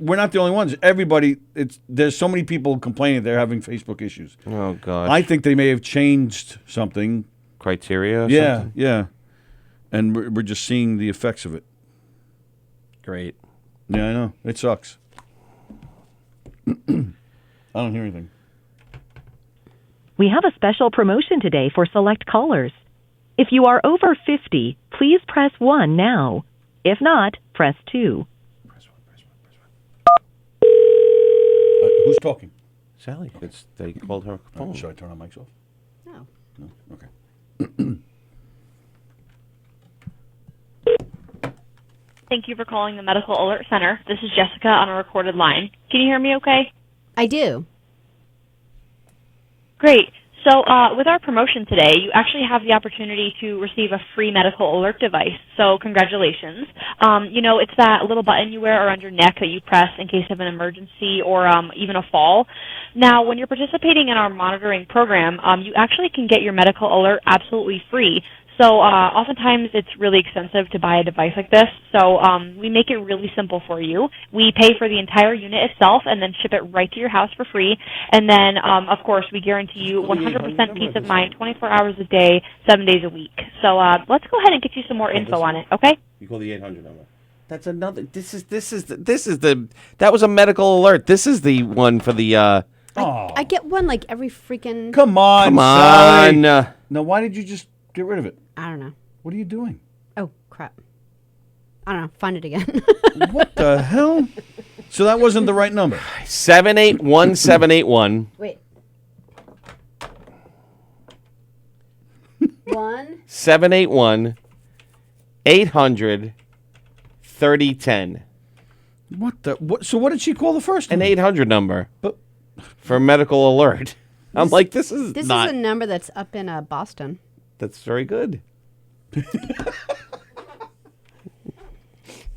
we're not the only ones. Everybody, there's so many people complaining they're having Facebook issues. Oh, God. I think they may have changed something. Criteria or Yeah, something? yeah. And we're just seeing the effects of it. Great. Yeah, I know. It sucks. I don't hear anything. We have a special promotion today for select callers. If you are over 50, please press 1 now. If not, press 2. Who's talking? Sallie. They called her phone. Should I turn our mics off? No. No? Okay. Thank you for calling the Medical Alert Center. This is Jessica on a recorded line. Can you hear me okay? I do. Great. So with our promotion today, you actually have the opportunity to receive a free medical alert device. So congratulations. It's that little button you wear around your neck that you press in case of an emergency or even a fall. Now, when you're participating in our monitoring program, you actually can get your medical alert absolutely free. So oftentimes it's really expensive to buy a device like this, so we make it really simple for you. We pay for the entire unit itself and then ship it right to your house for free. And then, of course, we guarantee you 100% peace of mind 24 hours a day, 7 days a week. So let's go ahead and get you some more info on it, okay? You call the 800 number. That's another. That was a medical alert. This is the one for the. I get one like every freaking. Come on, Sallie. Now, why did you just get rid of it? I don't know. What are you doing? Oh, crap. I don't know. Find it again. What the hell? So that wasn't the right number. 781-781. Wait. 1. 781-800-3010. What the? So what did she call the first one? An 800 number. But for a medical alert. I'm like, this is This not. is a number that's up in Boston. That's very good.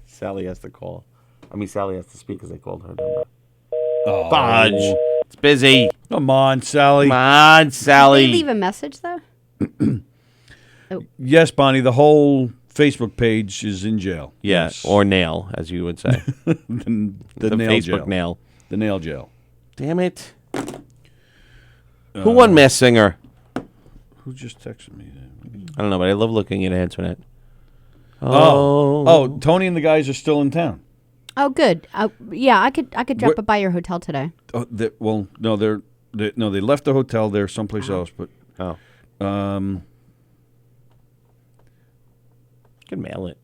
Sallie has to call. Sallie has to speak because they called her number. Oh. Fudge. It's busy. Come on, Sallie. Come on, Sallie. Did they leave a message, though? Yes, Bonnie, the whole Facebook page is in jail. Yes, or nail, as you would say. the nail Facebook jail. nail. The nail jail. Damn it. Who won Masked Singer? Who just texted me? I don't know, but I love looking at Antoinette. Oh, Tony and the guys are still in town. Oh, good. Yeah, I could drop by your hotel today. Oh, they left the hotel. They're someplace else, but you can mail it.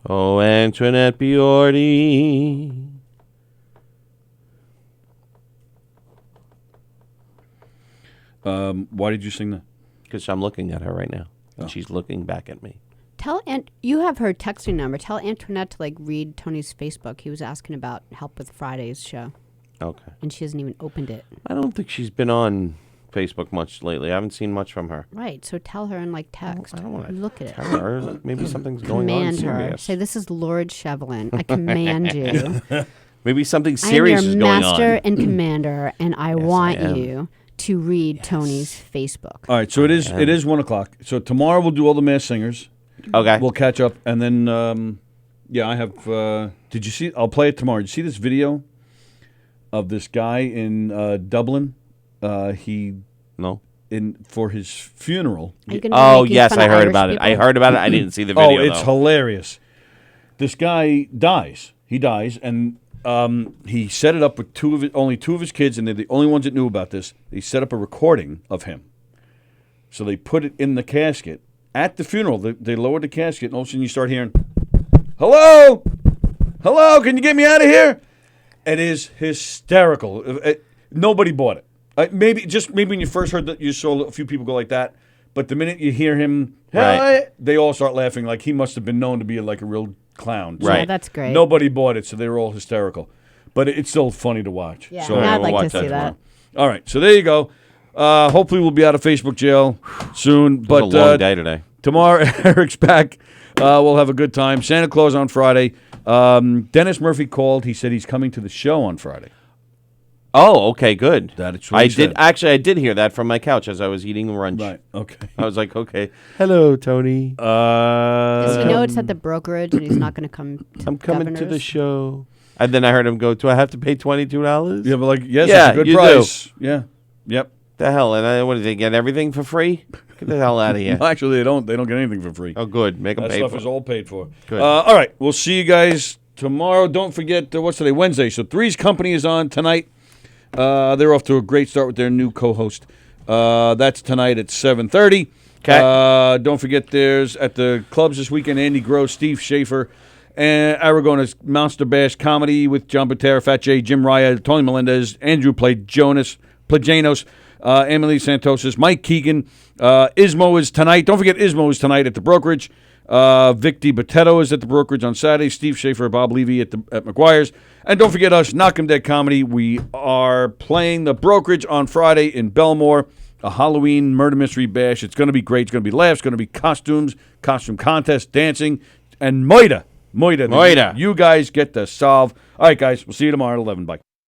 Oh, Antoinette Biordi. Why did you sing that? Because I'm looking at her right now, and she's looking back at me. You have her texting number. Tell Antoinette to read Tony's Facebook. He was asking about help with Friday's show. Okay. And she hasn't even opened it. I don't think she's been on Facebook much lately. I haven't seen much from her. Right. So tell her in text. I don't want to look at it. Tell her. Maybe something's going on Command her. serious. Say, this is Lord Shevelin. I command you. Maybe something serious is going on. I'm your master and commander, and I want you to read Tony's Facebook. All right, so it is 1 o'clock. So tomorrow we'll do all the Masked Singers. Okay. We'll catch up, and then I have. Did you see? I'll play it tomorrow. Did you see this video of this guy in Dublin? For his funeral. Oh yes, I heard about it. I heard about it. I didn't see the video. Oh, it's hilarious. This guy dies. He dies, and he set it up with only two of his kids, and they're the only ones that knew about this. They set up a recording of him. So they put it in the casket. At the funeral, they lowered the casket, and all of a sudden you start hearing, "Hello? Hello, can you get me out of here?" It is hysterical. Nobody bought it. Maybe when you first heard that, you saw a few people go like that. But the minute you hear him, they all start laughing like he must have been known to be like a real clown. Right. Yeah, that's great. Nobody bought it, so they were all hysterical. But it's still funny to watch. Yeah, so I'd like to see that. All right, so there you go. Hopefully we'll be out of Facebook jail soon. But it was a long day today. Tomorrow, Eric's back. We'll have a good time. Santa Claus on Friday. Dennis Murphy called. He said he's coming to the show on Friday. Oh, okay, good. That's what I he said. I did hear that from my couch as I was eating lunch. Right. Okay. I was like, okay. Hello, Tony. Does he know it's at the brokerage and he's not going to come to I'm coming to the Governor's? show. And then I heard him go, do I have to pay $22? Yeah, but like, yes, yeah, it's a good you price. do. Yeah. Yep. The hell? And what did they get? Everything for free? Get the hell out of here. No, actually, they don't. They don't get anything for free. Oh, good. Make them that pay stuff for it. is all paid for. Good. All right. We'll see you guys tomorrow. Don't forget, what's today? Wednesday. So Three's Company is on tonight. They're off to a great start with their new co-host. That's tonight at 7:30. Okay. Don't forget, there's at the clubs this weekend, Andy Gross, Steve Schaefer, and Aragona's Monster Bash Comedy with John Butera, Fat J, Jim Raya, Tony Melendez, Andrew Plajanos, Emily Santosis, Mike Keegan. Ismo is tonight. Don't forget, Ismo is tonight at the brokerage. Vic DiBattista is at the brokerage on Saturday. Steve Schaefer, Bob Levy at McGuire's. And don't forget us, Knockem Dead Comedy. We are playing the brokerage on Friday in Belmore, a Halloween murder mystery bash. It's going to be great. It's going to be laughs. It's going to be costumes, costume contest, dancing, and Moida. You guys get to solve. All right, guys. We'll see you tomorrow at 11. Bye.